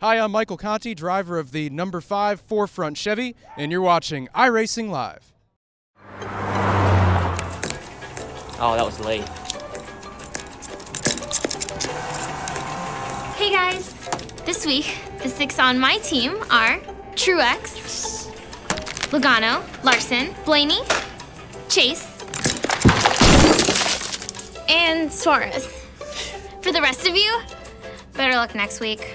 Hi, I'm Michael Conti, driver of the number 5 4Front Chevy, and you're watching iRacing Live. Oh, that was late. Hey guys! This week, the 6 on my team are Truex, Logano, Larson, Blaney, Chase, and Suarez. For the rest of you, better luck next week.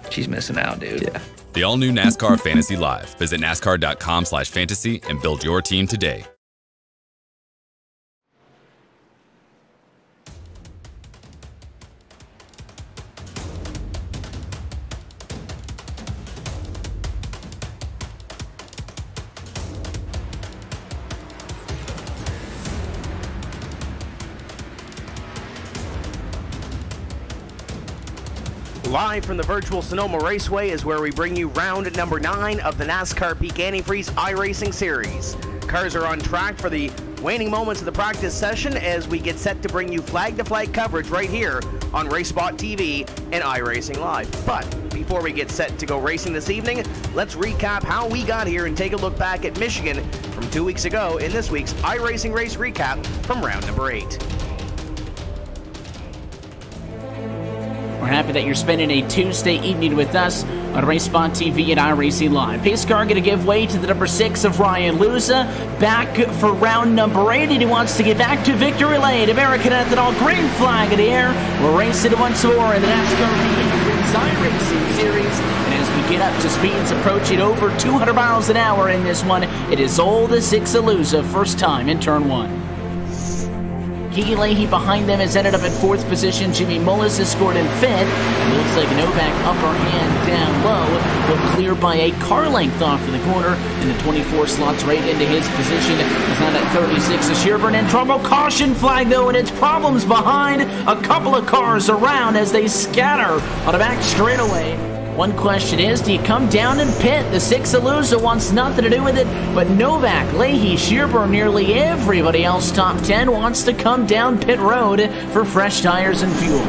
She's missing out, dude. Yeah. The all-new NASCAR Fantasy Live. Visit NASCAR.com/fantasy and build your team today. Live from the virtual Sonoma Raceway is where we bring you round number 9 of the NASCAR Peak Antifreeze iRacing Series. Cars are on track for the waning moments of the practice session as we get set to bring you flag-to-flag coverage right here on RaceSpot TV and iRacing Live. But before we get set to go racing this evening, let's recap how we got here and take a look back at Michigan from 2 weeks ago in this week's iRacing race recap from round number 8. We're happy that you're spending a Tuesday evening with us on RaceSpot TV and iRacing Live. Pace car going to give way to the number 6 of Ryan Luza. Back for round number 8, and he wants to get back to victory lane. American Ethanol, green flag in the air. We're racing once more in the NASCAR Peak Antifreeze iRacing Series. And as we get up to speeds approaching over 200 miles an hour in this one, it is all the 6 of Luza, first time in turn 1. Keegan Leahy behind them has ended up in 4th position. Jimmy Mullis has scored in 5th. It looks like Novak upper hand down low, but clear by a car length off of the corner. And the 24 slots right into his position. He's on at 36 of Sherburne. And trouble caution flag though, and it's problems behind a couple of cars around as they scatter on a back straightaway. One question is, do you come down and pit? The 6 of Luza wants nothing to do with it, but Novak, Leahy, Sherburne, nearly everybody else top 10 wants to come down pit road for fresh tires and fuel.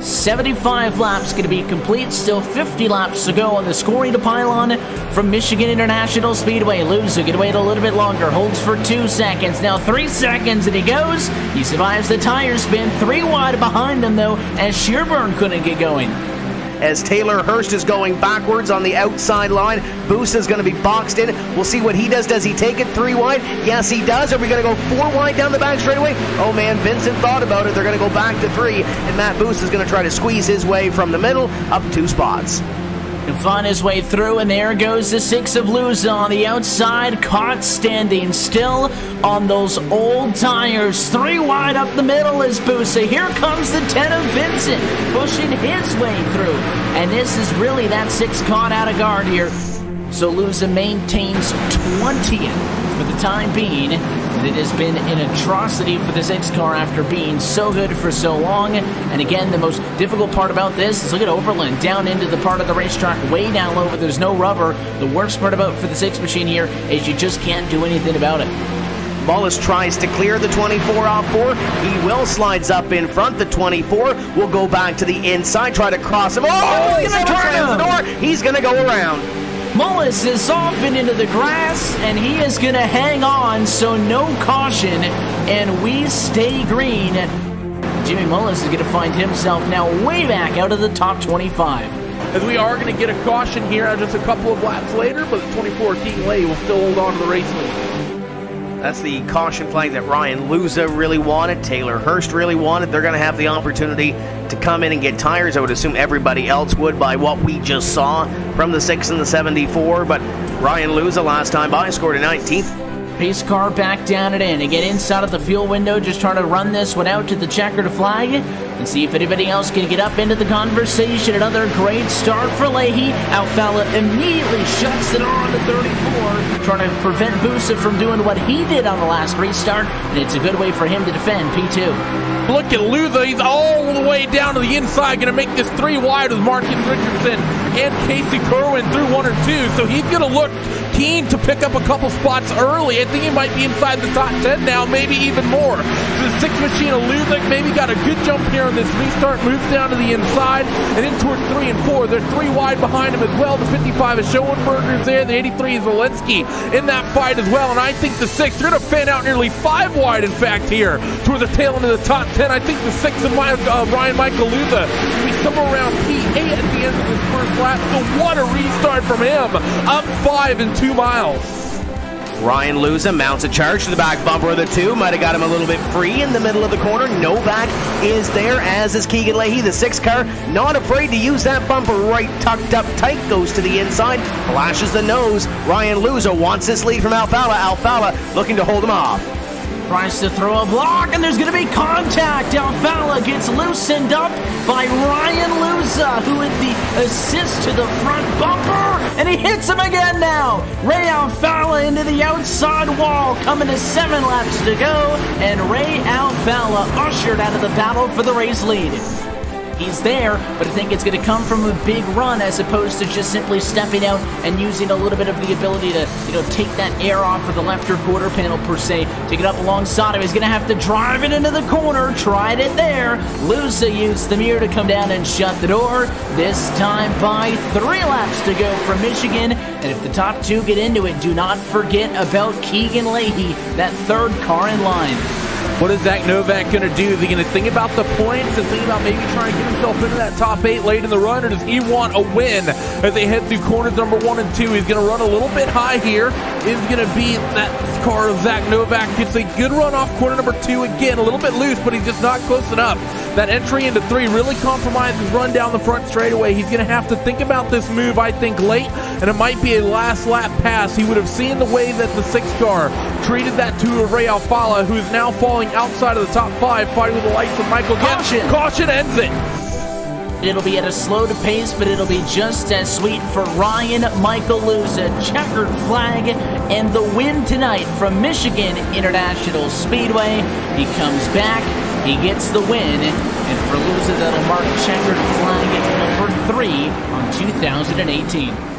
75 laps going to be complete, still 50 laps to go on the scoring pylon from Michigan International Speedway. Luza going to wait a little bit longer, holds for 2 seconds, now 3 seconds, and he goes. He survives the tire spin, 3 wide behind him though, as Sherburne couldn't get going. As Taylor Hurst is going backwards on the outside line. Boost is going to be boxed in. We'll see what he does. Does he take it 3 wide? Yes, he does. Are we going to go 4 wide down the back straightaway? Oh man, Vincent thought about it. They're going to go back to 3, and Matt Boost is going to try to squeeze his way from the middle up 2 spots. To find his way through, and there goes the 6 of Luza on the outside, caught standing still on those old tires. 3 wide up the middle is Busa. Here comes the 10 of Vincent, pushing his way through. And this is really that 6 caught out of guard here. So Luza maintains 20th for the time being. It has been an atrocity for the 6 car after being so good for so long. And again, the most difficult part about this is look at Overland down into the part of the racetrack way down low where there's no rubber. The worst part about for the 6 machine here is you just can't do anything about it. Mullis tries to clear the 24 off 4. He will slides up in front. The 24 will go back to the inside, try to cross him. Oh, he's going to turn the door. He's going to go around. Mullis is off and into the grass, and he is going to hang on, so no caution, and we stay green. Jimmy Mullis is going to find himself now way back out of the top 25. As we are going to get a caution here just a couple of laps later, but the 24 Keegan Leahy will still hold on to the race lead. That's the caution flag that Ryan Luza really wanted, Taylor Hurst really wanted. They're going to have the opportunity to come in and get tires. I would assume everybody else would by what we just saw from the 6 and the 74, but Ryan Luza last time by scored a 19th. Pace car back down and in. Again, inside of the fuel window, just trying to run this one out to the checkered flag and see if anybody else can get up into the conversation. Another great start for Leahy. Alfala immediately shuts it on to 34, trying to prevent Busa from doing what he did on the last restart, and it's a good way for him to defend P2. Look at Luza, he's all the way down to the inside, going to make this 3 wide with Marcus Richardson and Casey Kerwin through 1 or 2, so he's going to look keen to pick up a couple spots early. I think he might be inside the top 10 now, maybe even more. So the 6 machine of Luzik maybe got a good jump here on this restart, moves down to the inside, and in towards 3 and 4. They're 3 wide behind him as well. The 55 is Schoenberger's there. The 83 is Walensky in that fight as well. And I think the 6, they're going to fan out nearly 5 wide, in fact, here toward the tail end of the top 10. I think the 6 and Ryan Michaeluza will be somewhere around P8 at the end of this first lap. So what a restart from him. Up 5 in 2 miles. Ryan Luza mounts a charge to the back bumper of the 2. Might have got him a little bit free in the middle of the corner. Novak is there, as is Keegan Leahy. The 6 car not afraid to use that bumper right tucked up tight. Goes to the inside, flashes the nose. Ryan Luza wants this lead from Alfala. Alfala looking to hold him off. Tries to throw a block, and there's going to be contact. Alfala gets loosened up by Ryan Luza, who with the assist to the front bumper, and he hits him again now. Ray Alfala into the outside wall, coming to 7 laps to go, and Ray Alfala ushered out of the battle for the race lead. He's there, but I think it's going to come from a big run as opposed to just simply stepping out and using a little bit of the ability to, take that air off of the left or quarter panel per se, take it up alongside him. He's going to have to drive it into the corner, tried it there. Luza used the mirror to come down and shut the door, this time by 3 laps to go from Michigan. And if the top 2 get into it, do not forget about Keegan Leahy, that 3rd car in line. What is Zach Novak going to do? Is he going to think about the points and think about maybe trying to get himself into that top 8 late in the run, or does he want a win as they head through corners number 1 and 2? He's going to run a little bit high here. Is going to be that car of Zach Novak. Gets a good run off corner number 2 again. A little bit loose, but he's just not close enough. That entry into 3 really compromised his run down the front straightaway. He's going to have to think about this move, I think, late, and it might be a last lap pass. He would have seen the way that the 6 car treated that 2 of Ray Alfala, who is now falling outside of the top 5, fighting with the likes of Michael Gett. Caution ends it. It'll be at a slow to pace, but it'll be just as sweet for Ryan Michaeluza. Checkered flag and the win tonight from Michigan International Speedway. He comes back, he gets the win, and for Luza, that'll mark checkered flag number 3 on 2018.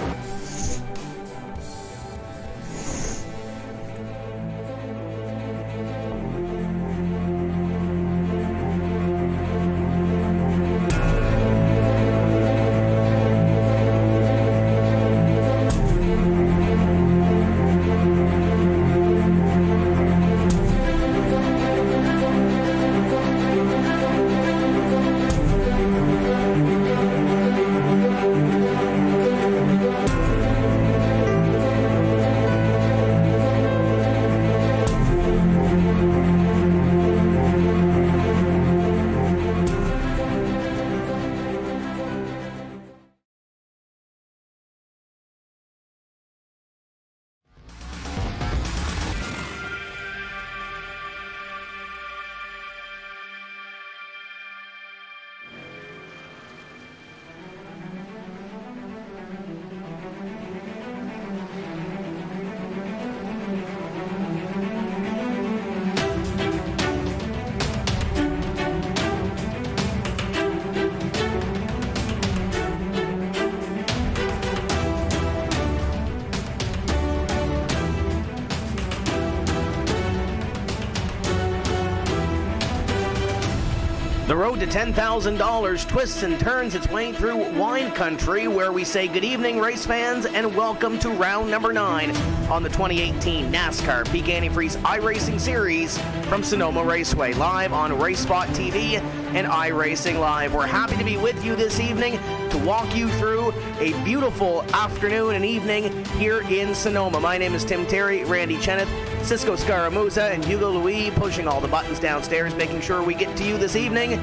The road to $10,000 twists and turns its way through wine country, where we say good evening, race fans, and welcome to round number 9 on the 2018 NASCAR Peak Antifreeze iRacing Series from Sonoma Raceway, live on RaceSpot TV and iRacing Live. We're happy to be with you this evening to walk you through a beautiful afternoon and evening here in Sonoma. My name is Tim Terry, Randy Cheneth, Cisco Scaramuza, and Hugo Louis pushing all the buttons downstairs, making sure we get to you this evening.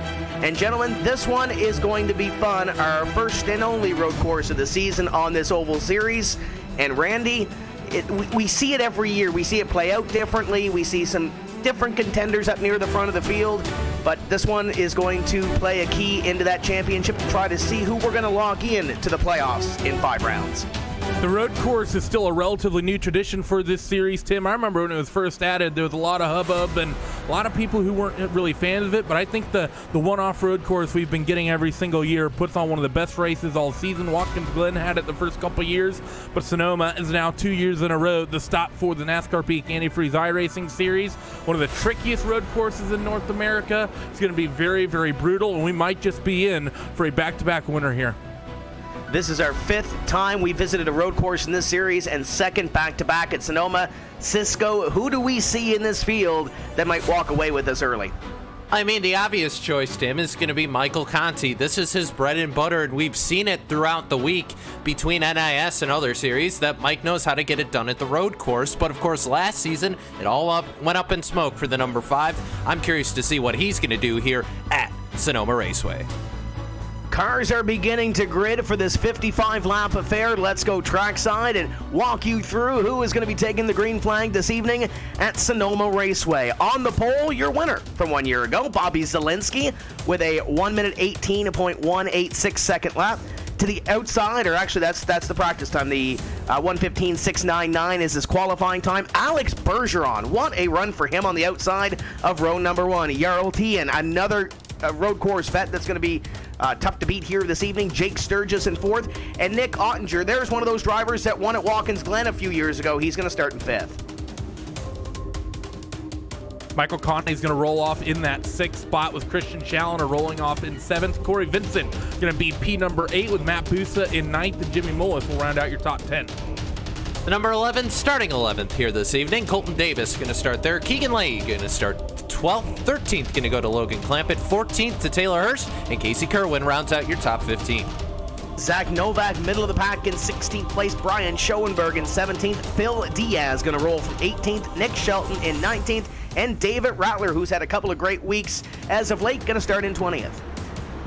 And gentlemen, this one is going to be fun. Our first and only road course of the season on this Oval Series. And Randy, we see it every year. We see it play out differently. We see some different contenders up near the front of the field. But this one is going to play a key into that championship to try to see who we're going to lock in to the playoffs in 5 rounds. The road course is still a relatively new tradition for this series, Tim. I remember when it was first added, there was a lot of hubbub and a lot of people who weren't really fans of it, but I think the one-off road course we've been getting every single year puts on one of the best races all season. Watkins Glen had it the first couple years, but Sonoma is now 2 years in a row the stop for the NASCAR Peak Antifreeze iRacing series. One of the trickiest road courses in North America. It's going to be very, very brutal, and we might just be in for a back-to-back winner here. This is our 5th time we visited a road course in this series and 2nd back-to-back at Sonoma. Cisco, who do we see in this field that might walk away with us early? I mean, the obvious choice, Tim, is going to be Michael Conti. This is his bread and butter, and we've seen it throughout the week between NIS and other series that Mike knows how to get it done at the road course. But, of course, last season, it all went up in smoke for the number 5. I'm curious to see what he's going to do here at Sonoma Raceway. Cars are beginning to grid for this 55-lap affair. Let's go trackside and walk you through who is going to be taking the green flag this evening at Sonoma Raceway. On the pole, your winner from 1 year ago, Bobby Zielinski, with a 1 minute 18.186 second lap. To the outside, or actually that's the practice time, the 1:15.699 is his qualifying time. Alex Bergeron, what a run for him on the outside of row number 1. Jarl Tien, another road course vet that's going to be tough to beat here this evening. Jake Sturgis in 4th, and Nick Ottinger. There's one of those drivers that won at Watkins Glen a few years ago. He's going to start in 5th. Michael Conti is going to roll off in that 6th spot with Christian Challoner rolling off in 7th. Corey Vincent going to be P number 8 with Matt Busa in 9th, and Jimmy Mullis will round out your top 10. The number 11 starting 11th here this evening. Colton Davis going to start there. Keegan Lay going to start 12th. 13th going to go to Logan Clampett. 14th to Taylor Hurst, and Casey Kerwin rounds out your top 15. Zach Novak, middle of the pack in 16th place. Brian Schoenberg in 17th. Phil Diaz going to roll from 18th. Nick Shelton in 19th. And David Rattler, who's had a couple of great weeks as of late, going to start in 20th.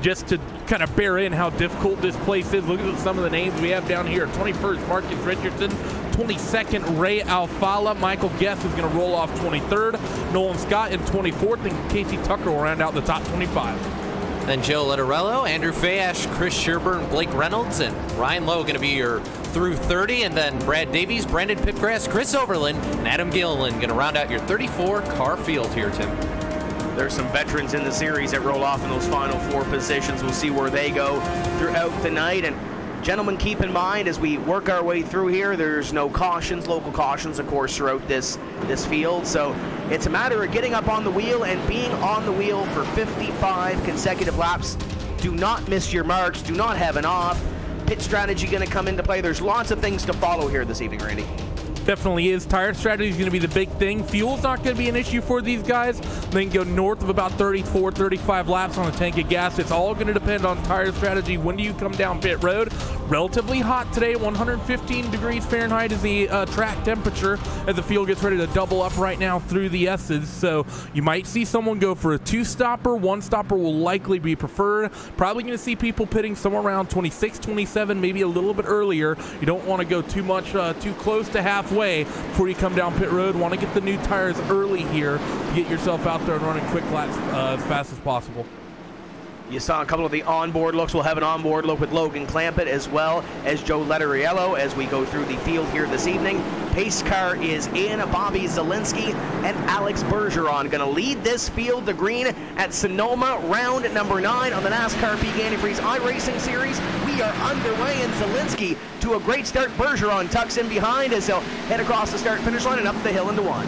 Just to kind of bear in how difficult this place is, look at some of the names we have down here. 21st, Marcus Richardson. 22nd, Ray Alfala. Michael Guest is going to roll off 23rd. Nolan Scott in 24th, and Casey Tucker will round out the top 25. Then Joe Letterello, Andrew Fayash, Chris Sherburne, Blake Reynolds, and Ryan Lowe going to be your through 30. And then Brad Davies, Brandon Pipgrass, Chris Overland, and Adam Gilliland going to round out your 34-car field here, Tim. There's some veterans in the series that roll off in those final 4 positions. We'll see where they go throughout the night. And gentlemen, keep in mind as we work our way through here, there's no cautions, local cautions, of course, throughout this field. So it's a matter of getting up on the wheel and being on the wheel for 55 consecutive laps. Do not miss your marks. Do not have an off. Pit strategy going to come into play. There's lots of things to follow here this evening, Randy. Definitely is. Tire strategy is going to be the big thing. Fuel's not going to be an issue for these guys. They can go north of about 34, 35 laps on a tank of gas. It's all going to depend on tire strategy. When do you come down pit road? Relatively hot today. 115 degrees Fahrenheit is the track temperature as the field gets ready to double up right now through the S's. So you might see someone go for a 2-stopper. 1-stopper will likely be preferred. Probably going to see people pitting somewhere around 26, 27, maybe a little bit earlier. You don't want to go too much, too close to halfway before you come down pit road. Want to get the new tires early here to get yourself out there and running quick laps as fast as possible. You saw a couple of the onboard looks. We'll have an onboard look with Logan Clampett as well as Joe Letteriello as we go through the field here this evening. Pace car is in. Bobby Zielinski and Alex Bergeron going to lead this field to green at Sonoma, round number 9 on the NASCAR Peak Antifreeze iRacing Series. We are underway, and Zielinski to a great start. Bergeron tucks in behind as he'll head across the start-finish line and up the hill into 1.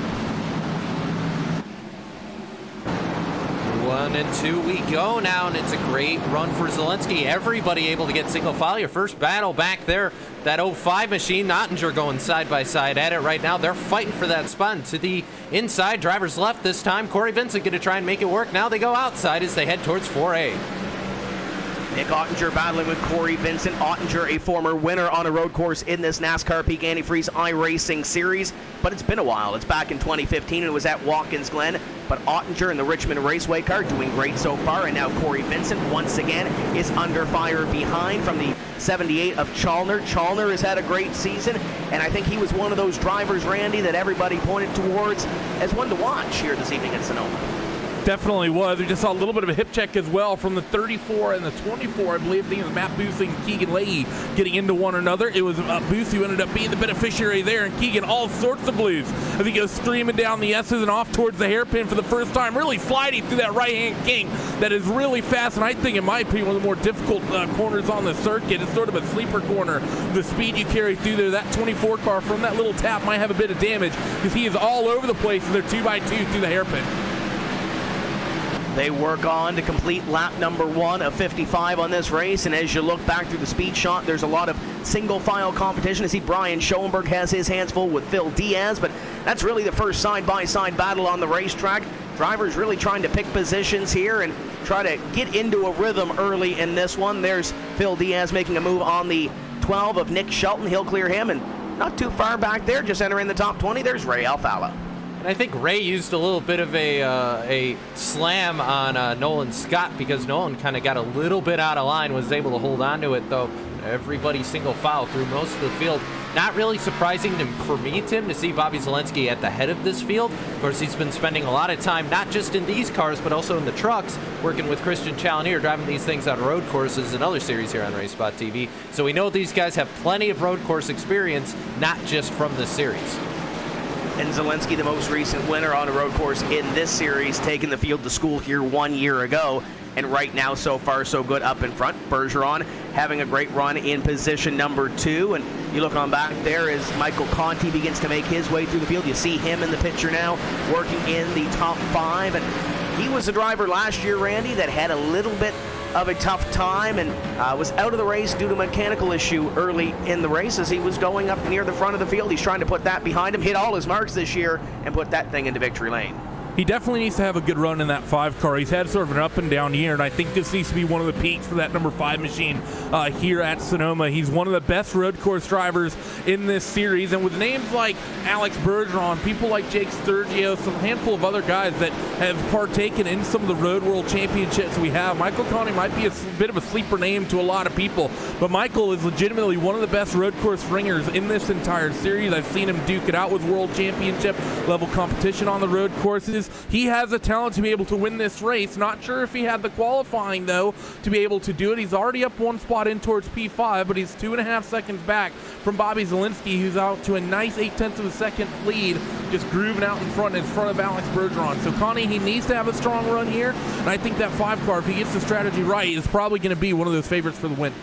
1 and 2 we go now, and it's a great run for Zielinski. Everybody able to get single file. Your first battle back there, that 05 machine. Ottinger going side by side at it right now. They're fighting for that spot to the inside. Driver's left this time. Corey Vincent going to try and make it work. Now they go outside as they head towards 4A. Nick Ottinger battling with Corey Vincent. Ottinger, a former winner on a road course in this NASCAR Peak Antifreeze iRacing Series, but it's been a while. It's back in 2015, and it was at Watkins Glen. But Ottinger in the Richmond Raceway car doing great so far, and now Corey Vincent once again is under fire behind from the 78 of Chalner. Chalner has had a great season, and I think he was one of those drivers, Randy, that everybody pointed towards as one to watch here this evening at Sonoma. Definitely was. We just saw a little bit of a hip check as well from the 34 and the 24. I believe it was Matt Booth and Keegan Leahy getting into one another. It was Booth who ended up being the beneficiary there, and Keegan all sorts of blues as he goes streaming down the S's and off towards the hairpin for the first time, really sliding through that right-hand king that is really fast, and I think, in my opinion, one of the more difficult corners on the circuit. It's sort of a sleeper corner. The speed you carry through there, that 24 car from that little tap might have a bit of damage because he is all over the place as they're 2x2 through the hairpin. They work on to complete lap number 1 of 55 on this race, and as you look back through the speed shot, there's a lot of single file competition. I see Brian Schoenberg has his hands full with Phil Diaz, but that's really the first side-by-side battle on the racetrack. Drivers really trying to pick positions here and try to get into a rhythm early in this one. There's Phil Diaz making a move on the 12 of Nick Shelton. He'll clear him, and not too far back there, just entering the top 20, there's Ray Alfala. And I think Ray used a little bit of a slam on Nolan Scott because Nolan kind of got a little bit out of line, was able to hold on to it, though. Everybody single file through most of the field. Not really surprising for me, Tim, to see Bobby Zelensky at the head of this field. Of course, he's been spending a lot of time, not just in these cars, but also in the trucks, working with Christian Chalonier, driving these things on road courses and other series here on RaceSpot TV. So we know these guys have plenty of road course experience, not just from this series. And Zelensky, the most recent winner on a road course in this series, taking the field to school here 1 year ago. And right now, so far, so good up in front. Bergeron having a great run in position number 2. And you look on back there as Michael Conti begins to make his way through the field. You see him in the picture now, working in the top 5. And he was a driver last year, Randy, that had a little bit of a tough time and was out of the race due to a mechanical issue early in the race as he was going up near the front of the field. He's trying to put that behind him, hit all his marks this year, and put that thing into victory lane. He definitely needs to have a good run in that 5 car. He's had sort of an up and down year, and I think this needs to be one of the peaks for that number 5 machine here at Sonoma. He's one of the best road course drivers in this series, and with names like Alex Bergeron, people like Jake Sturgio, some handful of other guys that have partaken in some of the Road World Championships we have, Michael Conti might be a bit of a sleeper name to a lot of people, but Michael is legitimately one of the best road course ringers in this entire series. I've seen him duke it out with World Championship level competition on the road courses. He has the talent to be able to win this race. Not sure if he had the qualifying, though, to be able to do it. He's already up 1 spot in towards P5, but he's 2.5 seconds back from Bobby Zelensky, who's out to a nice 0.8 of a second lead, just grooving out in front of Alex Bergeron. So Conti, he needs to have a strong run here, and I think that 5 car, if he gets the strategy right, is probably going to be one of those favorites for the win.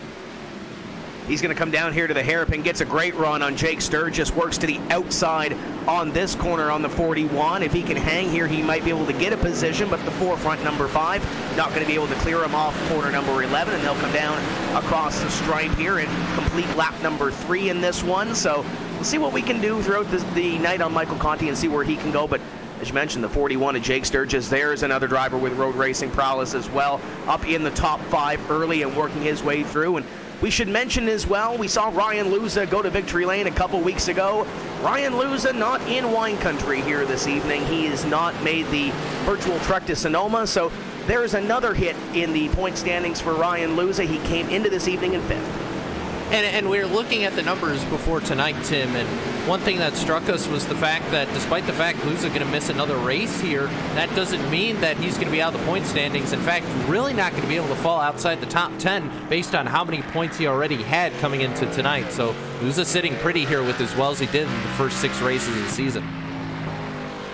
He's going to come down here to the hairpin, gets a great run on Jake Sturgis, works to the outside on this corner on the 41. If he can hang here, he might be able to get a position, but the forefront number 5, not going to be able to clear him off corner number 11, and they'll come down across the stripe here and complete lap number 3 in this one. So we'll see what we can do throughout the night on Michael Conti and see where he can go. But as you mentioned, the 41 of Jake Sturgis, there's another driver with road racing prowess as well, up in the top 5 early and working his way through. And we should mention as well, we saw Ryan Luza go to victory lane a couple weeks ago. Ryan Luza not in wine country here this evening. He has not made the virtual trek to Sonoma, so there's another hit in the point standings for Ryan Luza. He came into this evening in 5th. And we were looking at the numbers before tonight, Tim, and one thing that struck us was the fact that despite the fact Luza going to miss another race here, that doesn't mean that he's going to be out of the point standings. In fact, really not going to be able to fall outside the top 10 based on how many points he already had coming into tonight. So Luza sitting pretty here with as well as he did in the first 6 races of the season.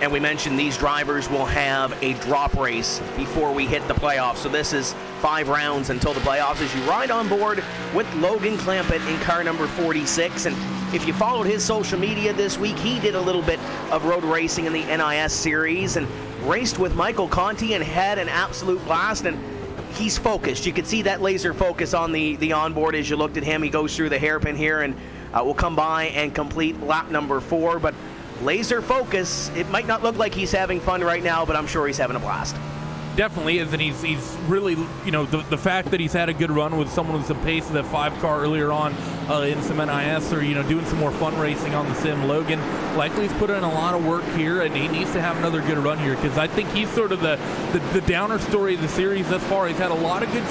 And we mentioned these drivers will have a drop race before we hit the playoffs. So this is 5 rounds until the playoffs as you ride on board with Logan Clampett in car number 46. And if you followed his social media this week, he did a little bit of road racing in the NIS series and raced with Michael Conti and had an absolute blast. And he's focused. You could see that laser focus on the onboard as you looked at him. He goes through the hairpin here and will come by and complete lap number 4. But laser focus. It might not look like he's having fun right now, but I'm sure he's having a blast. Definitely is, and he's really, you know, the fact that he's had a good run with someone with some pace of that 5 car earlier on in some NIS or, doing some more fun racing on the sim. Logan likely has put in a lot of work here, and he needs to have another good run here because I think he's sort of the downer story of the series thus far. He's had a lot of good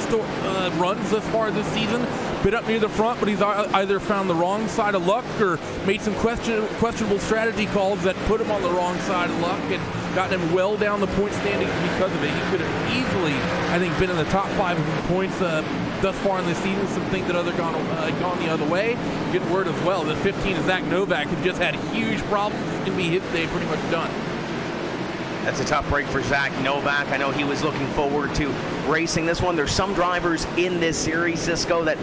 runs thus far this season, bit up near the front, but he's either found the wrong side of luck or made some questionable strategy calls that put him on the wrong side of luck and gotten him well down the point standings because of it. He could have easily, I think, been in the top 5 of points thus far in this season. Some think that other gone the other way. Good word as well. The 15 of Zach Novak has just had huge problems. It's going to be his day pretty much done. That's a tough break for Zach Novak. I know he was looking forward to racing this one. There's some drivers in this series, Cisco, that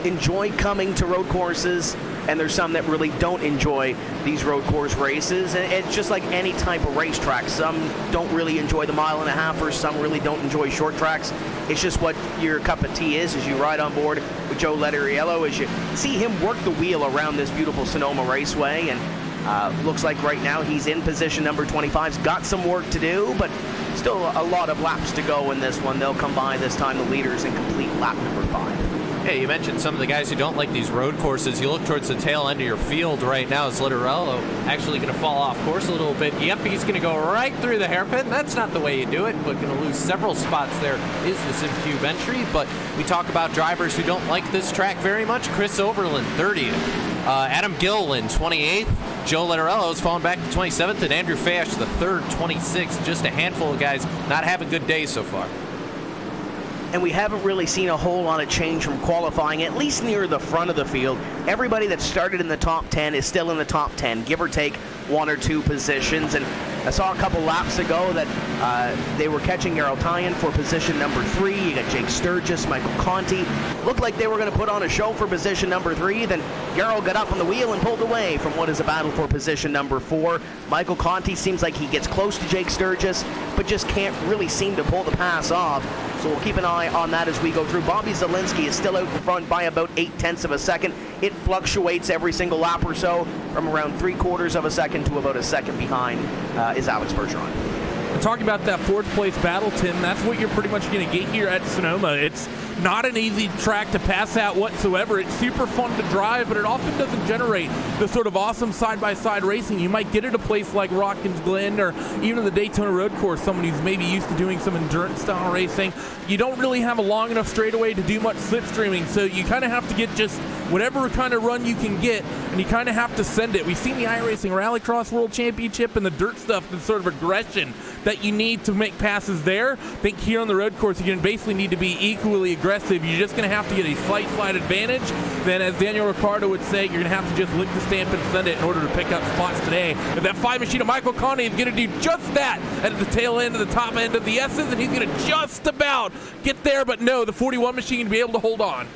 enjoy coming to road courses, and there's some that really don't enjoy these road course races. And it's just like any type of racetrack. Some don't really enjoy the mile-and-a-halfers, some really don't enjoy short tracks. It's just what your cup of tea is as you ride on board with Joe Letteriello, as you see him work the wheel around this beautiful Sonoma Raceway. And looks like right now he's in position number 25. He's got some work to do, but still a lot of laps to go in this one. They'll come by this time, the leaders, and complete lap number 5. Hey, you mentioned some of the guys who don't like these road courses. You look towards the tail end of your field right now. Is Letteriello actually going to fall off course a little bit? Yep, he's going to go right through the hairpin. That's not the way you do it, but going to lose several spots there is the SimCube entry. But we talk about drivers who don't like this track very much. Chris Overland, 30th. Adam Gilliland, 28th. Joe Letteriello's fallen back to 27th. And Andrew Fash, the 3rd, 26th. Just a handful of guys not having good days so far. And we haven't really seen a whole lot of change from qualifying, at least near the front of the field. Everybody that started in the top 10 is still in the top 10, give or take 1 or 2 positions. And I saw a couple laps ago that they were catching Yarrow Tyan for position number 3. You got Jake Sturgis, Michael Conti. Looked like they were going to put on a show for position number 3. Then Yarrow got up on the wheel and pulled away from what is a battle for position number 4. Michael Conti seems like he gets close to Jake Sturgis, but just can't really seem to pull the pass off. So we'll keep an eye on that as we go through. Bobby Zielinski is still out in front by about 0.8 of a second. It fluctuates every single lap or so, from around 3/4 of a second to about a second behind is Alex Bergeron. Talking about that 4th place battle, Tim, that's what you're pretty much going to get here at Sonoma. It's not an easy track to pass at whatsoever. It's super fun to drive, but it often doesn't generate the sort of awesome side-by-side racing you might get at a place like Watkins Glen or even the Daytona Road Course, someone who's maybe used to doing some endurance-style racing. You don't really have a long enough straightaway to do much slipstreaming, so you kind of have to get just whatever kind of run you can get, and you kind of have to send it. We've seen the iRacing Rallycross World Championship and the dirt stuff, the sort of aggression that you need to make passes there. I think here on the road course, you're going to basically need to be equally aggressive. You're just going to have to get a slight advantage. Then, as Daniel Ricciardo would say, you're going to have to just lick the stamp and send it in order to pick up spots today. But that 5 machine of Michael Conti is going to do just that at the tail end of the top end of the S's, and he's going to just about get there. But no, the 41 machine to be able to hold on.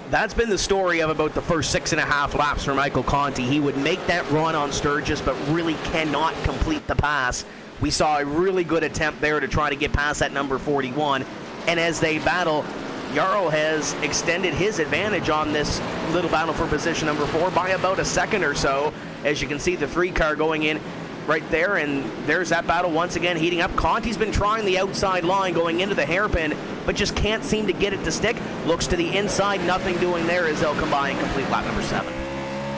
That's been the story of about the first 6.5 laps for Michael Conti. He would make that run on Sturgis, but really cannot complete the pass. We saw a really good attempt there to try to get past that number 41. And as they battle, Yarrow has extended his advantage on this little battle for position number 4 by about a second or so. As you can see, the 3 car going in right there, and there's that battle once again heating up. Conti's been trying the outside line going into the hairpin, but just can't seem to get it to stick. Looks to the inside, nothing doing there as they'll come by and complete lap number 7.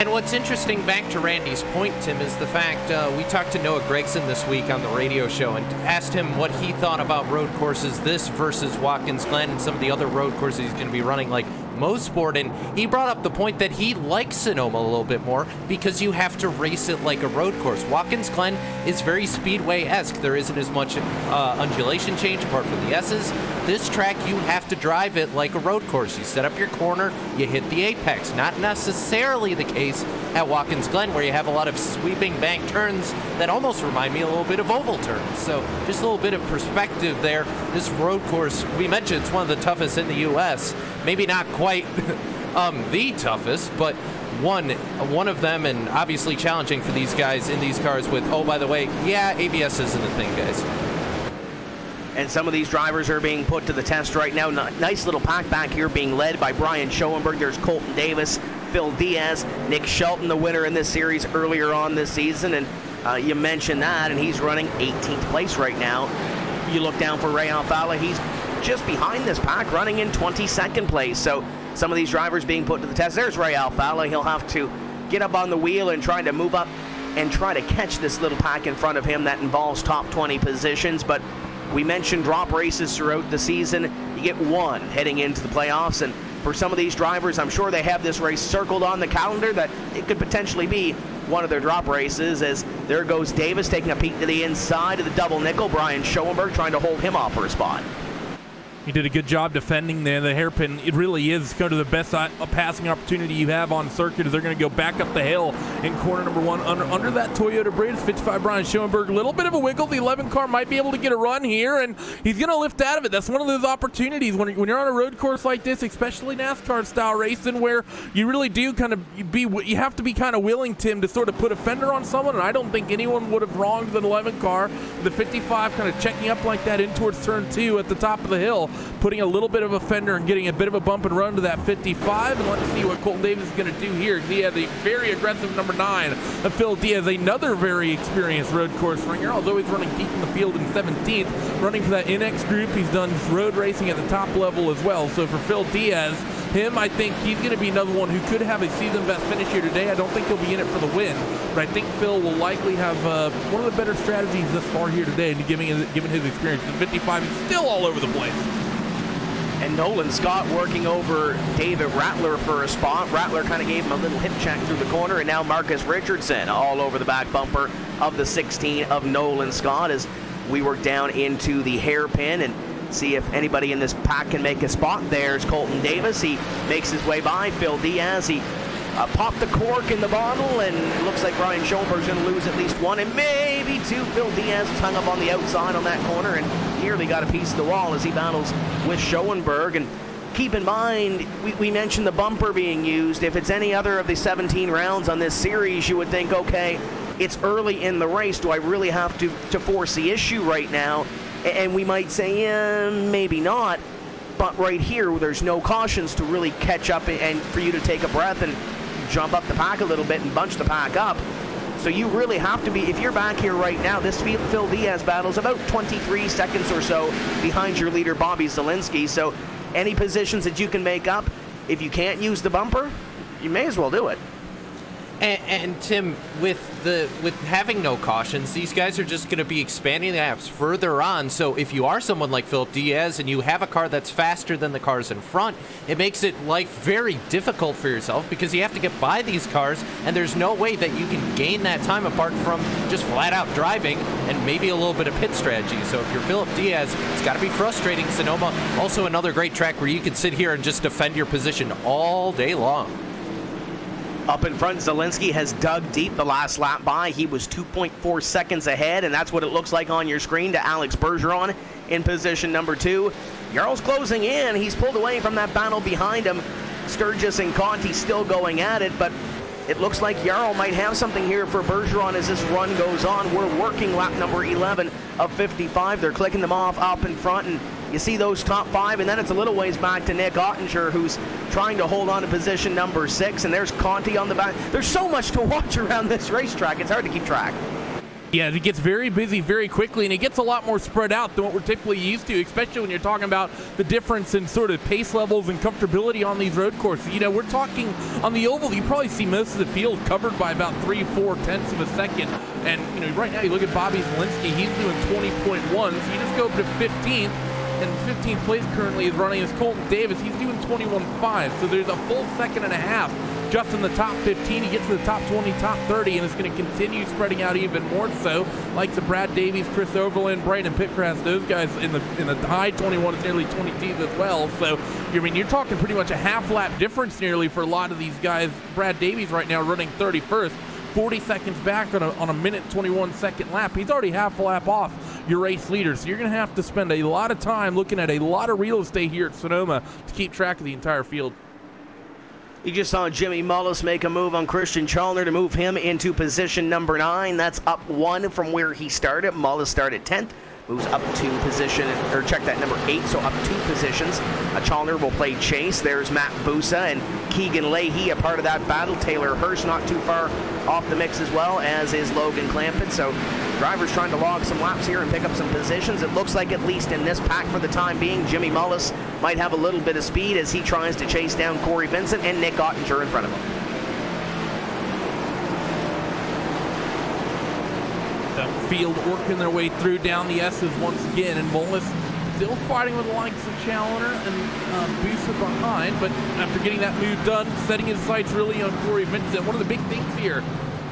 And what's interesting, back to Randy's point, Tim, is the fact we talked to Noah Gregson this week on the radio show and asked him what he thought about road courses, this versus Watkins Glen and some of the other road courses he's going to be running, like Mosport, and he brought up the point that he likes Sonoma a little bit more because you have to race it like a road course. Watkins Glen is very Speedway-esque. There isn't as much undulation change apart from the S's. This track, you have to drive it like a road course. You set up your corner, you hit the apex. Not necessarily the case at Watkins Glen, where you have a lot of sweeping bank turns that almost remind me a little bit of oval turns. So just a little bit of perspective there. This road course, we mentioned it's one of the toughest in the U.S. Maybe not quite the toughest, but one of them, and obviously challenging for these guys in these cars with, oh, by the way, yeah, ABS isn't a thing, guys. And some of these drivers are being put to the test right now. Nice little pack back here being led by Brian Schoenberg. There's Colton Davis, Phil Diaz, Nick Shelton, the winner in this series earlier on this season. And you mentioned that, and he's running 18th place right now. You look down for Ray Alfala, he's just behind this pack, running in 22nd place. So some of these drivers being put to the test. There's Ray Alfala. He'll have to get up on the wheel and try to move up and try to catch this little pack in front of him that involves top 20 positions. But we mentioned drop races throughout the season. You get one heading into the playoffs, and for some of these drivers, I'm sure they have this race circled on the calendar that it could potentially be one of their drop races, as there goes Davis taking a peek to the inside of the double nickel. Brian Schoenberg trying to hold him off for a spot. He did a good job defending there. The hairpin, it really is kind of the best passing opportunity you have on circuit, as they're going to go back up the hill in corner number 1 under that Toyota bridge. 55 Brian Schoenberg, a little bit of a wiggle. The 11 car might be able to get a run here, and he's going to lift out of it. That's one of those opportunities when you're on a road course like this, especially NASCAR style racing, where you really do kind of you have to be kind of willing, Tim, to sort of put a fender on someone, and I don't think anyone would have wronged the 11 car. The 55 kind of checking up like that in towards turn 2 at the top of the hill, putting a little bit of a fender and getting a bit of a bump and run to that 55. And let's see what Colton Davis is going to do here. He has a very aggressive number 9 of Phil Diaz, another very experienced road course ringer, although he's running deep in the field in 17th, running for that NX group. He's done road racing at the top level as well. So for Phil Diaz, I think he's going to be another one who could have a season best finish here today. I don't think he'll be in it for the win, but I think Phil will likely have one of the better strategies thus far here today, and given his experience. The 55 is still all over the place. And Nolan Scott working over David Rattler for a spot. Rattler kind of gave him a little hip check through the corner, and now Marcus Richardson all over the back bumper of the 16 of Nolan Scott as we work down into the hairpin and see if anybody in this pack can make a spot. There's Colton Davis. He makes his way by Phil Diaz. He popped the cork in the bottle, and it looks like Brian Schoenberg's going to lose at least one and maybe two. Phil Diaz was hung up on the outside on that corner and nearly got a piece of the wall as he battles with Schoenberg. And keep in mind, we mentioned the bumper being used. If it's any other of the 17 rounds on this series, you would think, okay, it's early in the race. Do I really have to force the issue right now? And we might say, yeah, maybe not. But right here, there's no cautions to really catch up and for you to take a breath and jump up the pack a little bit and bunch the pack up. So you really have to be, if you're back here right now, this Phil Diaz battle's about 23 seconds or so behind your leader, Bobby Zielinski. So any positions that you can make up, if you can't use the bumper, you may as well do it. And Tim, with having no cautions, these guys are just going to be expanding the apps further on. So if you are someone like Phil Diaz and you have a car that's faster than the cars in front, it makes it life very difficult for yourself because you have to get by these cars, and there's no way that you can gain that time apart from just flat out driving and maybe a little bit of pit strategy. So if you're Philip Diaz, it's got to be frustrating. Sonoma, also another great track where you can sit here and just defend your position all day long. Up in front, Zielinski has dug deep the last lap by. He was 2.4 seconds ahead, and that's what it looks like on your screen to Alex Bergeron in position number 2. Jarl's closing in. He's pulled away from that battle behind him. Sturgis and Conti still going at it, but it looks like Jarl might have something here for Bergeron as this run goes on. We're working lap number 11 of 55. They're clicking them off up in front, and you see those top 5, and then it's a little ways back to Nick Ottinger, who's trying to hold on to position number 6, and there's Conti on the back. There's so much to watch around this racetrack, it's hard to keep track. Yeah, it gets very busy very quickly, and it gets a lot more spread out than what we're typically used to, especially when you're talking about the difference in sort of pace levels and comfortability on these road courses. You know, we're talking on the oval, you probably see most of the field covered by about 3/4 tenths of a second. And, you know, right now you look at Bobby Zielinski, he's doing 20.1, so you just go up to 15th. And 15th place currently is running as Colton Davis. He's doing 21.5, so there's a full second and a half just in the top 15. He gets to the top 20, top 30, and it's going to continue spreading out even more so. Like the Brad Davies, Chris Overland, Brandon Pitcraft, those guys in the high 21 to nearly 22s as well. So, I mean, you're talking pretty much a half lap difference nearly for a lot of these guys. Brad Davies right now running 31st. 40 seconds back on a minute 21 second lap. He's already half a lap off your race leader, so you're going to have to spend a lot of time looking at a lot of real estate here at Sonoma to keep track of the entire field. You just saw Jimmy Mullis make a move on Christian Chalner to move him into position number 9. That's up 1 from where he started. Mullis started 10th. moves up 2 position, or check that, number 8, so up 2 positions. Chalner will play chase. There's Matt Busa and Keegan Leahy, a part of that battle. Taylor Hirsch not too far off the mix as well, as is Logan Clampett. So drivers trying to log some laps here and pick up some positions. It looks like, at least in this pack for the time being, Jimmy Mullis might have a little bit of speed as he tries to chase down Corey Vincent and Nick Ottinger in front of him. The field working their way through down the S's once again, and Mullis still fighting with the likes of Challoner and Busa behind, but after getting that move done, setting his sights really on Corey Vincent. One of the big things here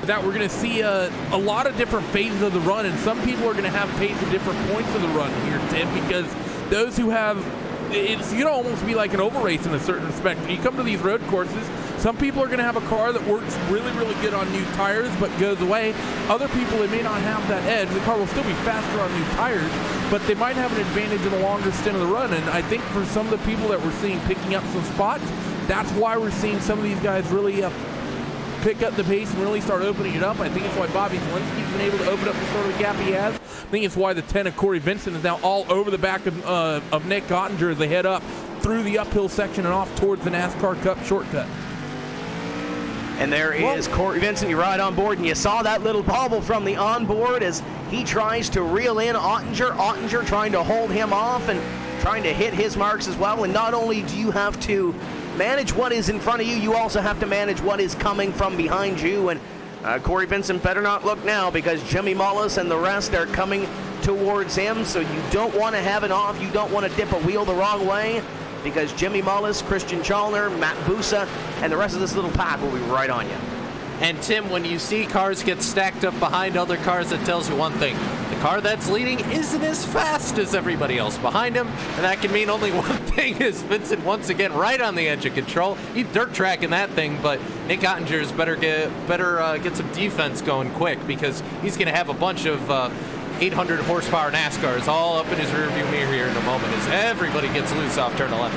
is that we're going to see a lot of different phases of the run, and some people are going to have pace at different points of the run here, Tim, because those who have, it's going to almost be like an over race in a certain respect. When you come to these road courses, some people are going to have a car that works really, really good on new tires but goes away. Other people, they may not have that edge. The car will still be faster on new tires, but they might have an advantage in a longer stint of the run. And I think for some of the people that we're seeing picking up some spots, that's why we're seeing some of these guys really pick up the pace and really start opening it up. I think it's why Bobby Zielinski's been able to open up the sort of gap he has. I think it's why the 10 of Corey Vincent is now all over the back of Nick Ottinger as they head up through the uphill section and off towards the NASCAR Cup shortcut. And there is Corey Vincent. You ride on board, and you saw that little bobble from the onboard as he tries to reel in Ottinger. Ottinger trying to hold him off and trying to hit his marks as well. And not only do you have to manage what is in front of you, you also have to manage what is coming from behind you. And Corey Vincent better not look now, because Jimmy Mullis and the rest are coming towards him. So you don't want to have it off. You don't want to dip a wheel the wrong way, because Jimmy Mullis, Christian Chalner, Matt Busa, and the rest of this little pack will be right on you. And Tim, when you see cars get stacked up behind other cars, that tells you one thing. The car that's leading isn't as fast as everybody else behind him, and that can mean only one thing, is Vincent once again right on the edge of control. He's dirt tracking that thing, but Nick Ottinger's better get some defense going quick, because he's going to have a bunch of 800 horsepower NASCARs all up in his rearview mirror here in a moment as everybody gets loose off turn 11.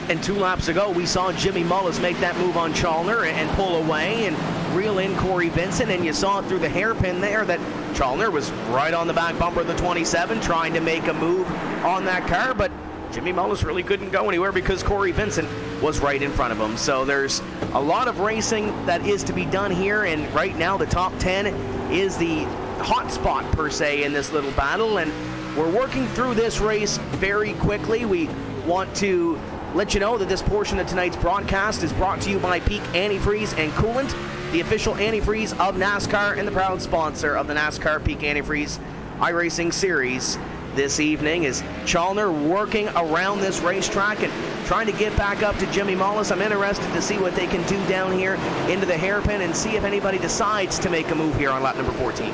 And 2 laps ago, we saw Jimmy Mullis make that move on Chalner and pull away and reel in Corey Vincent, and you saw it through the hairpin there that Chalner was right on the back bumper of the 27 trying to make a move on that car, but Jimmy Mullis really couldn't go anywhere because Corey Vincent was right in front of him. So there's a lot of racing that is to be done here, and right now the top 10 is the hot spot per se in this little battle, and we're working through this race very quickly. We want to let you know that this portion of tonight's broadcast is brought to you by Peak Antifreeze and Coolant, the official antifreeze of NASCAR and the proud sponsor of the NASCAR Peak Antifreeze iRacing Series. This evening is Chalner working around this racetrack and trying to get back up to Jimmy Mullis. I'm interested to see what they can do down here into the hairpin and see if anybody decides to make a move here on lap number 14.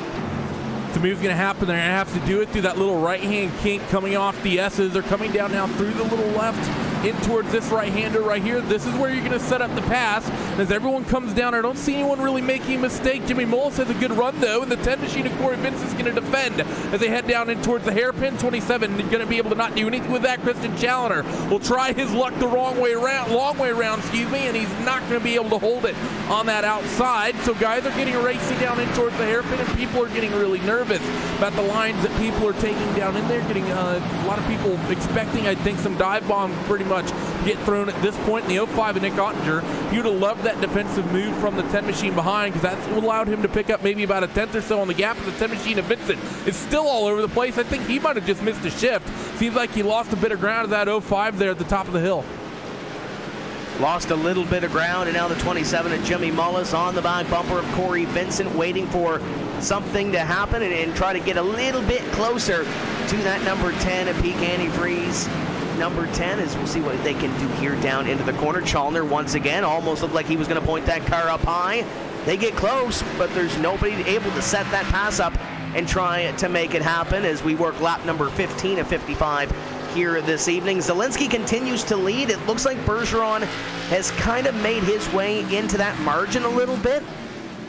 The move's going to happen. They're going to have to do it through that little right-hand kink coming off the S's. They're coming down now through the little left in towards this right-hander right here. This is where you're going to set up the pass. And as everyone comes down, I don't see anyone really making a mistake. Jimmy Mullis has a good run, though, and the 10 machine of Corey Vincent's going to defend as they head down in towards the hairpin. 27 going to be able to not do anything with that. Christian Challoner will try his luck the long way around, and he's not going to be able to hold it on that outside. So guys are getting racing down in towards the hairpin, and people are getting really nervous about the lines that people are taking down in there. Getting a lot of people expecting, I think, some dive bomb pretty much get thrown at this point in the 05 of Nick Ottinger. He would have loved that defensive move from the 10 machine behind, because that's what allowed him to pick up maybe about a tenth or so on the gap. Of the 10 machine of Vincent is still all over the place. I think he might have just missed a shift. Seems like he lost a bit of ground at that 05 there at the top of the hill. Lost a little bit of ground, and now the 27 of Jimmy Mullis on the back bumper of Corey Vincent, waiting for something to happen and try to get a little bit closer to that number 10 of Peak Antifreeze. Number 10, as we'll see what they can do here down into the corner. Chalner once again almost looked like he was going to point that car up high. They get close, but there's nobody able to set that pass up and try to make it happen as we work lap number 15 of 55 here this evening. Zielinski continues to lead. It looks like Bergeron has kind of made his way into that margin a little bit,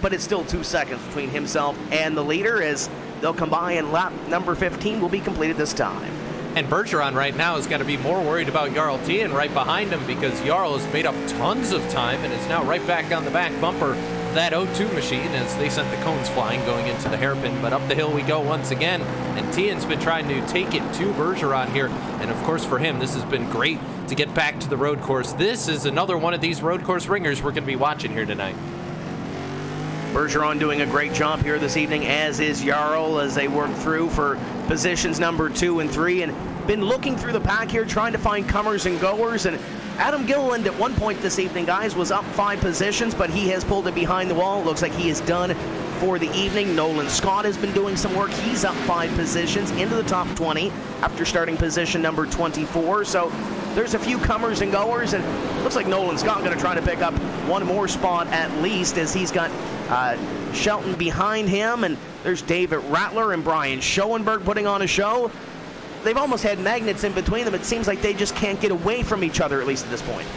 but it's still 2 seconds between himself and the leader as they'll come by, and lap number 15 will be completed this time. And Bergeron right now is going to be more worried about Jarl Tien right behind him, because Jarl has made up tons of time and is now right back on the back bumper that O2 machine as they sent the cones flying going into the hairpin. But up the hill we go once again, and Tian's been trying to take it to Bergeron here. And of course for him, this has been great to get back to the road course. This is another one of these road course ringers we're going to be watching here tonight. Bergeron doing a great job here this evening, as is Jarl, as they work through for positions number 2 and 3, and been looking through the pack here, trying to find comers and goers. And Adam Gilliland at one point this evening, guys, was up 5 positions, but he has pulled it behind the wall. Looks like he is done for the evening. Nolan Scott has been doing some work. He's up 5 positions into the top 20 after starting position number 24. So there's a few comers and goers, and looks like Nolan Scott going to try to pick up one more spot at least, as he's got Shelton behind him, and there's David Rattler and Brian Schoenberg putting on a show. They've almost had magnets in between them. It seems like they just can't get away from each other, at least at this point.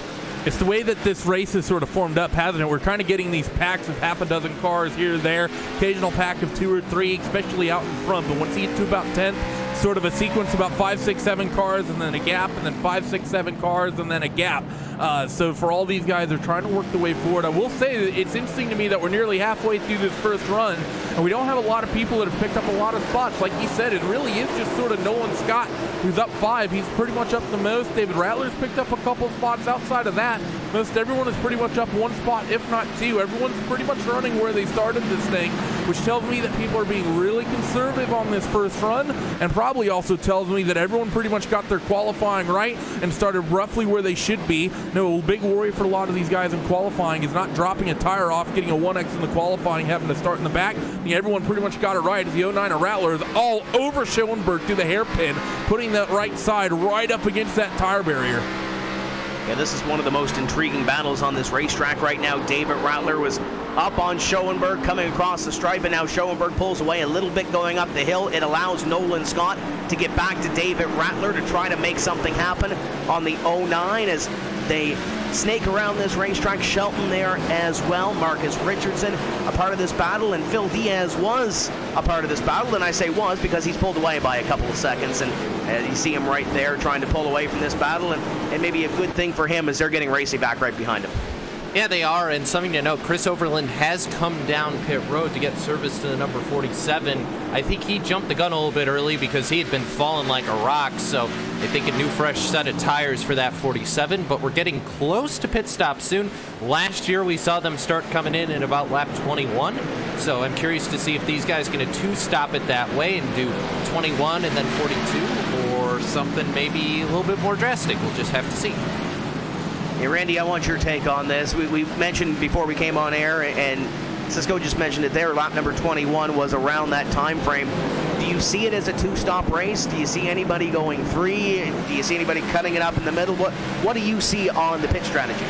It's the way that this race is sort of formed up, hasn't it? We're kind of getting these packs of half a dozen cars here or there, occasional pack of 2 or 3, especially out in front. But once you get to about 10th, sort of a sequence about 5, 6, 7 cars, and then a gap, and then 5, 6, 7 cars, and then a gap. So for all these guys, they're trying to work the way forward. I will say that it's interesting to me that we're nearly halfway through this first run, and we don't have a lot of people that have picked up a lot of spots. Like you said, it really is just sort of Nolan Scott, who's up 5. He's pretty much up the most. David Rattler's picked up a couple spots. Outside of that, most everyone is pretty much up 1 spot, if not 2. Everyone's pretty much running where they started this thing, which tells me that people are being really conservative on this first run, and probably also tells me that everyone pretty much got their qualifying right and started roughly where they should be. No, big worry for a lot of these guys in qualifying is not dropping a tire off, getting a 1X in the qualifying, having to start in the back. Everyone pretty much got it right. The 09 of Rattler is all over Schoenberg through the hairpin, putting that right side right up against that tire barrier. Yeah, this is one of the most intriguing battles on this racetrack right now. David Rattler was up on Schoenberg coming across the stripe, and now Schoenberg pulls away a little bit going up the hill. It allows Nolan Scott to get back to David Rattler to try to make something happen on the 09 as they snake around this racetrack. Shelton there as well. Marcus Richardson a part of this battle, and Phil Diaz was a part of this battle, and I say was because he's pulled away by a couple of seconds, and you see him right there trying to pull away from this battle, and maybe a good thing for him as they're getting racing back right behind him. Yeah, they are, and something to note, Chris Overland has come down pit road to get service to the number 47. I think he jumped the gun a little bit early because he had been falling like a rock, so I think a new fresh set of tires for that 47, but we're getting close to pit stop soon. Last year we saw them start coming in at about lap 21, so I'm curious to see if these guys going to 2-stop it that way and do 21 and then 42, or something maybe a little bit more drastic. We'll just have to see. Hey, Randy, I want your take on this. We mentioned before we came on air, and Cisco just mentioned it there, lap number 21 was around that time frame. Do you see it as a 2-stop race? Do you see anybody going 3? Do you see anybody cutting it up in the middle? What do you see on the pit strategy?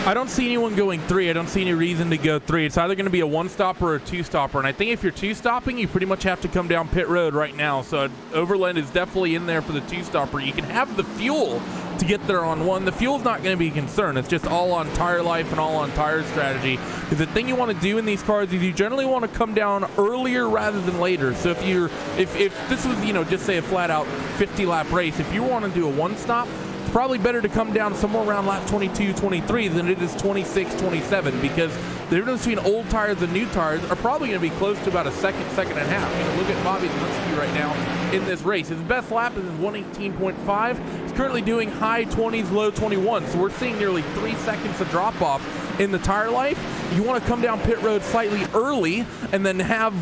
I don't see anyone going 3. I don't see any reason to go 3. It's either going to be a 1-stopper or a 2-stopper, and I think if you're 2-stopping, you pretty much have to come down pit road right now. So Overland is definitely in there for the 2-stopper. You can have the fuel to get there on 1. The fuel's not going to be a concern. It's just all on tire life and all on tire strategy. Because the thing you want to do in these cars is you generally want to come down earlier rather than later. So if this was, just say a flat out 50-lap race, if you want to do a 1-stop, it's probably better to come down somewhere around lap 22, 23 than it is 26, 27, because the difference between old tires and new tires are probably going to be close to about a second and a half. Look at Bobby Zielinski right now in this race. His best lap is 1:18.5. He's currently doing high 20s, low 21, so we're seeing nearly 3 seconds of drop off in the tire life. You want to come down pit road slightly early and then have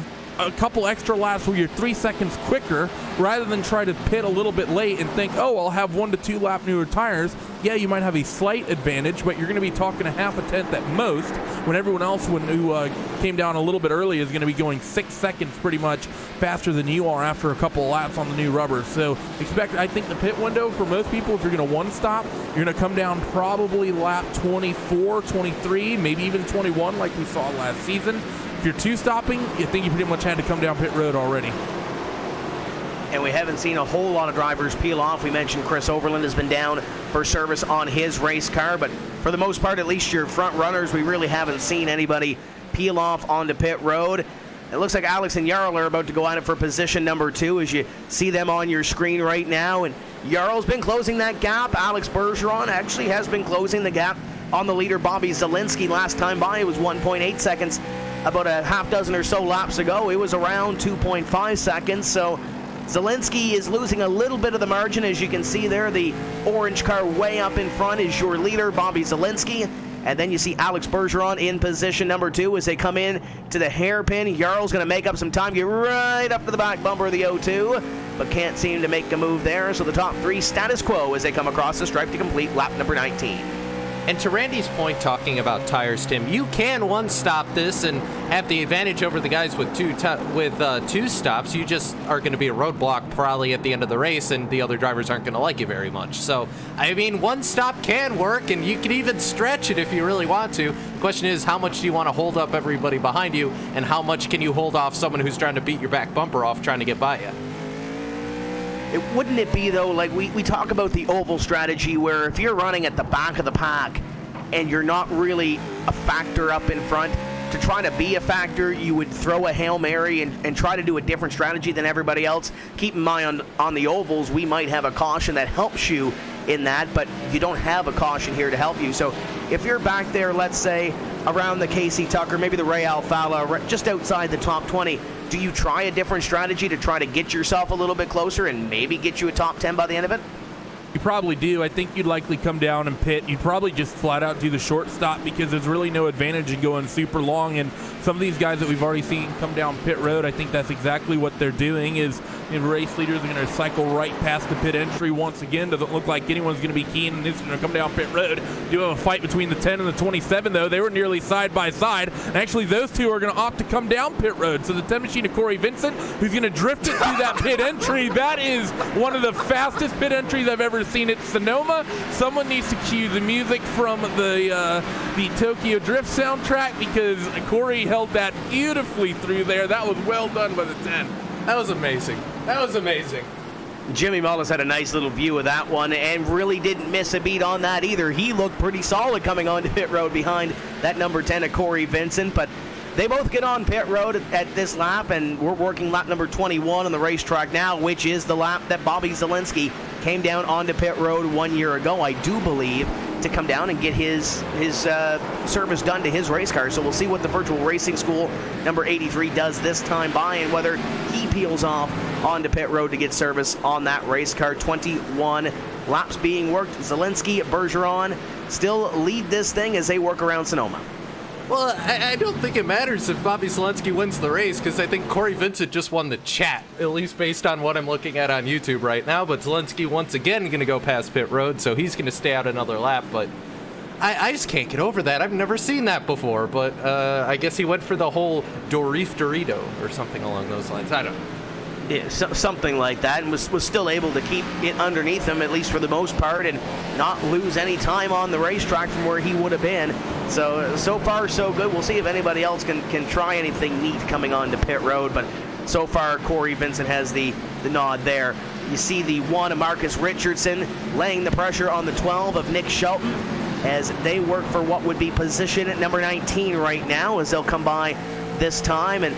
a couple extra laps where you're 3 seconds quicker, rather than try to pit a little bit late and think, oh, I'll have 1 to 2 lap newer tires. Yeah, you might have a slight advantage, but you're going to be talking a half a tenth at most, when everyone else who came down a little bit early is going to be going 6 seconds pretty much faster than you are after a couple of laps on the new rubbers. So I think the pit window for most people, if you're going to 1-stop, you're going to come down probably lap 24, 23, maybe even 21 like we saw last season. If you're 2-stopping, you think you pretty much had to come down pit road already. And we haven't seen a whole lot of drivers peel off. We mentioned Chris Overland has been down for service on his race car, but for the most part, at least your front runners, we really haven't seen anybody peel off onto pit road. It looks like Alex and Jarl are about to go at it for position number 2, as you see them on your screen right now. And Jarl's been closing that gap. Alex Bergeron actually has been closing the gap on the leader, Bobby Zielinski. Last time by, it was 1.8 seconds. About a half dozen or so laps ago, it was around 2.5 seconds. So Zielinski is losing a little bit of the margin. As you can see there, the orange car way up in front is your leader, Bobby Zielinski. And then you see Alex Bergeron in position number 2 as they come in to the hairpin. Jarl's going to make up some time, get right up to the back bumper of the O2, but can't seem to make a move there. So the top 3 status quo as they come across the stripe to complete lap number 19. And to Randy's point, talking about tires, Tim, you can one-stop this and have the advantage over the guys with two stops. You just are going to be a roadblock probably at the end of the race, and the other drivers aren't going to like you very much. So, I mean, one stop can work, and you can even stretch it if you really want to. The question is, how much do you want to hold up everybody behind you, and how much can you hold off someone who's trying to beat your back bumper off trying to get by you? Wouldn't it be, though, like we talk about the oval strategy, where if you're running at the back of the pack and you're not really a factor up in front, to try to be a factor, you would throw a Hail Mary and try to do a different strategy than everybody else. Keep in mind on the ovals, we might have a caution that helps you in that, but you don't have a caution here to help you. So if you're back there, let's say, around the Casey Tucker, maybe the Ray Alfala, just outside the top 20, do you try a different strategy to try to get yourself a little bit closer and maybe get you a top 10 by the end of it? You probably do. I think you'd likely come down and pit. You'd probably just flat out do the short stop because there's really no advantage in going super long. And some of these guys that we've already seen come down pit road, I think that's exactly what they're doing. Is race leaders are going to cycle right past the pit entry once again. Doesn't look like anyone's going to be keen and this is going to come down pit road. Do have a fight between the 10 and the 27 though. They were nearly side by side. And actually those two are going to opt to come down pit road. So the 10 machine of Corey Vincent, who's going to drift it through that pit entry. That is one of the fastest pit entries I've ever seen at Sonoma. Someone needs to cue the music from the Tokyo Drift soundtrack because Corey held that beautifully through there. That was well done by the 10. That was amazing. That was amazing. Jimmy Mullis had a nice little view of that one and really didn't miss a beat on that either. He looked pretty solid coming onto pit road behind that number 10 of Corey Vincent, but they both get on pit road at this lap, and we're working lap number 21 on the racetrack now, which is the lap that Bobby Zielinski came down onto pit road 1 year ago, I do believe, to come down and get his service done to his race car. So we'll see what the Virtual Racing School number 83 does this time by and whether he peels off onto pit road to get service on that race car. 21 laps being worked. Zielinski, Bergeron still lead this thing as they work around Sonoma. Well, I don't think it matters if Bobby Zielinski wins the race because I think Corey Vincent just won the chat, at least based on what I'm looking at on YouTube right now. But Zielinski once again going to go past pit road, so he's going to stay out another lap. But I just can't get over that. I've never seen that before. But I guess he went for the whole Dorif Dorito or something along those lines. I don't know. Yeah, something like that, and was still able to keep it underneath him, at least for the most part, and not lose any time on the racetrack from where he would have been. So far, so good. We'll see if anybody else can try anything neat coming on to pit road, but so far, Corey Vincent has the nod there. You see the 1 of Marcus Richardson laying the pressure on the 12 of Nick Shelton as they work for what would be position at number 19 right now, as they'll come by this time and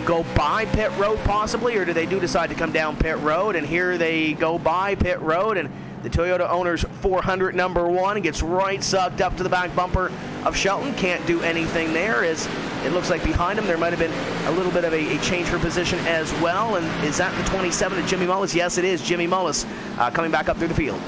go by pit road possibly, or do they decide to come down pit road? And here they go by pit road, and the Toyota owner's 400 number 1 gets right sucked up to the back bumper of Shelton. Can't do anything there, as it looks like behind him there might have been a little bit of a change for position as well. And is that the 27 of Jimmy Mullis? Yes, it is Jimmy Mullis coming back up through the field.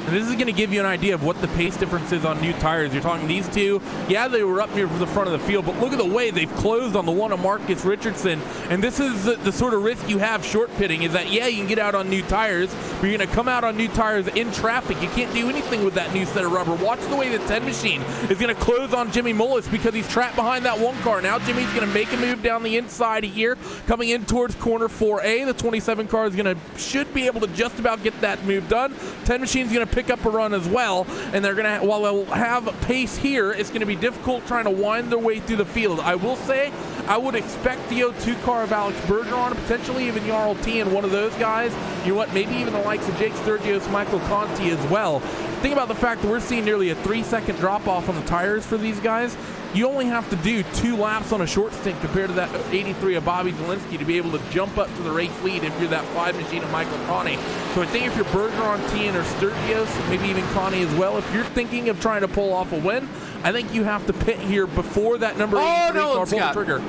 And this is going to give you an idea of what the pace difference is on new tires. You're talking these two. Yeah, they were up near the front of the field, but look at the way they've closed on the 1 of Marcus Richardson. And this is the sort of risk you have short pitting, is that, yeah, you can get out on new tires, but you're going to come out on new tires in traffic. You can't do anything with that new set of rubber. Watch the way the 10 machine is going to close on Jimmy Mullis because he's trapped behind that 1 car. Now Jimmy's going to make a move down the inside here, coming in towards corner 4A. The 27 car is should be able to just about get that move done. 10 machine's going to pick up a run as well, and they're going to, while they'll have pace here, it's going to be difficult trying to wind their way through the field. I will say, I would expect the 02 car of Alex Bergeron, potentially even Jarl T and one of those guys. You know what, maybe even the likes of Jake Sturgios, Michael Conti as well. Think about the fact that we're seeing nearly a 3-second drop off on the tires for these guys. You only have to do 2 laps on a short stint compared to that 83 of Bobby Zielinski to be able to jump up to the race lead if you're that 5 machine of Michael Conti. So I think if you're Bergeron, Tien, or Sturgios, maybe even Conti as well, if you're thinking of trying to pull off a win, I think you have to pit here before that number 83 car pulls the trigger.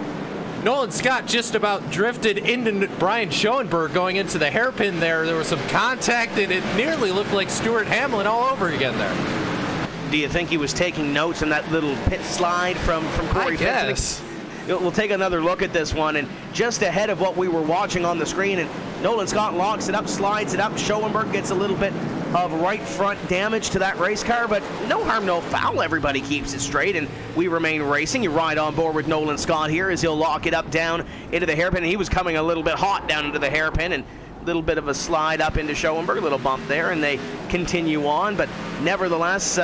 Nolan Scott just about drifted into Brian Schoenberg going into the hairpin there. There was some contact, and it nearly looked like Stuart Hamlin all over again there. Do you think he was taking notes on that little pit slide from Corey Vincent? Yes. We'll take another look at this one, and just ahead of what we were watching on the screen, and Nolan Scott locks it up, slides it up. Schoenberg gets a little bit of right front damage to that race car, but no harm, no foul. Everybody keeps it straight, and we remain racing. You ride on board with Nolan Scott here as he'll lock it up down into the hairpin, and he was coming a little bit hot down into the hairpin, and a little bit of a slide up into Schoenberg, a little bump there, and they continue on, but nevertheless,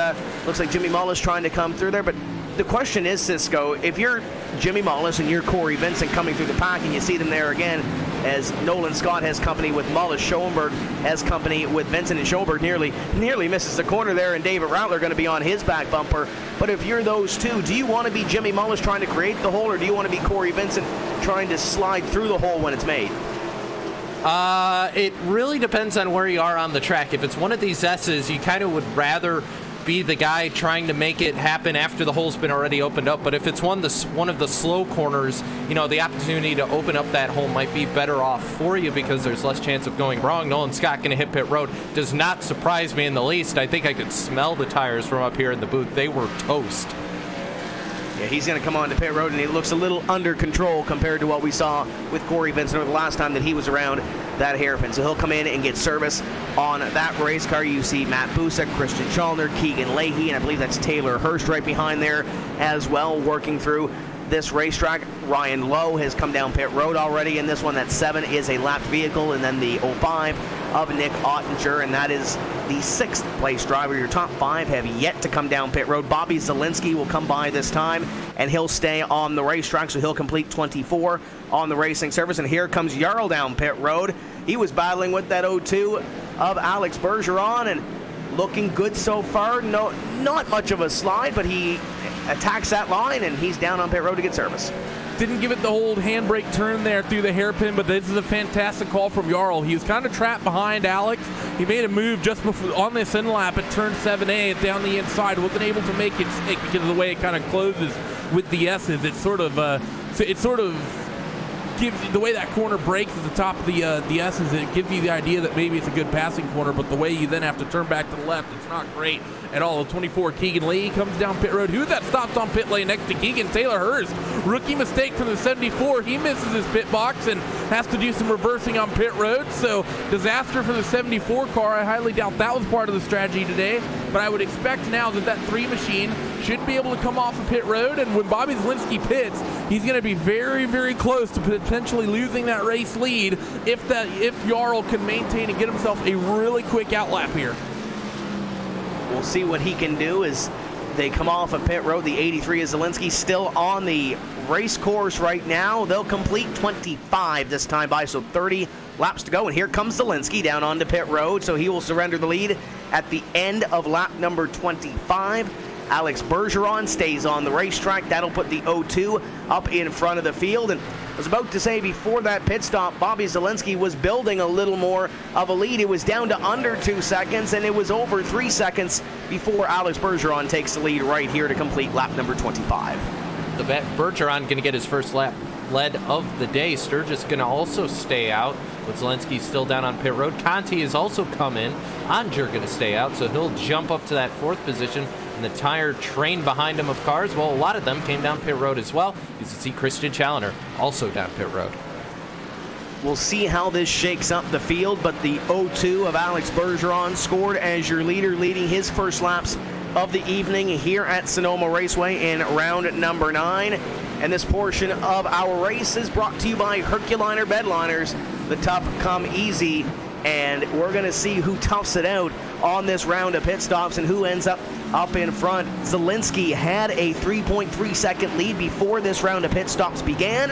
looks like Jimmy Mullis trying to come through there, but the question is, Cisco, if you're Jimmy Mullis and you're Corey Vincent coming through the pack and you see them there again as Nolan Scott has company with Mullis, Schoenberg has company with Vincent, and Schoenberg nearly misses the corner there, and David Rattler going to be on his back bumper. But if you're those two, do you want to be Jimmy Mullis trying to create the hole, or do you want to be Corey Vincent trying to slide through the hole when it's made? It really depends on where you are on the track. If it's one of these S's, you kind of would rather be the guy trying to make it happen after the hole's been already opened up. But if it's one of the slow corners, you know, the opportunity to open up that hole might be better off for you because there's less chance of going wrong. Nolan Scott going to hit pit road does not surprise me in the least. I think I could smell the tires from up here in the booth. They were toast. Yeah, he's going to come on to pit road, and he looks a little under control compared to what we saw with Corey Vincent the last time that he was around that hairpin. So he'll come in and get service on that race car. You see Matt Busek, Christian Chalner, Keegan Leahy, and I believe that's Taylor Hurst right behind there as well, working through this racetrack. Ryan Lowe has come down pit road already in this one. That 7 is a lapped vehicle, and then the 05 of Nick Ottinger, and that is the 6th place driver. Your top 5 have yet to come down pit road. Bobby Zielinski will come by this time, and he'll stay on the racetrack, so he'll complete 24 on the racing service. And here comes Jarl down pit road. He was battling with that 02 of Alex Bergeron, and looking good so far. No, not much of a slide, but he attacks that line, and he's down on pit road to get service. Didn't give it the old handbrake turn there through the hairpin, but this is a fantastic call from Jarl. He was kind of trapped behind Alex. He made a move just before on this end lap at turn 7A down the inside. Wasn't able to make it stick because of the way it kind of closes with the S's. It sort of gives the way that corner breaks at the top of the S's. It gives you the idea that maybe it's a good passing corner, but the way you then have to turn back to the left, it's not great at all. 24 Keegan Lee comes down pit road. Who that stops on pit lane next to Keegan? Taylor Hurst. Rookie mistake from the 74. He misses his pit box and has to do some reversing on pit road. So disaster for the 74 car. I highly doubt that was part of the strategy today, but I would expect now that 3 machine should be able to come off of pit road, and when Bobby Zielinski pits, he's going to be very, very close to potentially losing that race lead if Jarl can maintain and get himself a really quick outlap here. We'll see what he can do as they come off of pit road. The 83 is Zielinski, still on the race course right now. They'll complete 25 this time by, so 30 laps to go. And here comes Zielinski down onto pit road, so he will surrender the lead at the end of lap number 25. Alex Bergeron stays on the racetrack. That'll put the 02 up in front of the field. And I was about to say, before that pit stop, Bobby Zielinski was building a little more of a lead. It was down to under 2 seconds, and it was over 3 seconds before Alex Bergeron takes the lead right here to complete lap number 25. The Bergeron going to get his first lap lead of the day. Sturgis going to also stay out, with Zielinski still down on pit road. Conti has also come in. Ottinger going to stay out, so he'll jump up to that 4th position. And the tire train behind him of cars, well, a lot of them came down pit road as well. You can see Christian Challoner also down pit road. We'll see how this shakes up the field, but the 02 of Alex Bergeron scored as your leader, leading his first laps of the evening here at Sonoma Raceway in round number 9. And this portion of our race is brought to you by Herculiner Bedliners. The tough come easy, and we're going to see who toughs it out on this round of pit stops and who ends up in front. Zielinski had a 3.3 second lead before this round of pit stops began.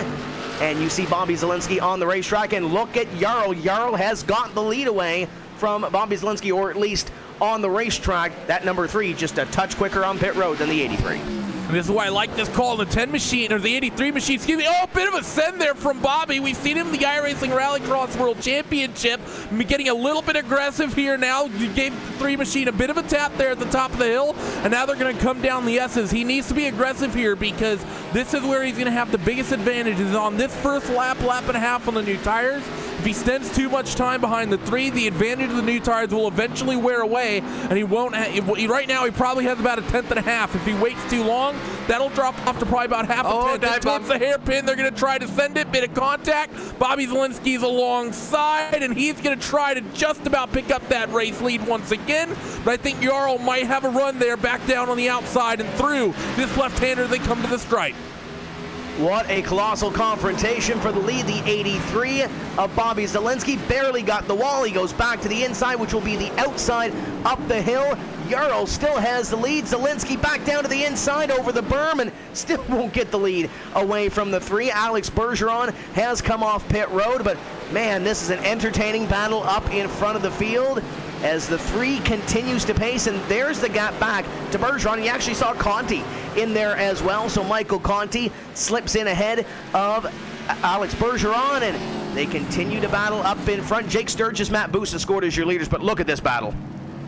And you see Bobby Zielinski on the racetrack, and look at Jarl. Jarl has got the lead away from Bobby Zielinski, or at least on the racetrack. That number 3 just a touch quicker on pit road than the 83. And this is why I like this call on the 10 machine, or the 83 machine, excuse me. Oh, a bit of a send there from Bobby. We've seen him in the iRacing Rallycross World Championship, getting a little bit aggressive here now. You gave the 3 machine a bit of a tap there at the top of the hill, and now they're going to come down the S's. He needs to be aggressive here because this is where he's going to have the biggest advantages on this first lap and a half on the new tires. If he spends too much time behind the 3, the advantage of the new tires will eventually wear away, and he won't. Right now, he probably has about a 1/10 and a half. If he waits too long, that'll drop off to probably about half a 10. Towards the hairpin, they're going to try to send it. Bit of contact. Bobby Zielinski's alongside, and he's going to try to just about pick up that race lead once again. But I think Jarl might have a run there, back down on the outside and through this left-hander. They come to the stripe. What a colossal confrontation for the lead. The 83 of Bobby Zielinski barely got the wall. He goes back to the inside, which will be the outside up the hill. Jarl still has the lead. Zielinski back down to the inside over the berm and still won't get the lead away from the 3. Alex Bergeron has come off pit road, but man, this is an entertaining battle up in front of the field as the 3 continues to pace, and there's the gap back to Bergeron. You actually saw Conti in there as well, so Michael Conti slips in ahead of Alex Bergeron, and they continue to battle up in front. Jake Sturgis, Matt Busa scored as your leaders, but look at this battle.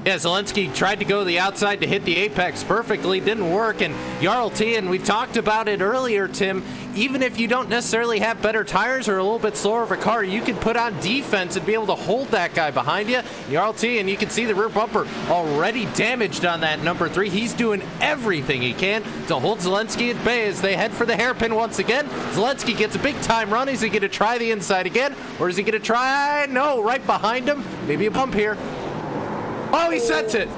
Yeah, Zielinski tried to go to the outside to hit the apex perfectly, didn't work, and Jarl T, and we talked about it earlier, Tim, even if you don't necessarily have better tires or a little bit slower of a car, you can put on defense and be able to hold that guy behind you. Jarl T, and you can see the rear bumper already damaged on that number 3. He's doing everything he can to hold Zielinski at bay as they head for the hairpin once again. Zielinski gets a big time run. Is he going to try the inside again, or is he going to try? No, right behind him. Maybe a bump here. Oh, he sent it.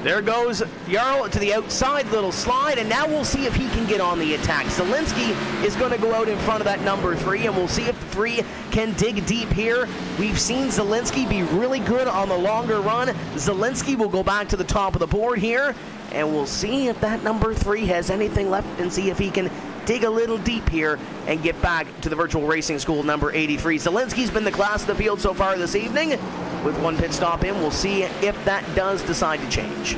There goes Jarl to the outside, little slide, and now we'll see if he can get on the attack. Zielinski is going to go out in front of that number 3, and we'll see if the 3 can dig deep here. We've seen Zielinski be really good on the longer run. Zielinski will go back to the top of the board here, and we'll see if that number 3 has anything left and see if he can dig a little deep here and get back to the virtual racing school number 83. Zielinski's been the class of the field so far this evening. With 1 pit stop in, we'll see if that does decide to change.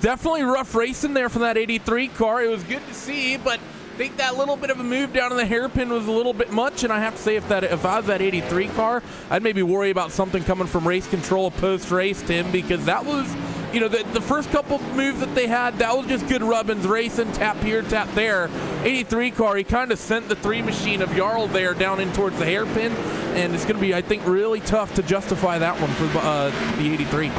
Definitely rough racing there from that 83 car. It was good to see, but I think that little bit of a move down in the hairpin was a little bit much, and I have to say if I was that 83 car, I'd maybe worry about something coming from race control post-race, Tim, because that was, you know, the first couple moves that they had, that was just good rubbins, racing, tap here, tap there. 83 car, he kind of sent the 3 machine of Jarl there down in towards the hairpin, and it's going to be, I think, really tough to justify that one for the 83.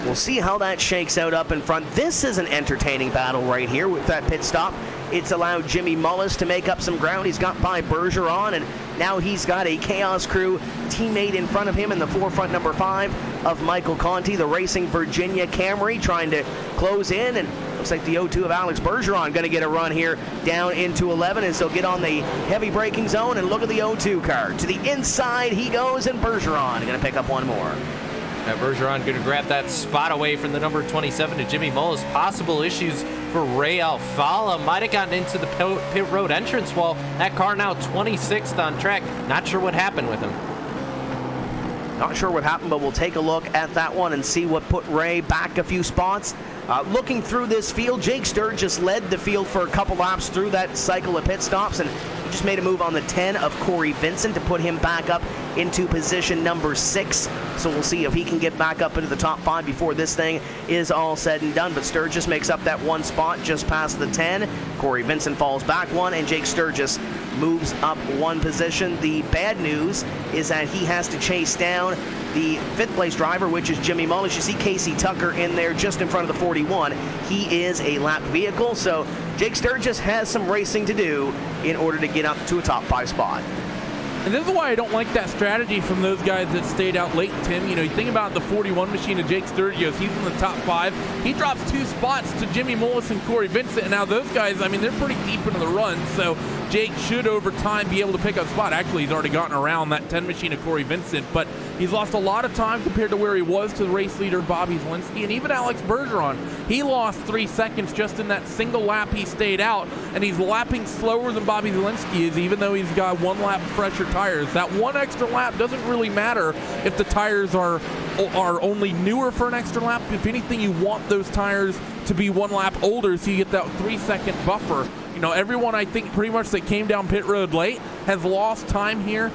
We'll see how that shakes out up in front. This is an entertaining battle right here with that pit stop. It's allowed Jimmy Mullis to make up some ground. He's got by Bergeron, and now he's got a Chaos Crew teammate in front of him in the forefront, number 5 of Michael Conti, the Racing Virginia Camry, trying to close in, and looks like the 02 of Alex Bergeron going to get a run here down into 11, and so get on the heavy braking zone and look at the 02 car. To the inside he goes, and Bergeron going to pick up one more. Now Bergeron going to grab that spot away from the number 27 to Jimmy Mullis. Possible issues for Ray Alfala. Might have gotten into the pit road entrance wall. That car now 26th on track. Not sure what happened with him. Not sure what happened, but we'll take a look at that one and see what put Ray back a few spots. Looking through this field, Jake Sturgis led the field for a couple laps through that cycle of pit stops, and he just made a move on the 10 of Corey Vincent to put him back up into position number 6. So we'll see if he can get back up into the top 5 before this thing is all said and done. But Sturgis makes up that 1 spot just past the 10. Corey Vincent falls back 1, and Jake Sturgis moves up 1 position. The bad news is that he has to chase down the 5th place driver, which is Jimmy Mullis. You see Casey Tucker in there just in front of the 41. He is a lapped vehicle, so Jake Sturgis has some racing to do in order to get up to a top 5 spot. And this is why I don't like that strategy from those guys that stayed out late, Tim. You know, you think about the 41 machine of Jake Sturgis. He's in the top 5. He drops 2 spots to Jimmy Mullis and Corey Vincent. And now those guys, I mean, they're pretty deep into the run. So Jake should over time be able to pick up spot. Actually, he's already gotten around that 10 machine of Corey Vincent, but he's lost a lot of time compared to where he was to the race leader Bobby Zielinski, and even Alex Bergeron. He lost 3 seconds just in that single lap he stayed out, and he's lapping slower than Bobby Zielinski is, even though he's got 1 lap fresher tires. That 1 extra lap doesn't really matter if the tires are only newer for an extra lap. If anything, you want those tires to be 1 lap older so you get that 3-second buffer. You know, everyone I think pretty much that came down pit road late has lost time here.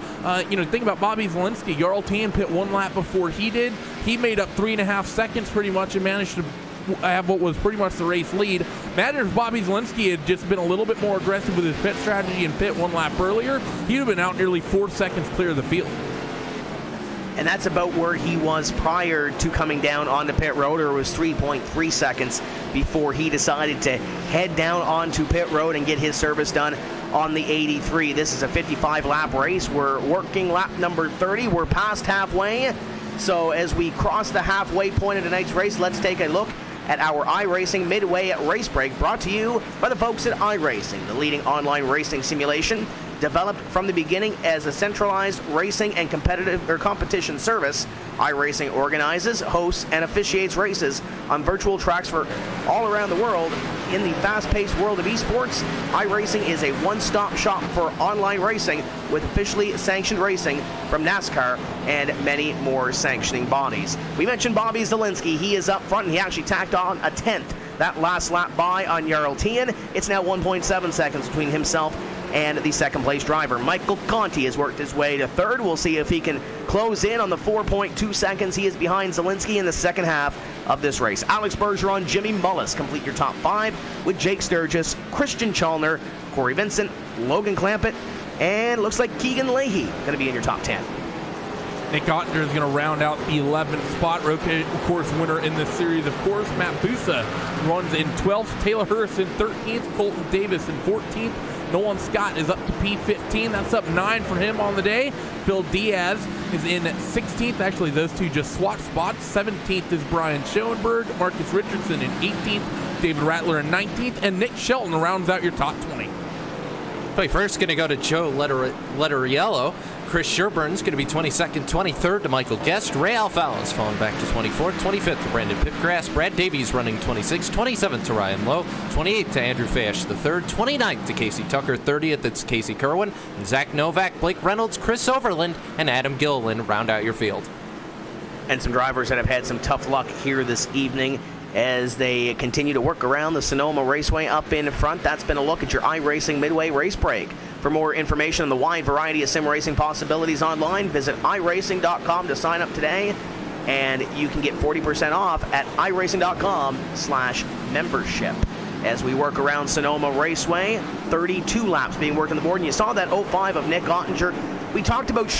You know, think about Bobby Zielinski. Jarl Tan pit 1 lap before he did. He made up 3.5 seconds pretty much and managed to have what was pretty much the race lead. Imagine if Bobby Zielinski had just been a little bit more aggressive with his pit strategy and pit 1 lap earlier, he'd have been out nearly 4 seconds clear of the field. And that's about where he was prior to coming down onto pit road, or it was 3.3 seconds before he decided to head down onto pit road and get his service done on the 83. This is a 55-lap race. We're working lap number 30. We're past halfway. So as we cross the halfway point of tonight's race, let's take a look at our iRacing Midway Race Break, brought to you by the folks at iRacing, the leading online racing simulation. Developed from the beginning as a centralized racing and competition service, iRacing organizes, hosts, and officiates races on virtual tracks for all around the world. In the fast-paced world of esports, iRacing is a one-stop shop for online racing with officially sanctioned racing from NASCAR and many more sanctioning bodies. We mentioned Bobby Zielinski. He is up front, and he actually tacked on a 10th that last lap by on Jarl Tan. It's now 1.7 seconds between himself and the second-place driver. Michael Conti has worked his way to third. We'll see if he can close in on the 4.2 seconds he is behind Zielinski in the second half of this race. Alex Bergeron, Jimmy Mullis complete your top 5 with Jake Sturgis, Christian Chalner, Corey Vincent, Logan Clampett, and looks like Keegan Leahy going to be in your top 10. Nick Ottinger is going to round out the 11th spot. Road course winner in this series, of course. Matt Busa runs in 12th. Taylor Harrison 13th. Colton Davis in 14th. Nolan Scott is up to P15. That's up 9 for him on the day. Phil Diaz is in 16th. Actually, those two just swapped spots. 17th is Brian Schoenberg. Marcus Richardson in 18th. David Rattler in 19th. And Nick Shelton rounds out your top 20. Play first going to go to Joe Letteriello. Chris Sherburne's going to be 22nd, 23rd to Michael Guest. Ray Alfalo's falling back to 24th, 25th to Brandon Pipgrass. Brad Davies running 26th, 27th to Ryan Lowe, 28th to Andrew Fash III, 29th to Casey Tucker, 30th it's Casey Kerwin, and Zach Novak, Blake Reynolds, Chris Overland, and Adam Gilliland round out your field. And some drivers that have had some tough luck here this evening as they continue to work around the Sonoma Raceway up in front. That's been a look at your iRacing Midway Race Break. For more information on the wide variety of sim racing possibilities online, visit iRacing.com to sign up today, and you can get 40% off at iRacing.com/membership. As we work around Sonoma Raceway, 32 laps being worked on the board, and you saw that 05 of Nick Ottinger. We talked about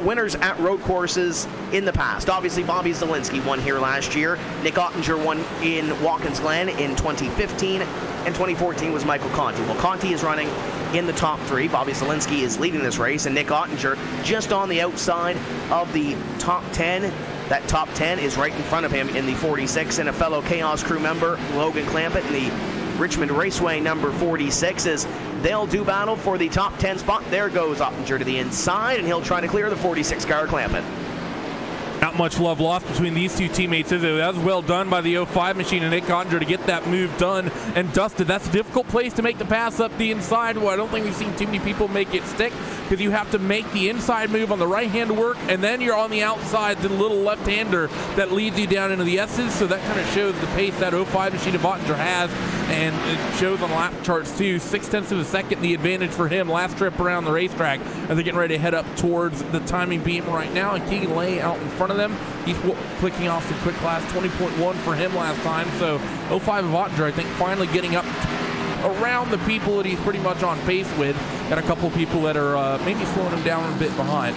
winners at road courses in the past. Obviously, Bobby Zielinski won here last year. Nick Ottinger won in Watkins Glen in 2015, and 2014 was Michael Conti. Well, Conti is running in the top 3. Bobby Zielinski is leading this race, and Nick Ottinger just on the outside of the top 10. That top 10 is right in front of him in the 46, and a fellow Chaos crew member, Logan Clampett, in the Richmond Raceway number 46, as they'll do battle for the top 10 spot. There goes Ottinger to the inside, and he'll try to clear the 46 car Clampett. Not much love lost between these two teammates, is it? That was well done by the 05 machine and Nick Ottinger to get that move done and dusted. That's a difficult place to make the pass up the inside. Well, I don't think we've seen too many people make it stick, because you have to make the inside move on the right hand work, and then you're on the outside, the little left-hander that leads you down into the S's. So that kind of shows the pace that 05 machine of Ottinger has, and it shows on the lap charts too. 0.6 of a second the advantage for him last trip around the racetrack as they're getting ready to head up towards the timing beam right now. And Keegan Lay out in front of them. He's clicking off some quick class, 20.1 for him last time. So 05 of Ottinger, I think, finally getting up around the people that he's pretty much on pace with. Got a couple of people that are maybe slowing him down a bit behind.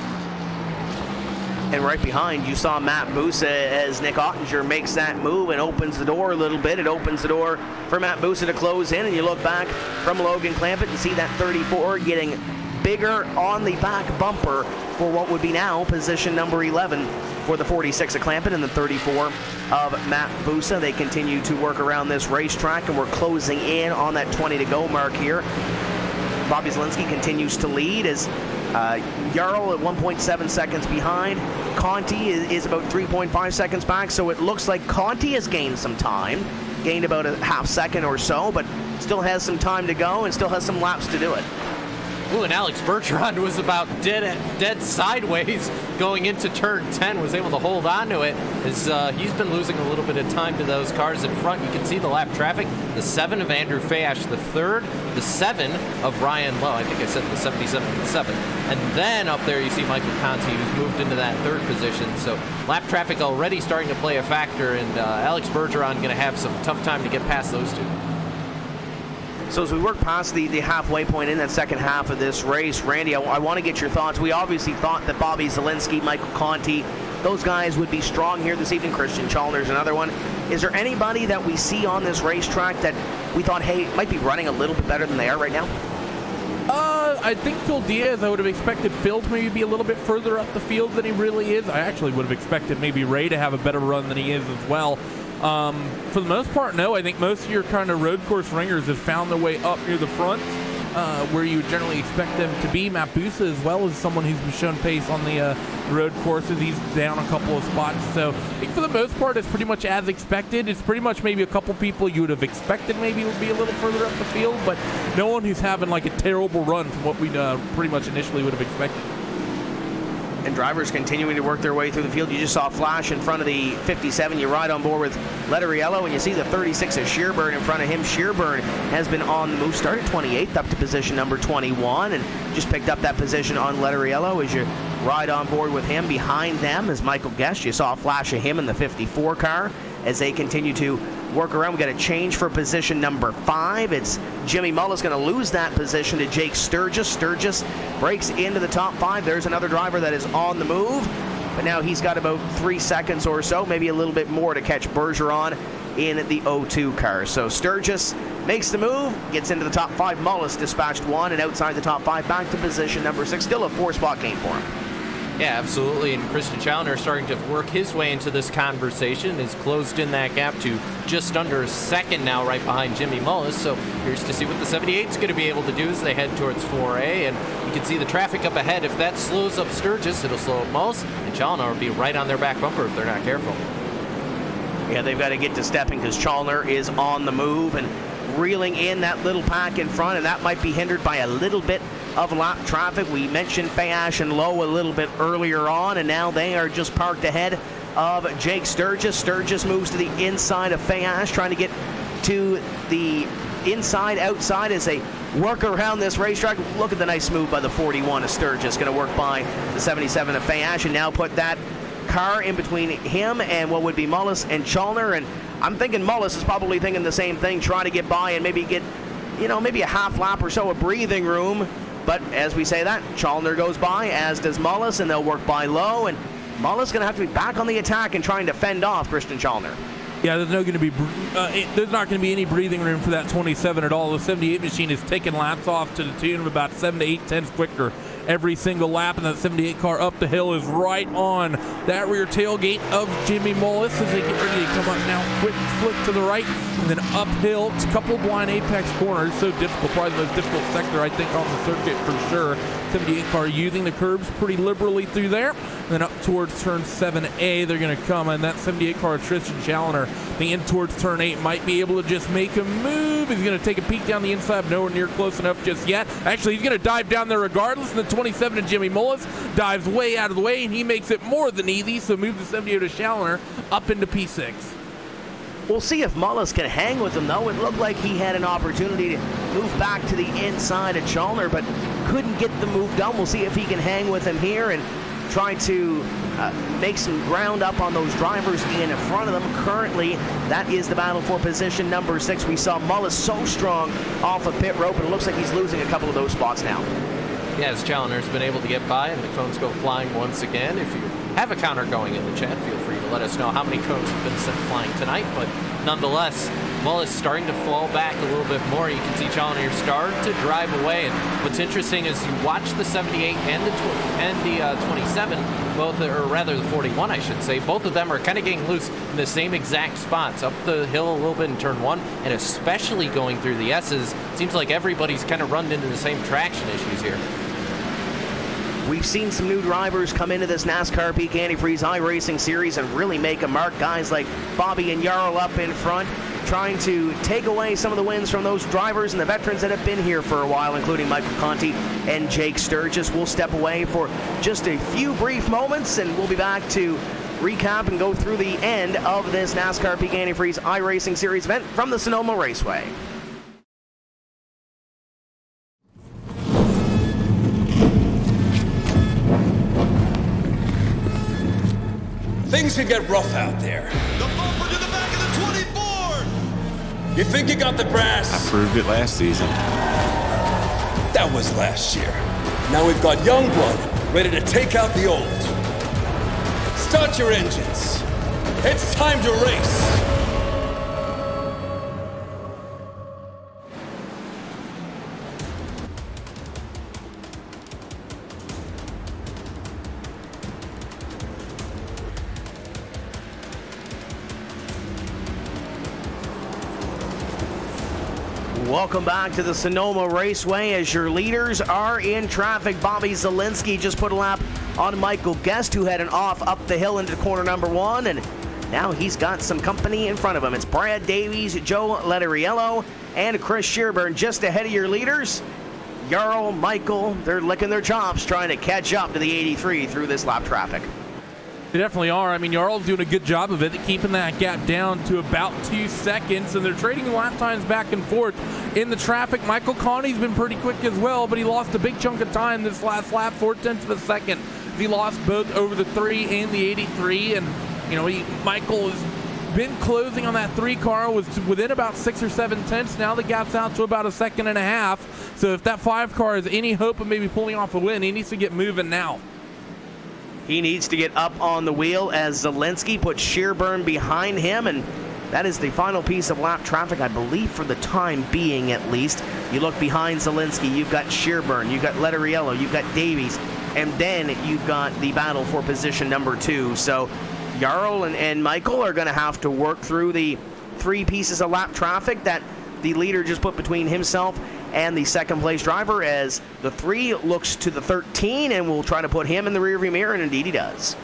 And right behind, you saw Matt Busa as Nick Ottinger makes that move and opens the door a little bit. It opens the door for Matt Busa to close in, and you look back from Logan Clampett and see that 34 getting bigger on the back bumper for what would be now position number 11 for the 46 of Clampett and the 34 of Matt Busa. They continue to work around this racetrack, and we're closing in on that 20 to go mark here. Bobby Zielinski continues to lead as Jarl at 1.7 seconds behind. Conti is about 3.5 seconds back, so it looks like Conti has gained some time, gained about a half second or so, but still has some time to go and still has some laps to do it. Ooh, and Alex Bertrand was about dead sideways going into turn 10, was able to hold on to it as he's been losing a little bit of time to those cars in front. You can see the lap traffic, the 7 of Andrew Fayash, the 3rd, the 7 of Ryan Lowe. I think I said the 77 and the 7th. And then up there you see Michael Conti, who's moved into that 3rd position. So lap traffic already starting to play a factor, and Alex Bertrand going to have some tough time to get past those two. So as we work past the halfway point in that second half of this race, Randy, I want to get your thoughts. We obviously thought that Bobby Zielinski, Michael Conti, those guys would be strong here this evening. Christian Chalner's another one. Is there anybody that we see on this racetrack that we thought, hey, might be running a little bit better than they are right now? I think Phil Diaz, I would have expected Phil to maybe be a little bit further up the field than he really is. I actually would have expected maybe Ray to have a better run than he is as well. For the most part, no. I think most of your kind of road course ringers have found their way up near the front, where you would generally expect them to be. Matt Busa, as well, as someone who's been shown pace on the road courses. He's down a couple of spots. So I think for the most part, it's pretty much as expected. It's pretty much maybe a couple people you would have expected maybe would be a little further up the field, but no one who's having like a terrible run from what we pretty much initially would have expected. And drivers continuing to work their way through the field. You just saw Flash in front of the 57. You ride on board with Letteriello, and you see the 36 of Shearburn in front of him. Shearburn has been on the move, started 28th up to position number 21, and just picked up that position on Letteriello as you ride on board with him. Behind them is Michael Guest. You saw a flash of him in the 54 car as they continue to work around. We got a change for position number 5. It's Jimmy Mullis going to lose that position to Jake Sturgis. Sturgis breaks into the top 5. There's another driver that is on the move, but now he's got about 3 seconds or so, maybe a little bit more, to catch Bergeron in the 02 car. So Sturgis makes the move, gets into the top 5. Mullis dispatched 1, and outside the top 5 back to position number 6. Still a 4-spot game for him. Yeah, absolutely, and Christian Chalner starting to work his way into this conversation. Has closed in that gap to just under a second now, right behind Jimmy Mullis. So here's to see what the 78 is going to be able to do as they head towards 4A, and you can see the traffic up ahead. If that slows up Sturgis, it'll slow up Mullis, and Chalner will be right on their back bumper if they're not careful. Yeah, they've got to get to stepping because Chalner is on the move and reeling in that little pack in front, and that might be hindered by a little bit of lap traffic. We mentioned Fayash and Lowe a little bit earlier on, and now they are just parked ahead of Jake Sturgis. Sturgis moves to the inside of Fayash, trying to get to the inside outside as they work around this racetrack. Look at the nice move by the 41 of Sturgis, going to work by the 77 of Fayash and now put that car in between him and what would be Mullis and Chalner. And I'm thinking Mullis is probably thinking the same thing, trying to get by and maybe get, you know, maybe a half lap or so of breathing room. But as we say that, Chalner goes by, as does Mullis, and they'll work by Lowe, and Mullis going to have to be back on the attack and trying to fend off Christian Chalner. Yeah, there's not going to be any breathing room for that 27 at all. The 78 machine is taking laps off to the tune of about 7 to 8 tenths quicker every single lap, and that 78 car up the hill is right on that rear tailgate of Jimmy Mullis as they get ready to come up now. Quick flip to the right, and then uphill. It's a couple blind apex corners, so difficult, probably the most difficult sector, I think, on the circuit for sure. 78 car using the curbs pretty liberally through there. And then up towards turn 7A, they're going to come, and that 78 car, Tristan Challoner, the in towards turn 8, might be able to just make a move. He's going to take a peek down the inside, nowhere near close enough just yet. Actually, he's going to dive down there regardless, and the 27 of Jimmy Mullis dives way out of the way, and he makes it more than easy, so move the 78 of Challoner up into P6. We'll see if Mullis can hang with him, though. It looked like he had an opportunity to move back to the inside of Chalner, but couldn't get the move done. We'll see if he can hang with him here and try to make some ground up on those drivers in front of them. Currently, that is the battle for position number 6. We saw Mullis so strong off of pit rope, and it looks like he's losing a couple of those spots now. Yeah, as Challoner's been able to get by, and the cones go flying once again. If you're have a counter going in the chat, feel free to let us know how many cones have been sent flying tonight. But nonetheless, well, it's starting to fall back a little bit more. You can see Challenger start to drive away. And what's interesting is you watch the 78 and the 27, both, or rather the 41, I should say. Both of them are kind of getting loose in the same exact spots, up the hill a little bit in turn 1, and especially going through the S's. Seems like everybody's kind of run into the same traction issues here. We've seen some new drivers come into this NASCAR Peak Antifreeze iRacing series and really make a mark. Guys like Bobby and Jarl up in front, trying to take away some of the wins from those drivers and the veterans that have been here for a while, including Michael Conti and Jake Sturgis. We'll step away for just a few brief moments, and we'll be back to recap and go through the end of this NASCAR Peak Antifreeze iRacing series event from the Sonoma Raceway. Things can get rough out there. The bumper to the back of the 24! You think you got the brass? I proved it last season. That was last year. Now we've got young blood ready to take out the old. Start your engines. It's time to race. Welcome back to the Sonoma Raceway as your leaders are in traffic. Bobby Zielinski just put a lap on Michael Guest, who had an off up the hill into corner number 1, and now he's got some company in front of him. It's Brad Davies, Joe Letteriello, and Chris Shearburn just ahead of your leaders. Jarl, Michael, they're licking their chops trying to catch up to the 83 through this lap traffic. They definitely are. I mean, Jarl's doing a good job of it, keeping that gap down to about 2 seconds, and they're trading lap times back and forth in the traffic. Michael Conti's been pretty quick as well, but he lost a big chunk of time this last lap, 0.4 of a second. He lost both over the 3 and the 83, and, you know, Michael has been closing on that 3 car, was within about 6 or 7 tenths. Now the gap's out to about 1.5 seconds. So if that 5 car has any hope of maybe pulling off a win, he needs to get moving now. He needs to get up on the wheel as Zielinski puts Shearburn behind him, and that is the final piece of lap traffic, I believe, for the time being at least. You look behind Zielinski, you've got Shearburn, you've got Letteriello, you've got Davies, and then you've got the battle for position number 2. So Jarl and Michael are going to have to work through the 3 pieces of lap traffic that the leader just put between himself and the second place driver, as the 3 looks to the 13 and will try to put him in the rearview mirror, and indeed he does.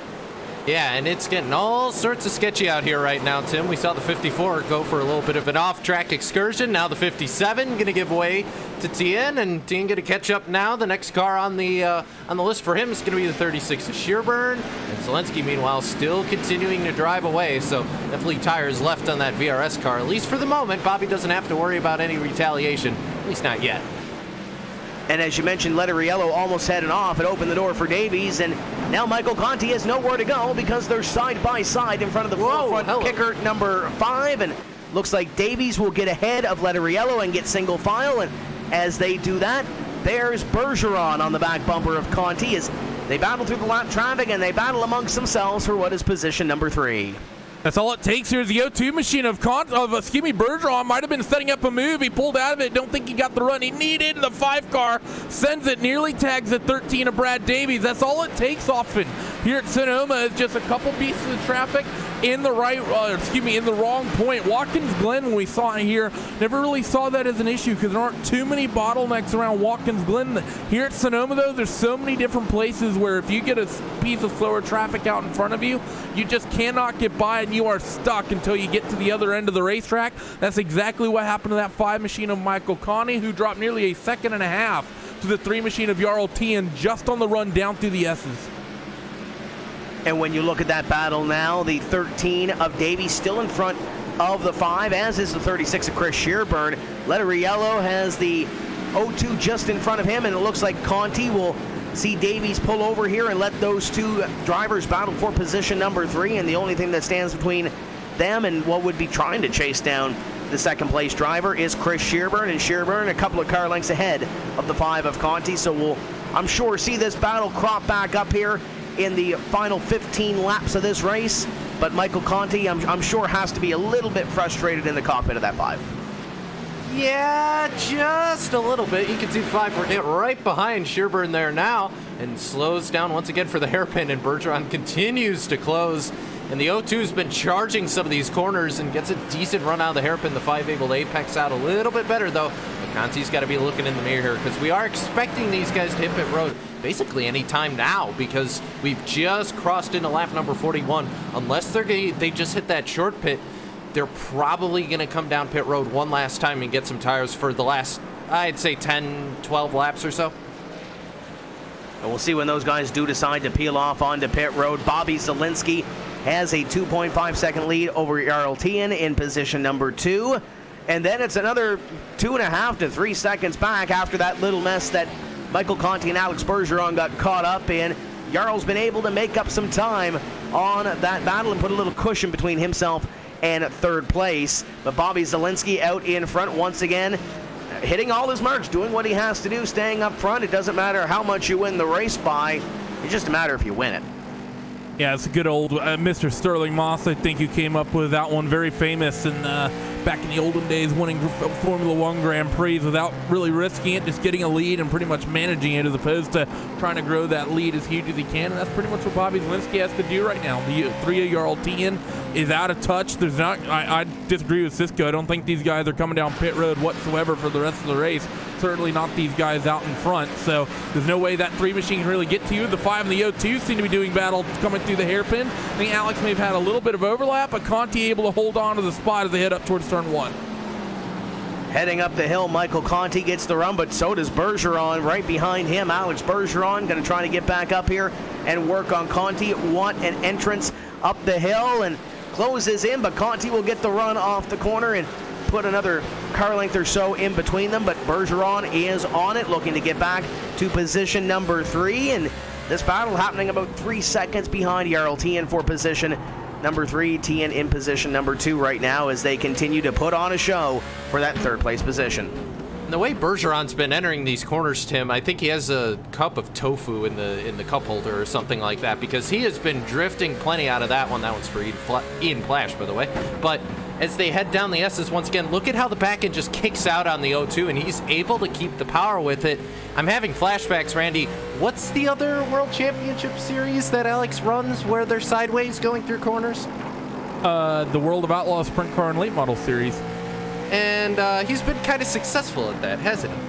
Yeah, and it's getting all sorts of sketchy out here right now, Tim. We saw the 54 go for a little bit of an off-track excursion. Now the 57 going to give way to Tien, and Tien going to catch up now. The next car on the list for him is going to be the 36 of Shearburn. And Zielinski, meanwhile, still continuing to drive away. So definitely tires left on that VRS car, at least for the moment. Bobby doesn't have to worry about any retaliation, at least not yet. And as you mentioned, Letteriello almost had an off. It opened the door for Davies, and now Michael Conti has nowhere to go because they're side by side in front of the forefront kicker number 5, and looks like Davies will get ahead of Letteriello and get single file, and as they do that, there's Bergeron on the back bumper of Conti as they battle through the lap traffic and they battle amongst themselves for what is position number 3. That's all it takes here is the O2 machine of Bergeron. Might have been setting up a move. He pulled out of it. Don't think he got the run he needed. The 5 car sends it, nearly tags the 13 of Brad Davies. That's all it takes often here at Sonoma, is just a couple pieces of traffic in the in the wrong point. Watkins Glen, when we saw it here, never really saw that as an issue because there aren't too many bottlenecks around Watkins Glen. Here at Sonoma, though, there's so many different places where if you get a piece of slower traffic out in front of you, you just cannot get by and you are stuck until you get to the other end of the racetrack. That's exactly what happened to that 5 machine of Michael Conti, who dropped nearly 1.5 seconds to the 3 machine of Jarl Tien just on the run down through the S's. And when you look at that battle now, the 13 of Davies still in front of the 5, as is the 36 of Chris Shearburn. Letteriello has the O2 just in front of him, and it looks like Conti will see Davies pull over here and let those 2 drivers battle for position number 3, and the only thing that stands between them and what would be trying to chase down the second place driver is Chris Shearburn, and Shearburn a couple of car lengths ahead of the 5 of Conti. So we'll, I'm sure, see this battle crop back up here in the final 15 laps of this race. But Michael Conti, I'm sure, has to be a little bit frustrated in the cockpit of that 5. Yeah, just a little bit. You can see 5 will get right behind Sherburne there now and slows down once again for the hairpin, and Bergeron continues to close. And the O2's been charging some of these corners and gets a decent run out of the hairpin. The 5 able to apex out a little bit better, though. But Conti's got to be looking in the mirror here, because we are expecting these guys to hit pit road basically any time now, because we've just crossed into lap number 41. Unless they just hit that short pit, they're probably going to come down pit road one last time and get some tires for the last, I'd say, 10, 12 laps or so. And we'll see when those guys do decide to peel off onto pit road. Bobby Zielinski has a 2.5 second lead over Jarl Tien in position number 2. And then it's another 2.5 to 3 seconds back after that little mess that Michael Conti and Alex Bergeron got caught up in. Jarl's been able to make up some time on that battle and put a little cushion between himself and 3rd place. But Bobby Zielinski out in front once again, hitting all his marks, doing what he has to do, staying up front. It doesn't matter how much you win the race by, it's just a matter if you win it. Yeah, it's a good old Mr. Sterling Moss, I think, who came up with that one. Very famous and back in the olden days, winning Formula One Grand Prix without really risking it, just getting a lead and pretty much managing it, as opposed to trying to grow that lead as huge as he can. And that's pretty much what Bobby Zielinski has to do right now. The 3 of Jarl Tien is out of touch. There's not. I disagree with Cisco. I don't think these guys are coming down pit road whatsoever for the rest of the race. Certainly not these guys out in front. So there's no way that 3 machine can really get to you. The 5 and the O2 seem to be doing battle coming through the hairpin. I think Alex may have had a little bit of overlap, but Conti able to hold on to the spot as they head up towards turn 1. Heading up the hill, Michael Conti gets the run, but so does Bergeron. Right behind him, Alex Bergeron going to try to get back up here and work on Conti. Want an entrance up the hill and closes in, but Conti will get the run off the corner and put another car length or so in between them. But Bergeron is on it, looking to get back to position number 3. And this battle happening about 3 seconds behind Jarl Tien for position number 3. Tien in position number 2 right now as they continue to put on a show for that 3rd place position. And the way Bergeron's been entering these corners, Tim, I think he has a cup of tofu in the cup holder or something like that, because he has been drifting plenty out of that one. That one's for Ian Flash, by the way. But as they head down the S's once again, look at how the back end just kicks out on the O2, and he's able to keep the power with it. I'm having flashbacks, Randy. What's the other World Championship Series that Alex runs where they're sideways going through corners? The World of Outlaws Sprint Car and Late Model Series. And he's been kind of successful at that, hasn't he?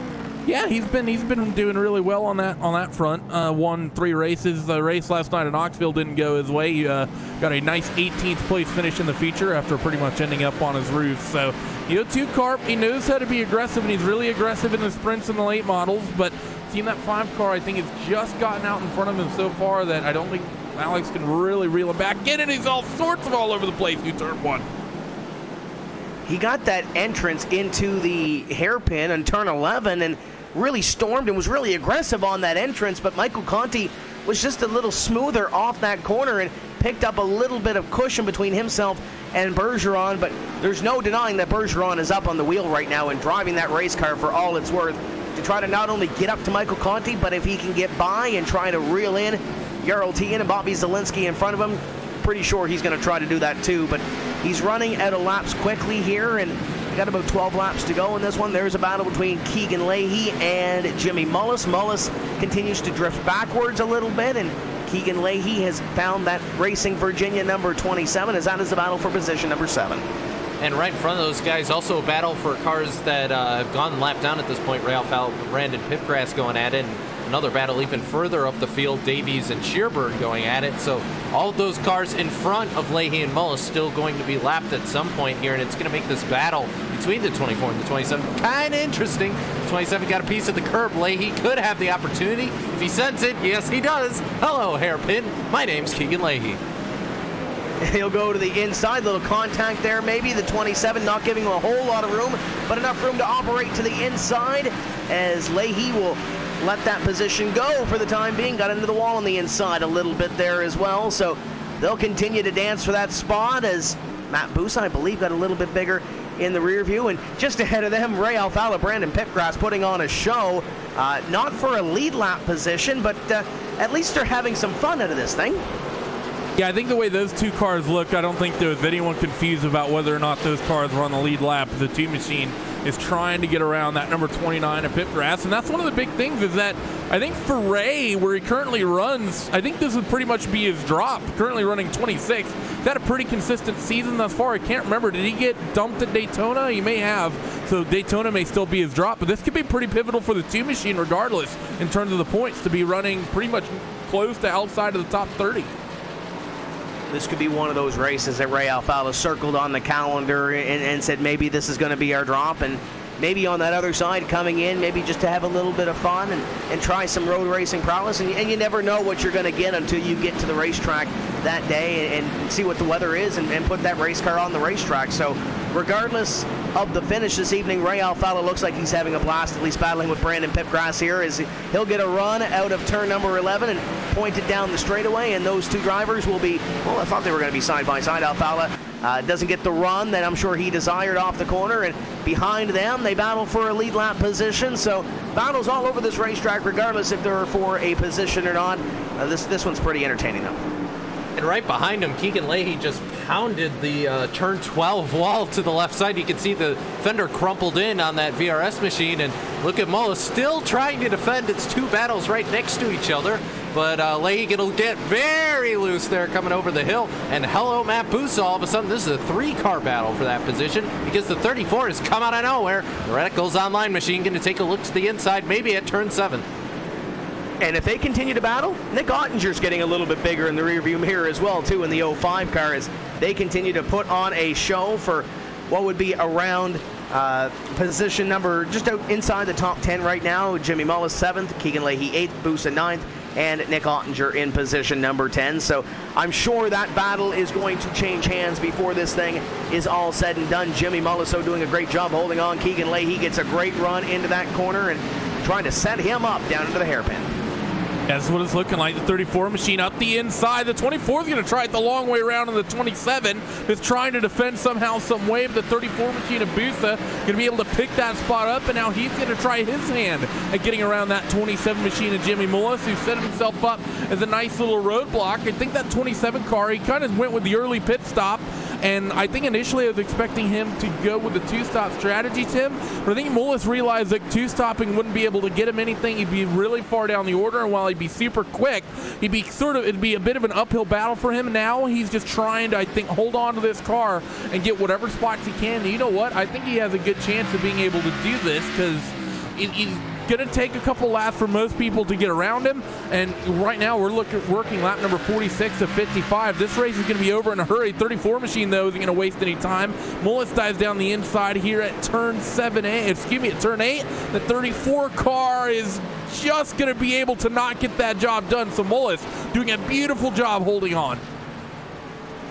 Yeah, he's been doing really well on that front. Won 3 races. The race last night in Knoxville didn't go his way. He got a nice 18th place finish in the feature after pretty much ending up on his roof. So, the O2 car, he knows how to be aggressive, and he's really aggressive in the sprints and the late models. But seeing that 5 car, I think, has just gotten out in front of him so far that I don't think Alex can really reel him back. Get it, he's all sorts of all over the place through turn 1. He got that entrance into the hairpin on turn 11 and really stormed and was really aggressive on that entrance, but Michael Conti was just a little smoother off that corner and picked up a little bit of cushion between himself and Bergeron. But there's no denying that Bergeron is up on the wheel right now and driving that race car for all it's worth to try to not only get up to Michael Conti, but if he can get by and try to reel in Jarl Tien and Bobby Zielinski in front of him, pretty sure he's going to try to do that too. But he's running out of laps quickly here, and we got about 12 laps to go in this one. There's a battle between Keegan Leahy and Jimmy Mullis. Mullis continues to drift backwards a little bit, and Keegan Leahy has found that Racing Virginia number 27 as that is the battle for position number 7. And right in front of those guys, also a battle for cars that have gone lapped down at this point. Ralph Al, Brandon Pipgrass going at it, and another battle even further up the field, Davies and Shearburn going at it. So all of those cars in front of Leahy and Mullis still going to be lapped at some point here, and it's going to make this battle between the 24 and the 27 kind of interesting. The 27 got a piece of the curb. Leahy could have the opportunity if he sends it. Yes, he does. Hello, hairpin. My name's Keegan Leahy. He'll go to the inside, little contact there maybe. The 27 not giving him a whole lot of room, but enough room to operate to the inside as Leahy will let that position go for the time being. Got into the wall on the inside a little bit there as well, so they'll continue to dance for that spot as Matt Busa, I believe, got a little bit bigger in the rear view. And just ahead of them, Ray Alfala, Brandon Pipgrass putting on a show. Not for a lead lap position, but at least they're having some fun out of this thing. Yeah, I think the way those two cars look, I don't think there was anyone confused about whether or not those cars were on the lead lap. The two machine is trying to get around that number 29 of pit grass, and that's one of the big things is that I think for Ray, where he currently runs, I think this would pretty much be his drop. Currently running 26. He's had a pretty consistent season thus far. I can't remember. Did he get dumped at Daytona? He may have. So Daytona may still be his drop, but this could be pretty pivotal for the two machine regardless in terms of the points to be running pretty much close to outside of the top 30. This could be one of those races that Ray Alfala circled on the calendar and said maybe this is going to be our drop, and maybe on that other side coming in, maybe just to have a little bit of fun and try some road racing prowess, and you never know what you're going to get until you get to the racetrack that day and see what the weather is and put that race car on the racetrack. So regardless of the finish this evening, Ray Alfala looks like he's having a blast, at least battling with Brandon Pipgrass here, as he'll get a run out of turn number 11 and point it down the straightaway, and those two drivers will be, well, I thought they were going to be side by side. Alfala doesn't get the run that I'm sure he desired off the corner, and behind them they battle for a lead lap position. So battles all over this racetrack regardless if they're for a position or not. This one's pretty entertaining though. And right behind him, Keegan Leahy just pounded the turn 12 wall to the left side. You can see the fender crumpled in on that VRS machine, and look at Mullis still trying to defend. It's two battles right next to each other, but Leahy will get very loose there coming over the hill. And hello, Matt Busa, all of a sudden this is a three-car battle for that position because the 34 has come out of nowhere. The Radicals Online machine going to take a look to the inside, maybe at turn 7. And if they continue to battle, Nick Ottinger's getting a little bit bigger in the rearview mirror as well, too, in the 05 car, as they continue to put on a show for what would be around position number just out inside the top 10 right now. Jimmy Mullis 7th, Keegan Leahy 8th, Busa 9th, and Nick Ottinger in position number 10. So I'm sure that battle is going to change hands before this thing is all said and done. Jimmy Mullis doing a great job holding on. Keegan Leahy gets a great run into that corner and trying to set him up down into the hairpin. That's what it's looking like. The 34 machine up the inside. The 24 is going to try it the long way around on the 27. Is trying to defend somehow, some way. The 34 machine of Busa going to be able to pick that spot up, and now he's going to try his hand at getting around that 27 machine of Jimmy Mullis, who set himself up as a nice little roadblock. I think that 27 car, he kind of went with the early pit stop, and I think initially I was expecting him to go with the two-stop strategy, Tim, but I think Mullis realized that two-stopping wouldn't be able to get him anything. He'd be really far down the order, and while he'd be super quick, it'd be a bit of an uphill battle for him. Now he's just trying to, I think, hold on to this car and get whatever spots he can. And you know what? I think he has a good chance of being able to do this because he's going to take a couple laps for most people to get around him, and right now we're working lap number 46 of 55. This race is going to be over in a hurry. 34 machine though isn't going to waste any time. Mullis dives down the inside here at turn 8. The 34 car is just going to be able to not get that job done. So Mullis doing a beautiful job holding on.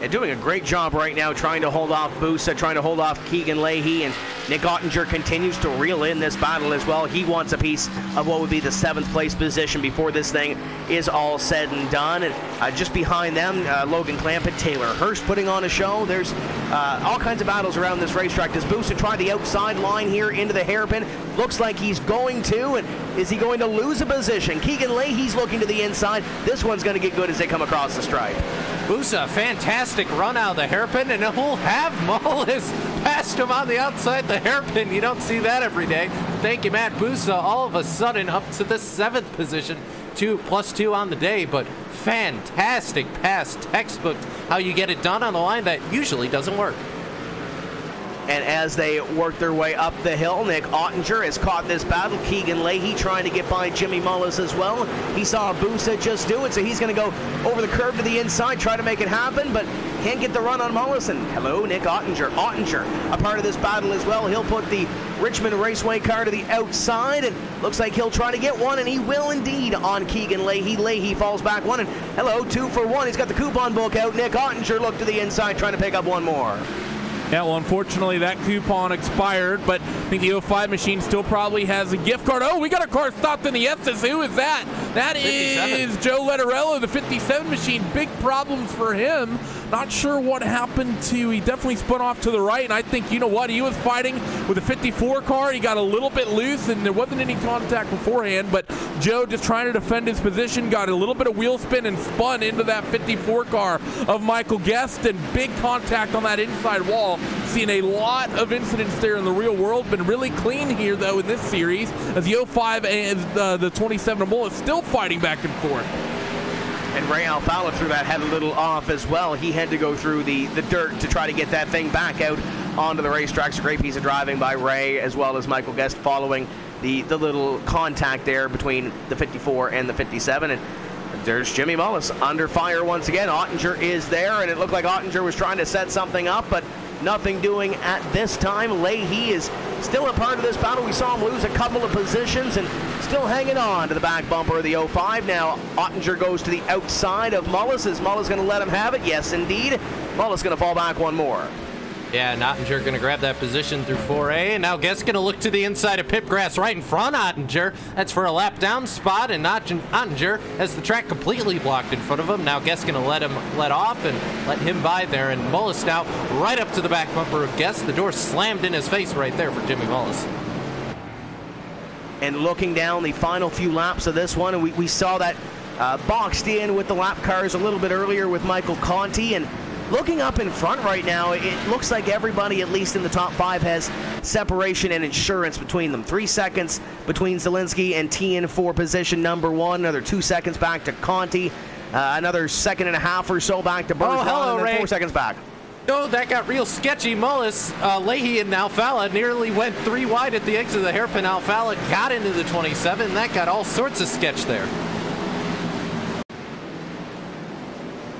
And doing a great job right now trying to hold off Busa, trying to hold off Keegan Leahy, and Nick Ottinger continues to reel in this battle as well. He wants a piece of what would be the 7th place position before this thing is all said and done. And just behind them, Logan Clampett, Taylor Hurst putting on a show. There's all kinds of battles around this racetrack. Does Busa try the outside line here into the hairpin? Looks like he's going to, and is he going to lose a position? Keegan Leahy's looking to the inside. This one's going to get good as they come across the stripe. Busa, fantastic run out of the hairpin, and he'll have Mullis past him on the outside the hairpin. You don't see that every day. Thank you, Matt Busa. All of a sudden up to the 7th position, +2 on the day, but fantastic pass, textbook, how you get it done on the line that usually doesn't work. And as they work their way up the hill, Nick Ottinger has caught this battle. Keegan Leahy trying to get by Jimmy Mullis as well. He saw Busa just do it, so he's going to go over the curve to the inside, try to make it happen, but can't get the run on Mullis. And hello, Nick Ottinger. Ottinger, a part of this battle as well. He'll put the Richmond Raceway car to the outside, and looks like he'll try to get one, and he will indeed on Keegan Leahy. Leahy falls back one, and hello, 2 for 1. He's got the coupon book out. Nick Ottinger looked to the inside, trying to pick up one more. Yeah, well, unfortunately, that coupon expired, but I think the 05 machine still probably has a gift card. Oh, we got a car stopped in the Estes. Who is that? That 57. is Joe Letterello, the 57 machine. Big problems for him. Not sure what happened to, he definitely spun off to the right, and I think, you know what, he was fighting with a 54 car. He got a little bit loose, and there wasn't any contact beforehand, but Joe just trying to defend his position, got a little bit of wheel spin and spun into that 54 car of Michael Guest, and big contact on that inside wall. Seen a lot of incidents there in the real world. Been really clean here, though, in this series, as the 05 and the 27 Mole is still fighting back and forth. And Ray Alfala threw that head a little off as well. He had to go through the dirt to try to get that thing back out onto the racetrack. So great piece of driving by Ray, as well as Michael Guest following the little contact there between the 54 and the 57. And there's Jimmy Mullis under fire once again. Ottinger is there, and it looked like Ottinger was trying to set something up, but nothing doing at this time. Leahy is still a part of this battle. We saw him lose a couple of positions and still hanging on to the back bumper of the 05. Now Ottinger goes to the outside of Mullis. Is Mullis going to let him have it? Yes, indeed. Mullis going to fall back one more. Yeah, and Ottinger going to grab that position through 4A, and now Guest going to look to the inside of Pipgrass right in front of Ottinger. That's for a lap down spot, and Ottinger has the track completely blocked in front of him. Now Guest going to let off and let him by there, and Mullis now right up to the back bumper of Guest. The door slammed in his face right there for Jimmy Mullis. And looking down the final few laps of this one, and we saw that boxed in with the lap cars a little bit earlier with Michael Conti, and looking up in front right now, it looks like everybody, at least in the top 5, has separation and insurance between them. 3 seconds between Zielinski and Tien for position number 1. Another 2 seconds back to Conti. Another second and a half or so back to Bergeron. Hello, and then Ray. 4 seconds back. Oh, that got real sketchy. Mullis, Leahy, and Alfala nearly went 3 wide at the exit of the hairpin. Alfala got into the 27. That got all sorts of sketch there.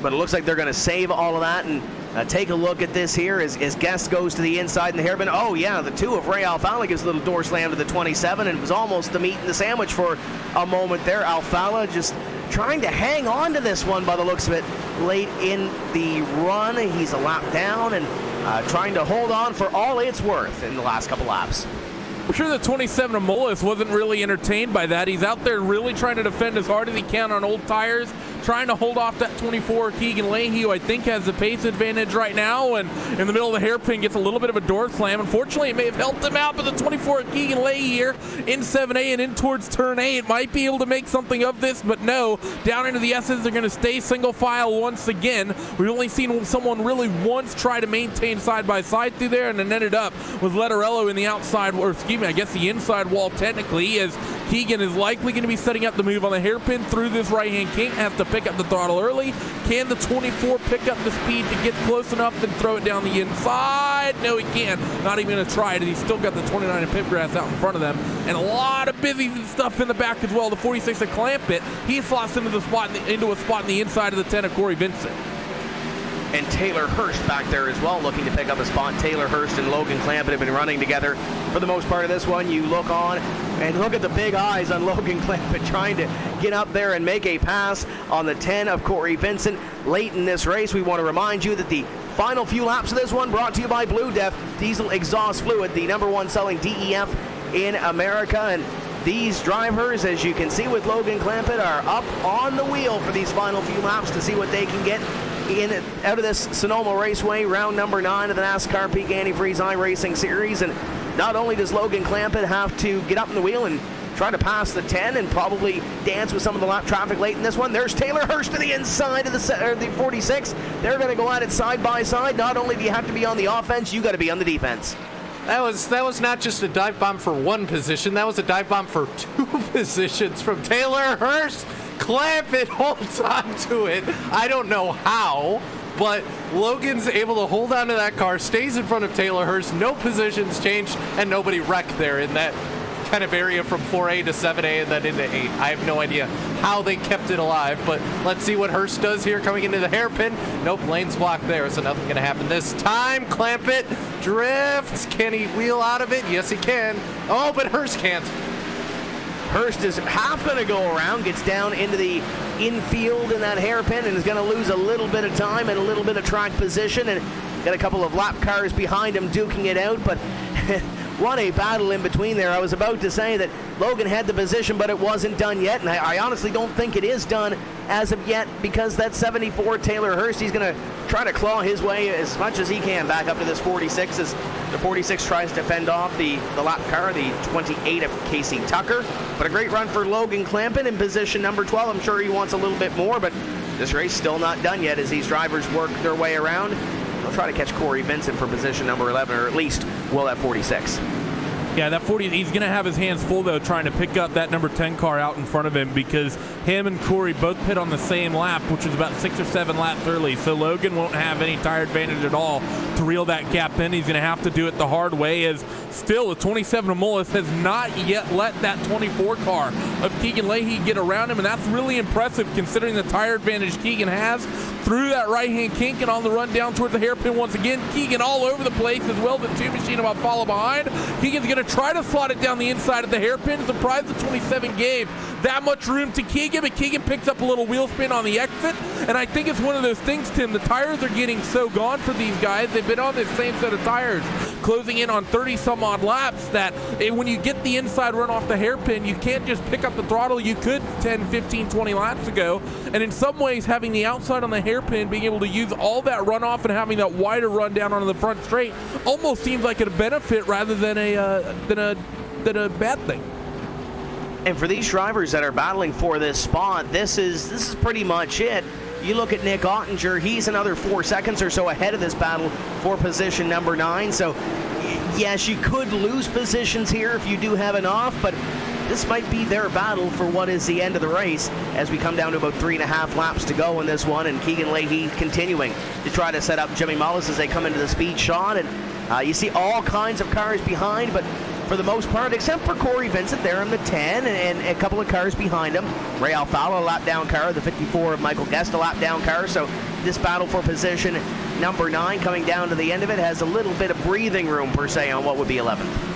But it looks like they're going to save all of that and take a look at this here as Guest goes to the inside in the hairpin. Oh, yeah, the 2 of Ray Alfala gives a little door slam to the 27, and it was almost the meat and the sandwich for a moment there. Alfala just trying to hang on to this one by the looks of it late in the run. He's a lap down and trying to hold on for all it's worth in the last couple laps. I'm sure the 27 of Mullis wasn't really entertained by that. He's out there really trying to defend as hard as he can on old tires, trying to hold off that 24 Keegan Leahy, who I think has the pace advantage right now, and in the middle of the hairpin gets a little bit of a door slam. Unfortunately, it may have helped him out, but the 24 Keegan Leahy here in 7A and in towards turn 8 might be able to make something of this, but no. Down into the S's, they're going to stay single file once again. We've only seen someone really once try to maintain side-by-side through there, and it ended up with Letterello in the outside, or excuse me, I guess the inside wall technically, as Keegan is likely going to be setting up the move on the hairpin through this right-hand kink. Has to pick up the throttle early. Can the 24 pick up the speed to get close enough and throw it down the inside? No, he can't. Not even going to try it. He's still got the 29 of Pipgrass out in front of them. And a lot of busy stuff in the back as well. The 46 of Clampett, he slots into a spot in the inside of the 10 of Corey Vincent. And Taylor Hurst back there as well, looking to pick up a spot. Taylor Hurst and Logan Clampett have been running together for the most part of this one. You look on and look at the big eyes on Logan Clampett trying to get up there and make a pass on the 10 of Corey Vincent late in this race. We want to remind you that the final few laps of this one brought to you by Blue Def Diesel Exhaust Fluid, the #1 selling DEF in America. And these drivers, as you can see with Logan Clampett, are up on the wheel for these final few laps to see what they can get out of this Sonoma Raceway, round number 9 of the NASCAR Peak Antifreeze iRacing Series. And not only does Logan Clampett have to get up in the wheel and try to pass the 10 and probably dance with some of the lap traffic late in this one, there's Taylor Hurst to the inside of the 46. They're going to go at it side by side. Not only do you have to be on the offense, you got to be on the defense. That was not just a dive bomb for one position. That was a dive bomb for 2 positions from Taylor Hurst. Clampett holds on to it. I don't know how, but Logan's able to hold on to that car, stays in front of Taylor Hurst, no positions changed, and nobody wrecked there in that kind of area from 4A to 7A and then into 8. I have no idea how they kept it alive, but let's see what Hurst does here coming into the hairpin. Nope, lane's blocked there, so nothing going to happen this time. Clampett drifts. Can he wheel out of it? Yes, he can. Oh, but Hurst can't. Hurst is half going to go around, gets down into the infield in that hairpin, and is going to lose a little bit of time and a little bit of track position, and got a couple of lap cars behind him duking it out, but what a battle in between there. I was about to say that Logan had the position, but it wasn't done yet, and I honestly don't think it is done as of yet, because that 74 Taylor Hurst, he's going to try to claw his way as much as he can back up to this 46 as the 46 tries to fend off the lap car, the 28 of Casey Tucker. But a great run for Logan Clampin in position number 12. I'm sure he wants a little bit more, but this race still not done yet as these drivers work their way around. They'll try to catch Corey Vincent for position number 11, or at least will at 46. Yeah, that 40, he's going to have his hands full, though, trying to pick up that number 10 car out in front of him, because him and Corey both pit on the same lap, which is about 6 or 7 laps early. So Logan won't have any tire advantage at all to reel that gap in. He's going to have to do it the hard way, as still the 27 of Mullis has not yet let that 24 car of Keegan Leahy get around him, and that's really impressive considering the tire advantage Keegan has. Through that right-hand kink and on the run down towards the hairpin once again. Keegan all over the place as well. The 2 machine about follow behind. Keegan's going to try to slot it down the inside of the hairpin. Surprised the 27 gave that much room to Keegan, but Keegan picks up a little wheel spin on the exit. And I think it's one of those things, Tim, the tires are getting so gone for these guys. They've been on this same set of tires, closing in on 30-some-odd laps, that when you get the inside run off the hairpin, you can't just pick up the throttle you could 10, 15, 20 laps ago. And in some ways, having the outside on the hairpin, being able to use all that runoff and having that wider run down onto the front straight almost seems like a benefit rather than a bad thing. And for these drivers that are battling for this spot, this is pretty much it. You look at Nick Ottinger, he's another 4 seconds or so ahead of this battle for position number 9. So yes, you could lose positions here if you do have an off, but this might be their battle for what is the end of the race as we come down to about 3.5 laps to go in this one, and Keegan Leahy continuing to try to set up Jimmy Mullis as they come into the speed shot. And you see all kinds of cars behind, but for the most part, except for Corey Vincent there in the 10 and a couple of cars behind him. Ray Alfalo, a lap down car, the 54 of Michael Guest, a lap down car. So this battle for position number 9 coming down to the end of it has a little bit of breathing room per se on what would be 11th.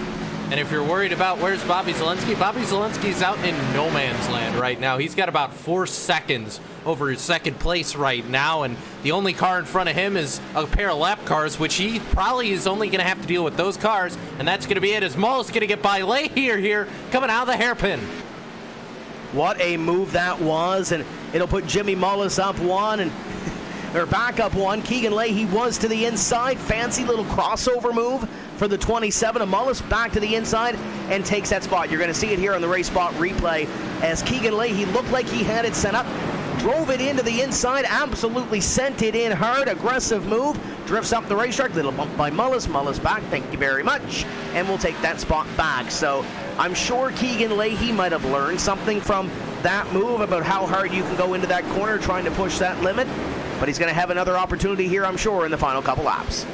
And if you're worried about where's Bobby Zielinski's out in no man's land right now. He's got about 4 seconds over his second place right now, and the only car in front of him is a pair of lap cars, which he probably is only going to have to deal with those cars, and that's going to be it, as Mullis going to get by Leahy here coming out of the hairpin. What a move that was, and it'll put Jimmy Mullis up 1, and they're back up 1. Keegan Leahy was to the inside. Fancy little crossover move for the 27 of Mullis, back to the inside and takes that spot. You're going to see it here on the RaceSpot replay as Keegan Leahy looked like he had it set up, drove it into the inside, absolutely sent it in hard. Aggressive move, drifts up the racetrack. Little bump by Mullis. Mullis back, thank you very much, and we'll take that spot back. So I'm sure Keegan Leahy might have learned something from that move about how hard you can go into that corner trying to push that limit, but he's going to have another opportunity here, I'm sure, in the final couple laps.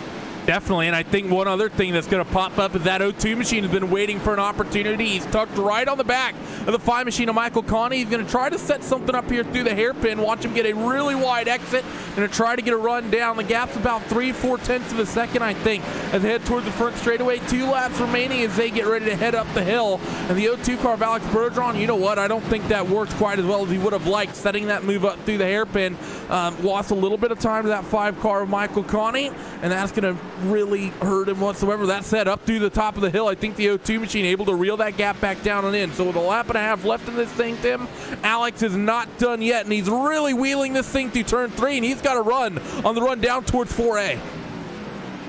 Definitely, and I think one other thing that's going to pop up is that 02 machine has been waiting for an opportunity. He's tucked right on the back of the 5 machine of Michael Connie. He's going to try to set something up here through the hairpin, watch him get a really wide exit, and to try to get a run down. The gap's about 3/4 tenths of a second, I think, as they head towards the front straightaway. 2 laps remaining as they get ready to head up the hill. And the 02 car of Alex Bergeron, you know what, I don't think that worked quite as well as he would have liked, setting that move up through the hairpin. Lost a little bit of time to that 5 car of Michael Connie, and that's going to really hurt him whatsoever. That set up through the top of the hill. I think the 02 machine able to reel that gap back down and in. So with a lap and a half left in this thing, Tim, Alex is not done yet, and he's really wheeling this thing through turn 3, and he's got a run on the run down towards 4A.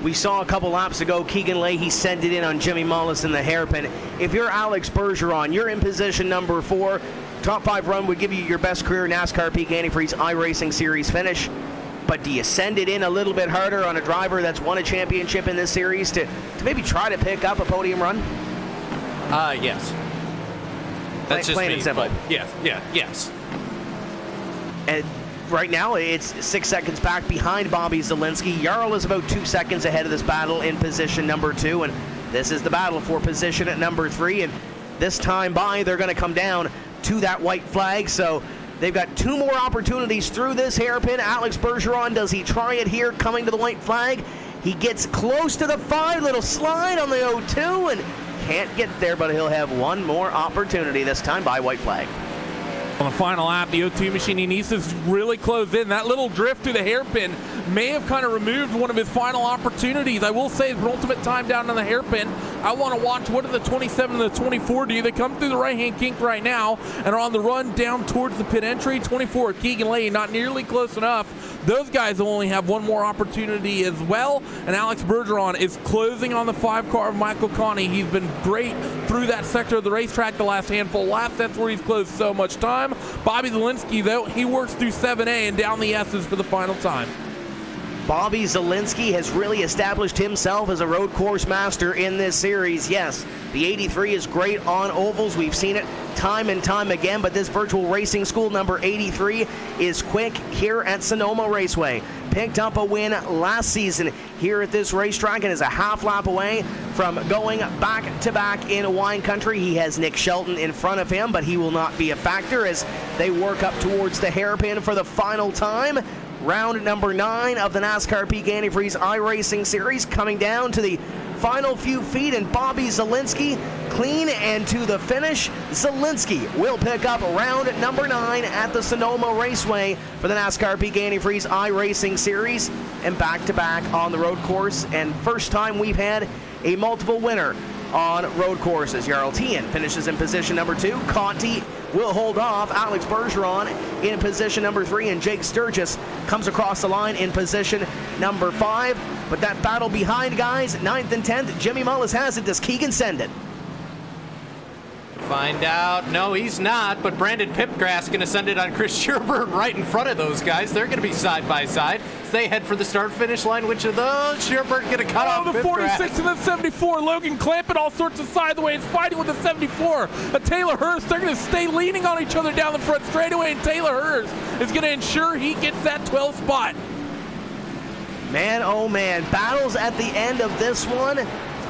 We saw a couple laps ago, Keegan Leahy sent it in on Jimmy Mullis in the hairpin. If you're Alex Bergeron, you're in position number 4. Top 5 run would give you your best career NASCAR Peak Antifreeze iRacing Series finish. But do you send it in a little bit harder on a driver that's won a championship in this series to maybe try to pick up a podium run? Yes. That's just me, but yes. And right now, it's 6 seconds back behind Bobby Zielinski. Jarl is about 2 seconds ahead of this battle in position number 2, and this is the battle for position at number 3. And this time by, they're going to come down to that white flag, so they've got 2 more opportunities through this hairpin. Alex Bergeron, does he try it here coming to the white flag? He gets close to the 5, little slide on the 02, and can't get there, but he'll have 1 more opportunity, this time by white flag. On the final lap, the 02 machine, he needs to really close in. That little drift through the hairpin may have kind of removed one of his final opportunities. I will say his penultimate time down on the hairpin, I want to watch what are the 27 and the 24 do. They come through the right-hand kink right now and are on the run down towards the pit entry. 24, Keegan Leahy, not nearly close enough. Those guys will only have one more opportunity as well. And Alex Bergeron is closing on the 5 car of Michael Conti. He's been great through that sector of the racetrack the last handful of laps. That's where he's closed so much time. Bobby Zielinski, though, he works through 7A and down the S's for the final time. Bobby Zielinski has really established himself as a road course master in this series. Yes, the 83 is great on ovals. We've seen it time and time again, but this virtual racing school number 83 is quick here at Sonoma Raceway. Picked up a win last season here at this racetrack and is a half lap away from going back-to-back in wine country. He has Nick Shelton in front of him, but he will not be a factor as they work up towards the hairpin for the final time. Round number 9 of the NASCAR Peak Antifreeze iRacing Series coming down to the final few feet, and Bobby Zielinski clean and to the finish. Zielinski will pick up round number 9 at the Sonoma Raceway for the NASCAR Peak Antifreeze iRacing Series, and back-to-back on the road course, and first time we've had a multiple winner on road courses. Jarl Tien finishes in position number 2. Conti will hold off. Alex Bergeron in position number 3, and Jake Sturgis comes across the line in position number 5. But that battle behind, guys, 9th and 10th, Jimmy Mullis has it. Does Keegan send it? Find out. No, he's not, but Brandon Pipgrass going to send it on Chris Sherburne right in front of those guys. They're going to be side by side as they head for the start-finish line. Which of those? Sherburne going to cut off the 46 and the 74. Logan Clampett all sorts of sideways, fighting with the 74. Taylor Hurst, they're going to stay leaning on each other down the front straightaway, and Taylor Hurst is going to ensure he gets that 12th spot. Man, oh man, battles at the end of this one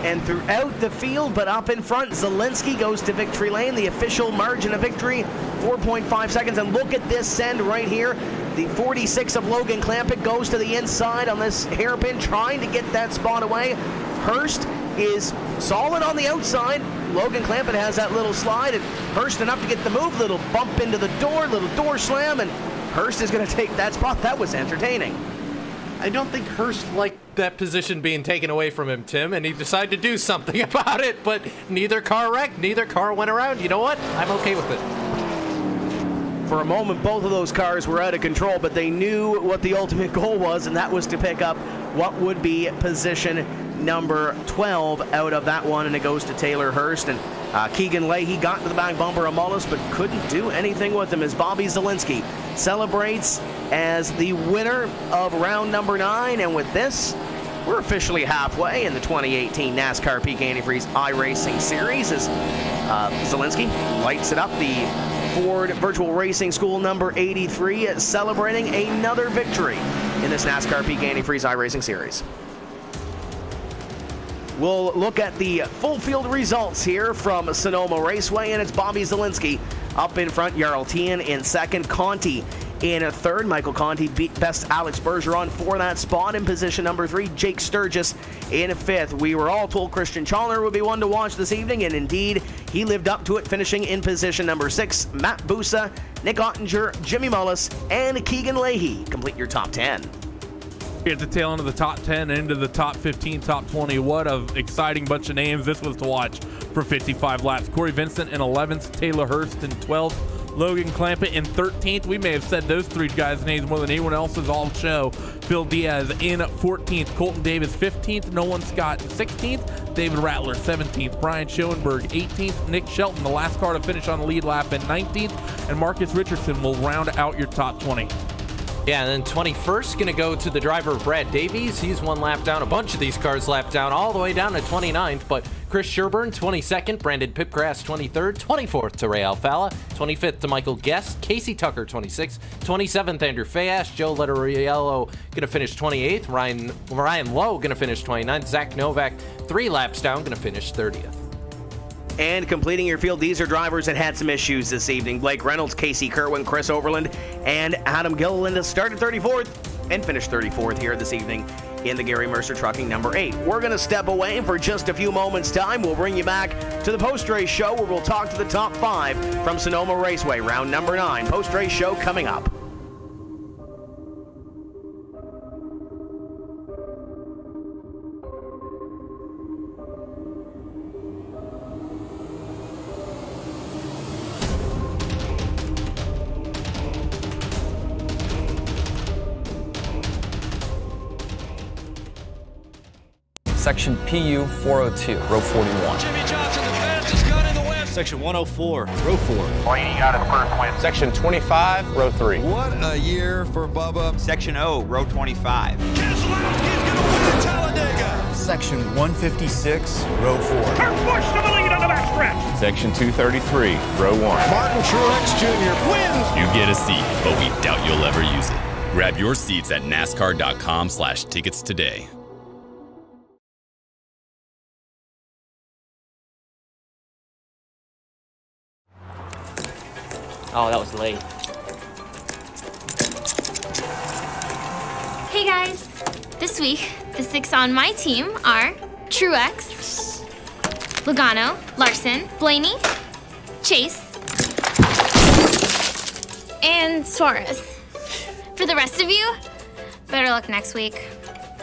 and throughout the field, but up in front, Zielinski goes to victory lane. The official margin of victory, 4.5 seconds. And look at this send right here. The 46 of Logan Clampett goes to the inside on this hairpin, trying to get that spot away. Hurst is solid on the outside. Logan Clampett has that little slide, and Hurst enough to get the move. Little bump into the door, little door slam, and Hurst is going to take that spot. That was entertaining. I don't think Hurst liked that position being taken away from him, Tim, and he decided to do something about it, but neither car wrecked, neither car went around. You know what? I'm okay with it. For a moment, both of those cars were out of control, but they knew what the ultimate goal was, and that was to pick up what would be position number 12 out of that one, and it goes to Taylor Hurst. And Keegan Leahy got to the back bumper of Mullis, but couldn't do anything with him as Bobby Zielinski celebrates as the winner of round number 9. And with this, we're officially halfway in the 2018 NASCAR Peak Antifreeze iRacing Series as Zielinski lights it up. The Ford Virtual Racing School number 83 celebrating another victory in this NASCAR Peak Antifreeze iRacing Series. We'll look at the full field results here from Sonoma Raceway, and it's Bobby Zielinski up in front, Jarl Tien in second, Conti in third. Michael Conti beat best Alex Bergeron for that spot in position number 3. Jake Sturgis in fifth. We were all told Christian Chalner would be one to watch this evening, and indeed, he lived up to it, finishing in position number 6. Matt Busa, Nick Ottinger, Jimmy Mullis, and Keegan Leahy complete your top 10. At the tail end of the top 10 into the top 15, top 20. What an exciting bunch of names this was to watch for 55 laps. Corey Vincent in 11th, Taylor Hurst in 12th, Logan Clampett in 13th. We may have said those three guys' names more than anyone else's all show. Phil Diaz in 14th, Colton Davis 15th, Nolan Scott 16th, David Rattler 17th, Brian Schoenberg 18th, Nick Shelton, the last car to finish on the lead lap, in 19th, and Marcus Richardson will round out your top 20. Yeah, and then 21st going to go to the driver, Brad Davies. He's one lap down. A bunch of these cars lap down all the way down to 29th, but Chris Sherburne, 22nd. Brandon Pipgrass, 23rd. 24th to Ray Alfala. 25th to Michael Guest. Casey Tucker, 26th. 27th, Andrew Fayash. Joe Letteriello going to finish 28th. Ryan Lowe going to finish 29th. Zach Novak, 3 laps down, going to finish 30th. And completing your field, these are drivers that had some issues this evening. Blake Reynolds, Casey Kerwin, Chris Overland, and Adam Gilliland started 34th and finished 34th here this evening in the Gary Mercer Trucking number 8. We're going to step away for just a few moments' time. We'll bring you back to the post-race show where we'll talk to the top 5 from Sonoma Raceway, round number 9. Post-race show coming up. Section PU 402, row 41. Jimmy Johnson, the fastest gun in the West. Section 104, row 4. Blaney got his first win. Section 25, row 3. What a year for Bubba. Section O, row 25. Keselowski's going to win at Talladega. Section 156, row 4. Kurt Busch to the lead on the backstretch. Section 233, row 1. Martin Truex Jr. wins. You get a seat, but we doubt you'll ever use it. Grab your seats at NASCAR.com/tickets today. Oh, that was late. Hey guys! This week, the 6 on my team are Truex, Logano, Larson, Blaney, Chase, and Suarez. For the rest of you, better luck next week.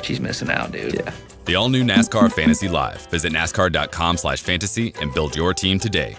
She's missing out, dude. Yeah. The all-new NASCAR Fantasy Live. Visit NASCAR.com/fantasy and build your team today.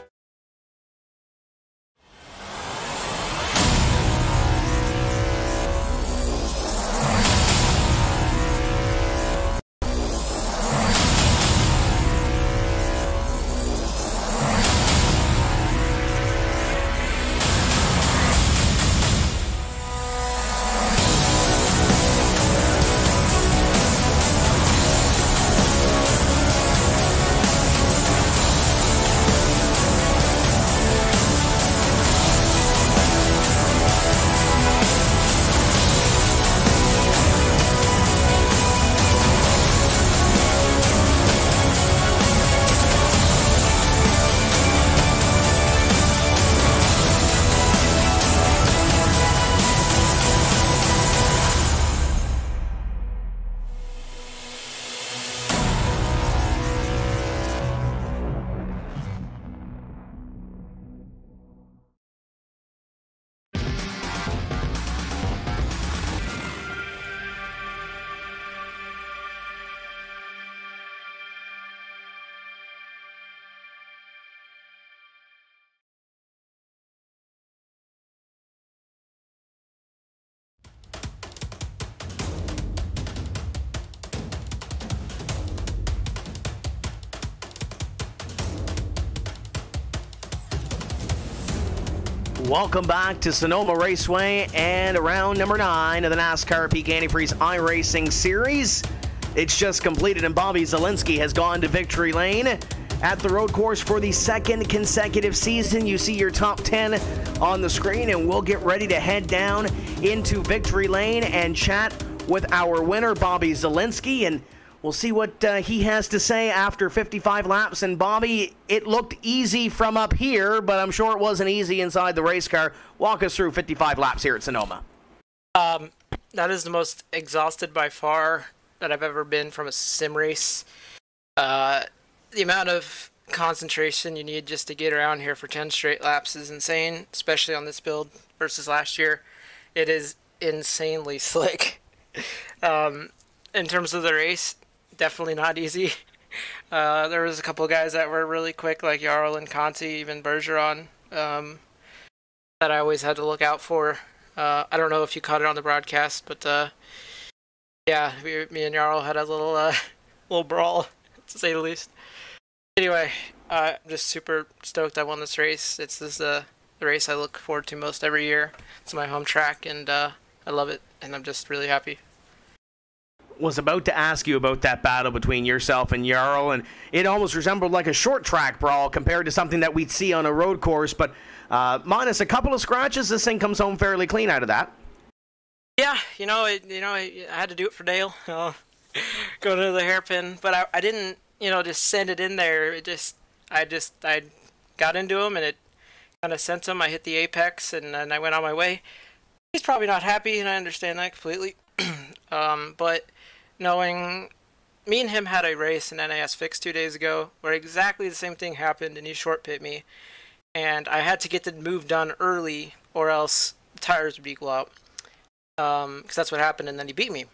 Welcome back to Sonoma Raceway and round number 9 of the NASCAR Peak Antifreeze iRacing Series. It's just completed and Bobby Zalenski has gone to victory lane at the road course for the second consecutive season. You see your top 10 on the screen, and we'll get ready to head down into victory lane and chat with our winner, Bobby Zalenski, and we'll see what he has to say after 55 laps. And Bobby, it looked easy from up here, but I'm sure it wasn't easy inside the race car. Walk us through 55 laps here at Sonoma. That is the most exhausted by far that I've ever been from a sim race. The amount of concentration you need just to get around here for 10 straight laps is insane, especially on this build versus last year. It is insanely slick. In terms of the race, definitely not easy. There was a couple of guys that were really quick, like Jarl and Conti, even Bergeron, that I always had to look out for. I don't know if you caught it on the broadcast, but yeah, me and Jarl had a little brawl, to say the least. Anyway, I'm just super stoked I won this race. This is the race I look forward to most every year. It's my home track, and I love it, and I'm just really happy. Was about to ask you about that battle between yourself and Jarl, and it almost resembled like a short track brawl compared to something that we'd see on a road course, but minus a couple of scratches, this thing comes home fairly clean out of that. Yeah, I had to do it for Dale, go to the hairpin, but I didn't, just send it in there. I got into him, and it kind of sent him. I hit the apex, and then I went on my way. He's probably not happy, and I understand that completely. But knowing me and him had a race in NAS Fix 2 days ago where exactly the same thing happened, and he short pit me, and I had to get the move done early or else the tires would equal out, because that's what happened, and then he beat me.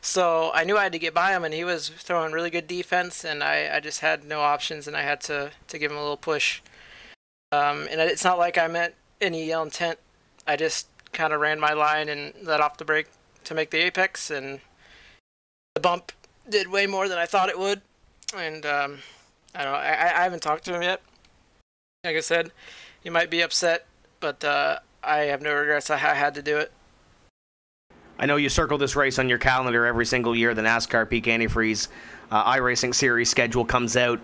So I knew I had to get by him, and he was throwing really good defense, and I just had no options, and I had to give him a little push. And it's not like I meant any ill intent. I just kind of ran my line and let off the brake to make the apex, and the bump did way more than I thought it would, and I don't know. I haven't talked to him yet. Like I said, he might be upset, but I have no regrets. I had to do it. I know you circle this race on your calendar every single year. The NASCAR Peak Antifreeze iRacing Series schedule comes out.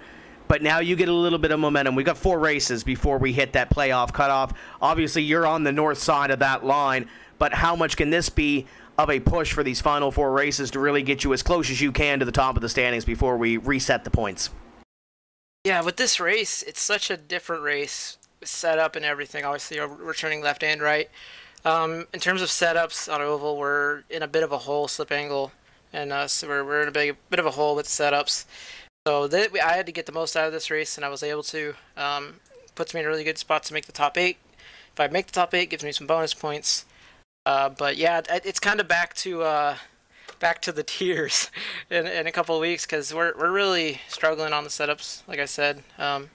But now you get a little bit of momentum. We've got 4 races before we hit that playoff cutoff. Obviously, you're on the north side of that line. But how much can this be of a push for these final 4 races to really get you as close as you can to the top of the standings before we reset the points? Yeah, with this race, it's such a different race. Setup and everything. Obviously, we're turning left and right. In terms of setups on oval, we're in a bit of a hole, slip angle, and so we're in a bit of a hole with setups. So I had to get the most out of this race, and I was able to. Puts me in a really good spot to make the top 8. If I make the top 8, it gives me some bonus points. But yeah, it's kind of back to the tears in a couple of weeks because we're really struggling on the setups. Like I said, but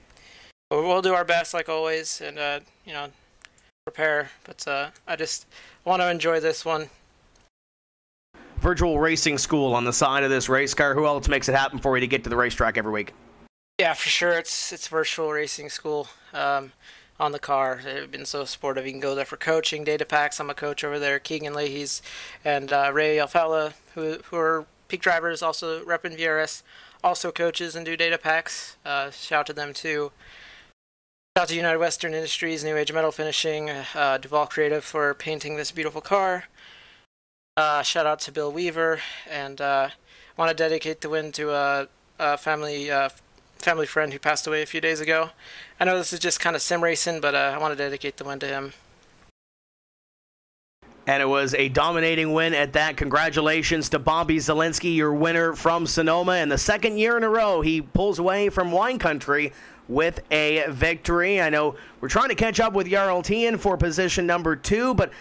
we'll do our best like always, and prepare. But I just want to enjoy this one. Virtual racing school on the side of this race car. Who else makes it happen for you to get to the racetrack every week? Yeah, for sure. It's virtual racing school on the car. They've been so supportive. You can go there for coaching, data packs. I'm a coach over there. Keegan Leahy's and Ray Alfala, who are peak drivers, also repping VRS, also coaches and do data packs. Shout out to them too. Shout out to United Western Industries, New Age Metal Finishing, Duval Creative for painting this beautiful car. Shout out to Bill Weaver, and want to dedicate the win to a family friend who passed away a few days ago. I know this is just kind of sim racing, but I want to dedicate the win to him. And it was a dominating win at that. Congratulations to Bobby Zielinski, your winner from Sonoma. And the second year in a row, he pulls away from wine country with a victory. I know we're trying to catch up with Jarl Tien for position number 2, but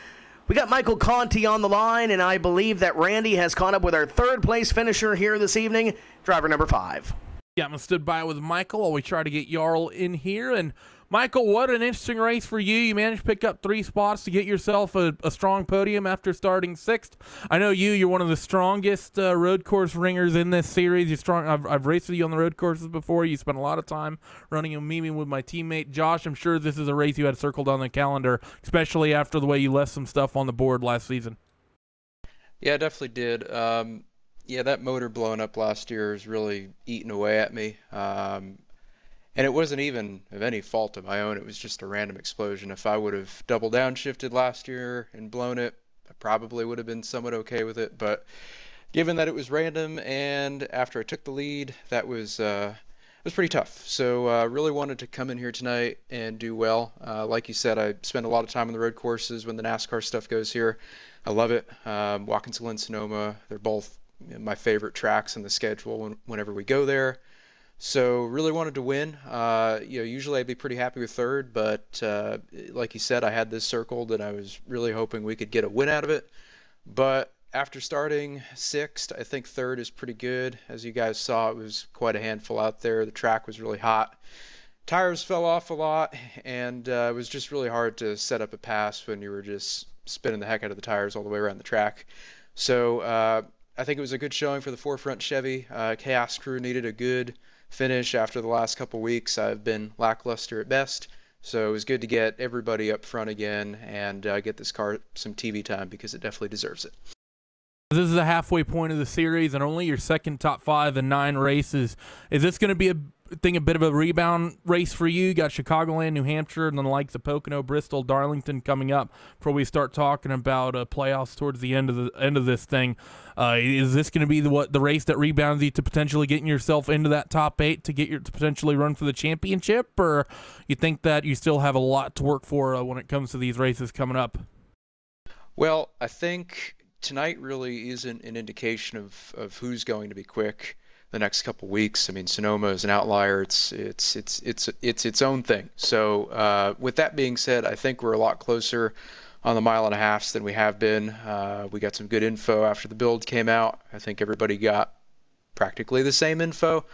we got Michael Conti on the line, and I believe that Randy has caught up with our 3rd place finisher here this evening, driver number 5. Yeah, I'm stood by with Michael while we try to get Jarl in here. And Michael, what an interesting race for you. You managed to pick up 3 spots to get yourself a strong podium after starting 6th. I know you're one of the strongest road course ringers in this series. You're strong. I've raced with you on the road courses before. You spent a lot of time running and meeting with my teammate Josh. I'm sure this is a race you had circled on the calendar, especially after the way you left some stuff on the board last season. Yeah, I definitely did. Yeah, that motor blowing up last year is really eating away at me. And it wasn't even of any fault of my own. It was just a random explosion. If I would have double downshifted last year and blown it, I probably would have been somewhat okay with it. But given that it was random and after I took the lead, that was pretty tough. So really wanted to come in here tonight and do well. Like you said, I spend a lot of time on the road courses when the NASCAR stuff goes here. I love it. Watkinsville and Sonoma, they're both my favorite tracks on the schedule whenever we go there. So really wanted to win. Usually I'd be pretty happy with 3rd, but like you said, I had this circled and I was really hoping we could get a win out of it. But after starting 6th, I think 3rd is pretty good. As you guys saw, it was quite a handful out there. The track was really hot. Tires fell off a lot, and it was just really hard to set up a pass when you were just spinning the heck out of the tires all the way around the track. So I think it was a good showing for the forefront Chevy. Chaos Crew needed a good finish after the last couple weeks. I've been lackluster at best, so it was good to get everybody up front again and get this car some TV time because it definitely deserves it. This is the halfway point of the series and only your 2nd top 5 in 9 races. Is this going to be a bit of a rebound race for you? You got Chicagoland, New Hampshire, and then the likes of Pocono, Bristol, Darlington coming up before we start talking about playoffs towards the end of this thing. Is this going to be the race that rebounds you to potentially getting yourself into that top 8 to potentially run for the championship, or you think that you still have a lot to work for when it comes to these races coming up? Well, I think tonight really isn't an indication of who's going to be quick the next couple weeks. I mean, Sonoma is an outlier. It's its own thing. So with that being said, I think we're a lot closer on the 1.5 miles than we have been. We got some good info after the build came out. I think everybody got practically the same info.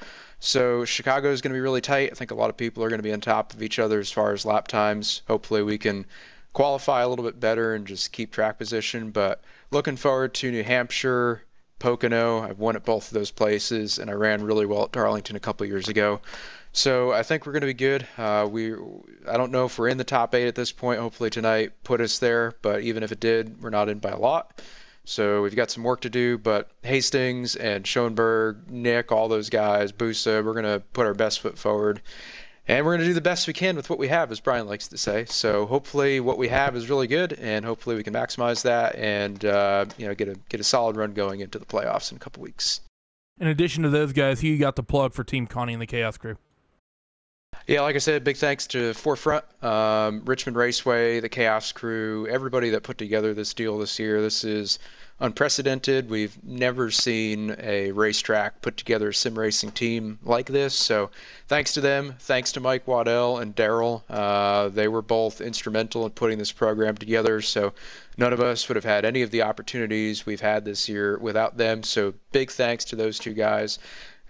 So Chicago is going to be really tight. I think a lot of people are going to be on top of each other as far as lap times. Hopefully we can qualify a little bit better and just keep track position. But looking forward to New Hampshire, Pocono. I've won at both of those places, and I ran really well at Darlington a couple years ago. So I think we're going to be good. I don't know if we're in the top 8 at this point. Hopefully tonight put us there, but even if it did, we're not in by a lot. So we've got some work to do, but Hastings and Schoenberg, Nick, all those guys, Busa, we're going to put our best foot forward. And we're going to do the best we can with what we have, as Brian likes to say. So hopefully what we have is really good, and hopefully we can maximize that and get a solid run going into the playoffs in a couple weeks. In addition to those guys, who you got to plug for Team Connie and the Chaos Crew? Yeah, like I said, big thanks to Forefront, Richmond Raceway, the Chaos Crew, everybody that put together this deal this year. This is unprecedented. We've never seen a racetrack put together a sim racing team like this. So thanks to them. Thanks to Mike Waddell and Daryl. They were both instrumental in putting this program together. So none of us would have had any of the opportunities we've had this year without them. So big thanks to those two guys.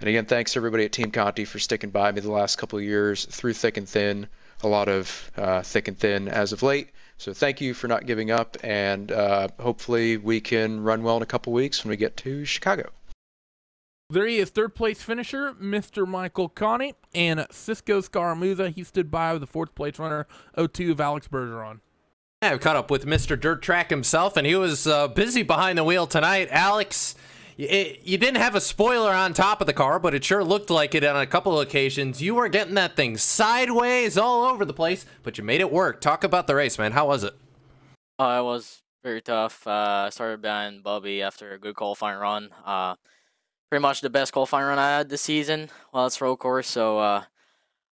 And again, thanks to everybody at Team Conti for sticking by me the last couple of years through thick and thin, a lot of thick and thin as of late. So thank you for not giving up, and hopefully we can run well in a couple weeks when we get to Chicago. There he is, third place finisher, Mr. Michael Connie, and Cisco Scaramuza. He stood by with the fourth place runner, 02 of Alex Bergeron. Yeah, I've caught up with Mr. Dirt Track himself, and he was busy behind the wheel tonight. Alex, you didn't have a spoiler on top of the car, but it sure looked like it on a couple of occasions. You were getting that thing sideways all over the place, but you made it work. Talk about the race, man. How was it? It was very tough. I started behind Bubby after a good qualifying run. Pretty much the best qualifying run I had this season. Well, it's road course, so I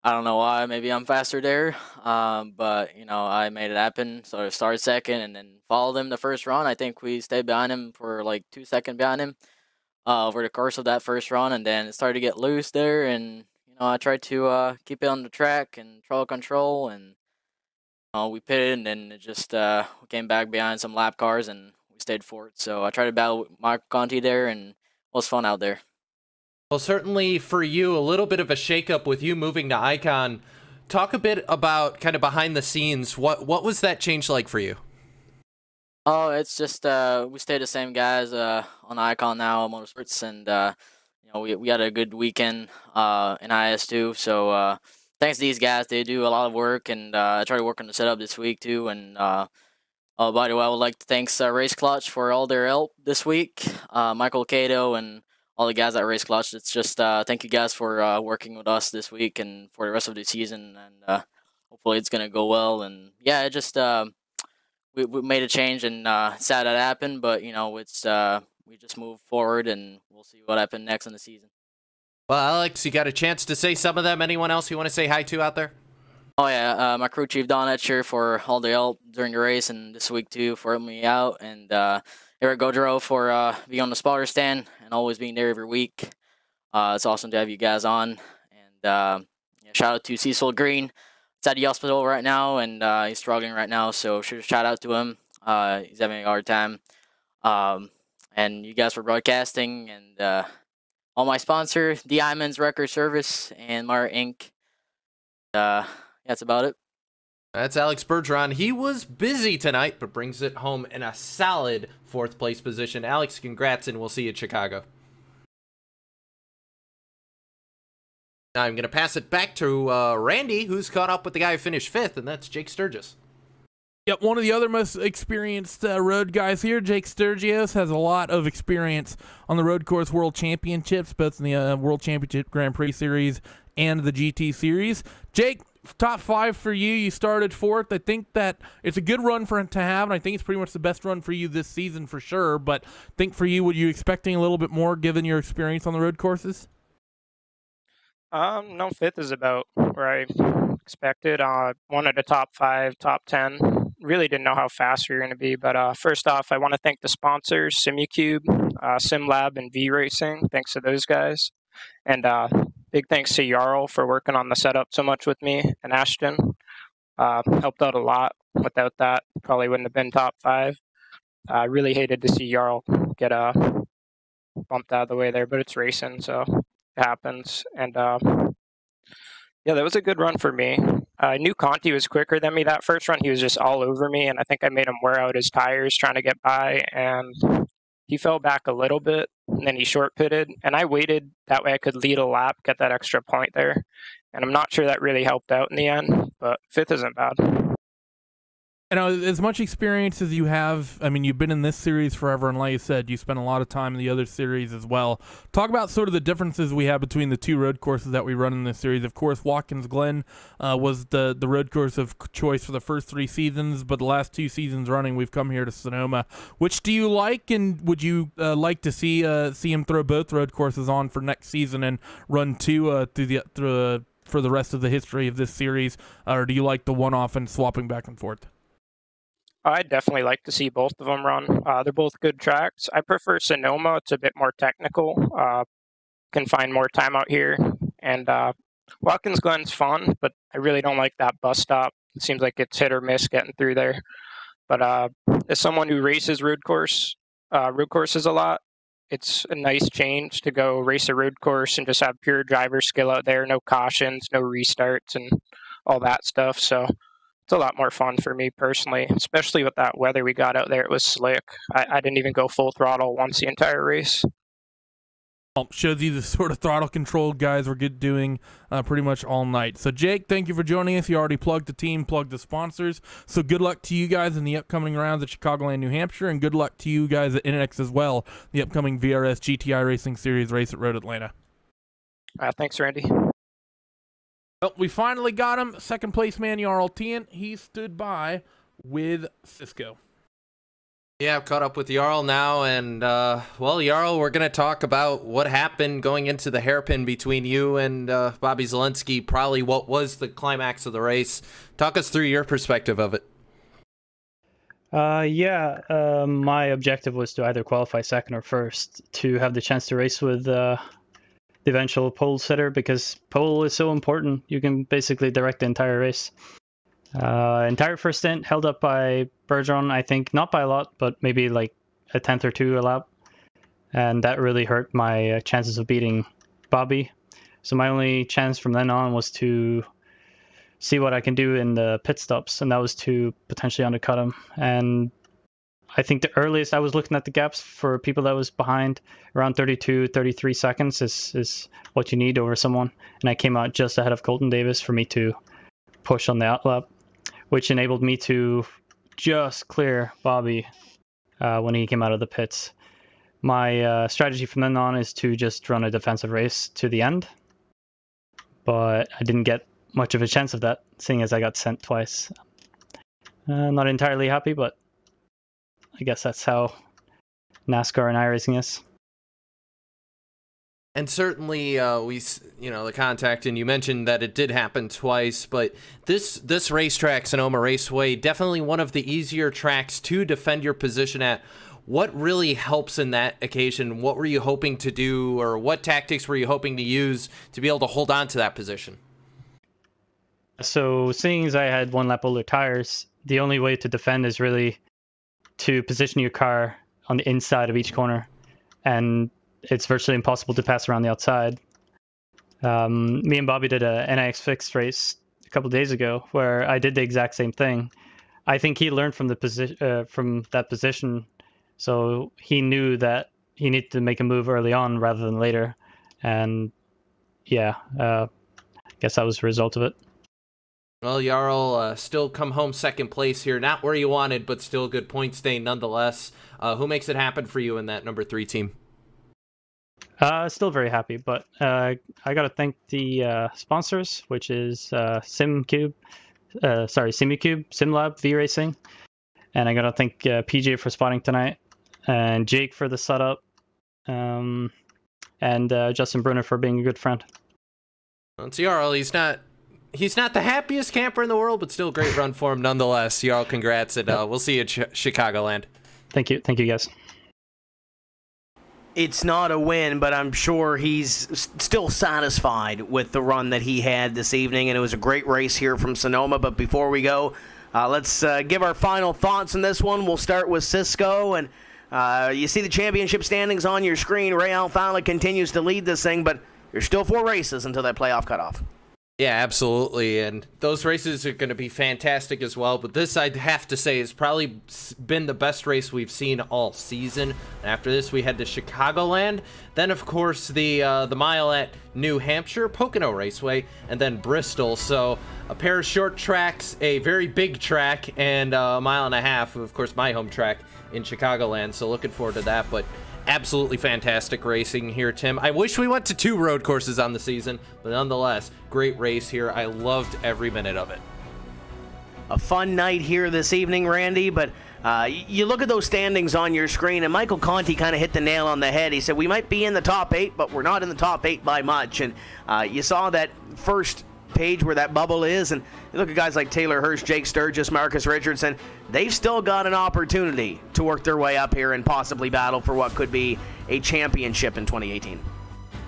don't know why. Maybe I'm faster there, but I made it happen. So I started second and then followed him the first run. I think we stayed behind him for like 2 seconds behind him over the course of that first run, and then it started to get loose there. And I tried to keep it on the track and throttle control, and we pitted, and then it just we came back behind some lap cars and we stayed fourth. So I tried to battle with Mark Conti there, and it was fun out there. Well, certainly for you, a little bit of a shakeup with you moving to Icon. Talk a bit about kind of behind the scenes. What was that change like for you? Oh, it's just we stay the same guys on Icon now, Motorsports, and we had a good weekend in IS too. So thanks to these guys, they do a lot of work, and I try to work on the setup this week too. And by the way, I would like to thank Race Clutch for all their help this week. Michael Cato and all the guys at Race Clutch. It's just thank you guys for working with us this week and for the rest of the season, and hopefully it's gonna go well. And yeah, it just we made a change, and sad that happened, but it's we just move forward, and we'll see what happens next in the season. Well, Alex, you got a chance to say some of them. Anyone else you want to say hi to out there? Oh yeah, my crew chief Don Etcher for all the help during the race and this week too for helping me out, and Eric Gaudreau for being on the spotter stand and always being there every week. It's awesome to have you guys on, and shout out to Cecil Green. He's at the hospital right now, and he's struggling right now, so shout out to him. He's having a hard time. And you guys for broadcasting, and all my sponsor, the Iman's Record Service and Mara Inc. That's about it. That's Alex Bergeron. He was busy tonight, but brings it home in a solid fourth place position. Alex, congrats, and we'll see you at Chicago. Now I'm going to pass it back to Randy, who's caught up with the guy who finished fifth, and that's Jake Sturgis. Yep, one of the other most experienced road guys here, Jake Sturgis, has a lot of experience on the Road Course World Championships, both in the World Championship Grand Prix Series and the GT Series. Jake, top 5 for you. You started fourth. I think that it's a good run for him to have, and I think it's pretty much the best run for you this season for sure. But I think for you, were you expecting a little bit more given your experience on the road courses? No, fifth is about where I expected. One of the top 5, top 10. Really didn't know how fast we were going to be. But first off, I want to thank the sponsors, SimuCube, SimLab, and V-Racing. Thanks to those guys. And big thanks to Jarl for working on the setup so much with me, and Ashton. Helped out a lot. Without that, probably wouldn't have been top 5. I really hated to see Jarl get bumped out of the way there, but it's racing, so it happens. And yeah, that was a good run for me. I knew Conti was quicker than me that first run. He was just all over me, and I think I made him wear out his tires trying to get by, and he fell back a little bit, and then he short pitted, and I waited that way I could lead a lap, get that extra point there, and I'm not sure that really helped out in the end, but 5th isn't bad. You know, as much experience as you have, I mean, you've been in this series forever, and like you said, you spent a lot of time in the other series as well. Talk about sort of the differences we have between the 2 road courses that we run in this series. Of course, Watkins Glen was the road course of choice for the first 3 seasons, but the last 2 seasons running, we've come here to Sonoma. Which do you like, and would you like to see him throw both road courses on for next season and run 2 for the rest of the history of this series, or do you like the one-off and swapping back and forth? I'd definitely like to see both of them run. They're both good tracks. I prefer Sonoma. It's a bit more technical. Can find more time out here. And Watkins Glen's fun, but I really don't like that bus stop. It seems like it's hit or miss getting through there. But as someone who races road courses a lot, it's a nice change to go race a road course and just have pure driver skill out there. No cautions, no restarts, and all that stuff. So it's a lot more fun for me personally, especially with that weather we got out there. It was slick. I didn't even go full throttle once the entire race. Well, shows you the sort of throttle control guys we're doing pretty much all night. So, Jake, thank you for joining us. You already plugged the team, plugged the sponsors. So good luck to you guys in the upcoming rounds at Chicagoland, New Hampshire, and good luck to you guys at NX as well, the upcoming VRS GTI Racing Series race at Road Atlanta. Thanks, Randy. Well, we finally got him. Second place man, Jarl Tien. He stood by with Cisco. Yeah, I've caught up with Jarl now, and, well, Jarl, we're going to talk about what happened going into the hairpin between you and Bobby Zelensky, probably what was the climax of the race. Talk us through your perspective of it. My objective was to either qualify second or first to have the chance to race with the eventual pole sitter, because pole is so important. You can basically direct the entire race. Entire first stint held up by Bergeron, I think, not by a lot, but maybe like a 10th or 2 a lap. And that really hurt my chances of beating Bobby. So my only chance from then on was to see what I can do in the pit stops, and that was to potentially undercut him. And I think the earliest I was looking at the gaps for people that was behind, around 32, 33 seconds is what you need over someone. And I came out just ahead of Colton Davis for me to push on the outlap, which enabled me to just clear Bobby when he came out of the pits. My strategy from then on is to just run a defensive race to the end. But I didn't get much of a chance of that, seeing as I got sent twice. Not entirely happy, but I guess that's how NASCAR and iRacing is. And certainly, the contact, and you mentioned that it did happen twice, but this racetrack, Sonoma Raceway, definitely one of the easier tracks to defend your position at. What really helps in that occasion? What were you hoping to do, or what tactics were you hoping to use to be able to hold on to that position? So, seeing as I had 1 lap older tires, the only way to defend is really to position your car on the inside of each corner, and it's virtually impossible to pass around the outside. Me and Bobby did a NIX fixed race a couple days ago where I did the exact same thing. I think he learned from that position, so he knew that he needed to make a move early on rather than later. And yeah, I guess that was the result of it. Well, Jarl, still come home second place here. Not where you wanted, but still a good point stain nonetheless. Who makes it happen for you in that number 3 team? Still very happy, but I got to thank the sponsors, which is SimCube, SimLab, V-Racing. And I got to thank PJ for spotting tonight, and Jake for the setup, and Justin Brunner for being a good friend. Well, it's Jarl. He's not the happiest camper in the world, but still a great run for him nonetheless. Jarl, congrats, and we'll see you at Chicagoland. Thank you, guys. It's not a win, but I'm sure he's still satisfied with the run that he had this evening, and it was a great race here from Sonoma. But before we go, let's give our final thoughts on this one. We'll start with Cisco, and you see the championship standings on your screen. Ray Alfala continues to lead this thing, but there's still 4 races until that playoff cutoff. Yeah, absolutely, and those races are going to be fantastic as well, but this, I'd have to say, has probably been the best race we've seen all season. After this, we head to Chicagoland, then, of course, the mile at New Hampshire, Pocono Raceway, and then Bristol, so a pair of short tracks, a very big track, and a mile and a half, of course, my home track in Chicagoland, so looking forward to that, but absolutely fantastic racing here, Tim. I wish we went to 2 road courses on the season, but nonetheless, great race here. I loved every minute of it. A fun night here this evening, Randy, but you look at those standings on your screen, and Michael Conti kind of hit the nail on the head. He said, we might be in the top 8, but we're not in the top 8 by much, and you saw that first page where that bubble is, and you look at guys like Taylor Hirsch, Jake Sturgis, Marcus Richardson. They've still got an opportunity to work their way up here and possibly battle for what could be a championship in 2018.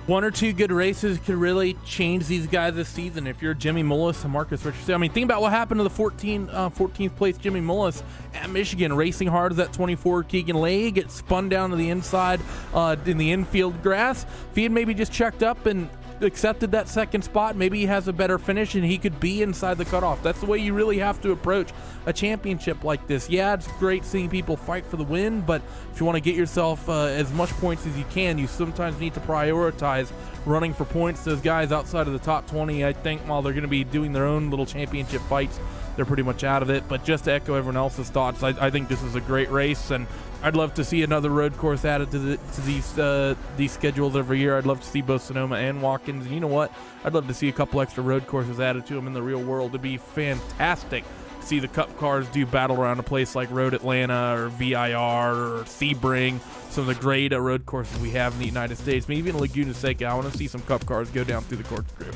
1 or 2 good races could really change these guys this season. If you're Jimmy Mullis and Marcus Richardson, I mean, think about what happened to the 14th place Jimmy Mullis at Michigan, racing hard as that 24 Keegan Lay, gets spun down to the inside in the infield grass. If he had maybe just checked up and accepted that second spot, maybe he has a better finish and he could be inside the cutoff. That's the way you really have to approach a championship like this. Yeah, it's great seeing people fight for the win, but if you want to get yourself as much points as you can, you sometimes need to prioritize running for points. Those guys outside of the top 20, I think, while they're going to be doing their own little championship fights, they're pretty much out of it. But just to echo everyone else's thoughts, I think this is a great race, and I'd love to see another road course added to these schedules every year. I'd love to see both Sonoma and Watkins. And you know what? I'd love to see a couple extra road courses added to them in the real world. It'd be fantastic to see the Cup cars do battle around a place like Road Atlanta or VIR or Sebring, some of the great road courses we have in the United States. Maybe even Laguna Seca. I want to see some Cup cars go down through the corkscrew.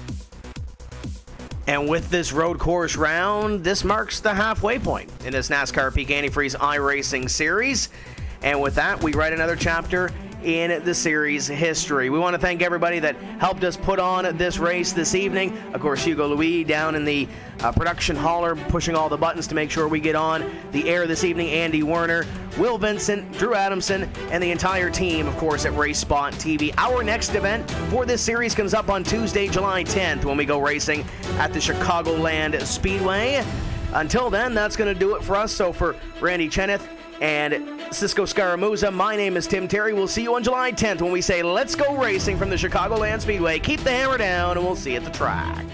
And with this road course round, this marks the halfway point in this NASCAR Peak Antifreeze iRacing series. And with that, we write another chapter in the series history. We want to thank everybody that helped us put on this race this evening. Of course, Hugo Louis down in the production hauler, pushing all the buttons to make sure we get on the air this evening. Andy Werner, Will Vincent, Drew Adamson, and the entire team, of course, at RaceSpot TV. Our next event for this series comes up on Tuesday, July 10th, when we go racing at the Chicagoland Speedway. Until then, that's going to do it for us. So for Randy Cheneth and Cisco Scaramuza, my name is Tim Terry. We'll see you on July 10th when we say, let's go racing from the Chicagoland Speedway. Keep the hammer down, and we'll see you at the track.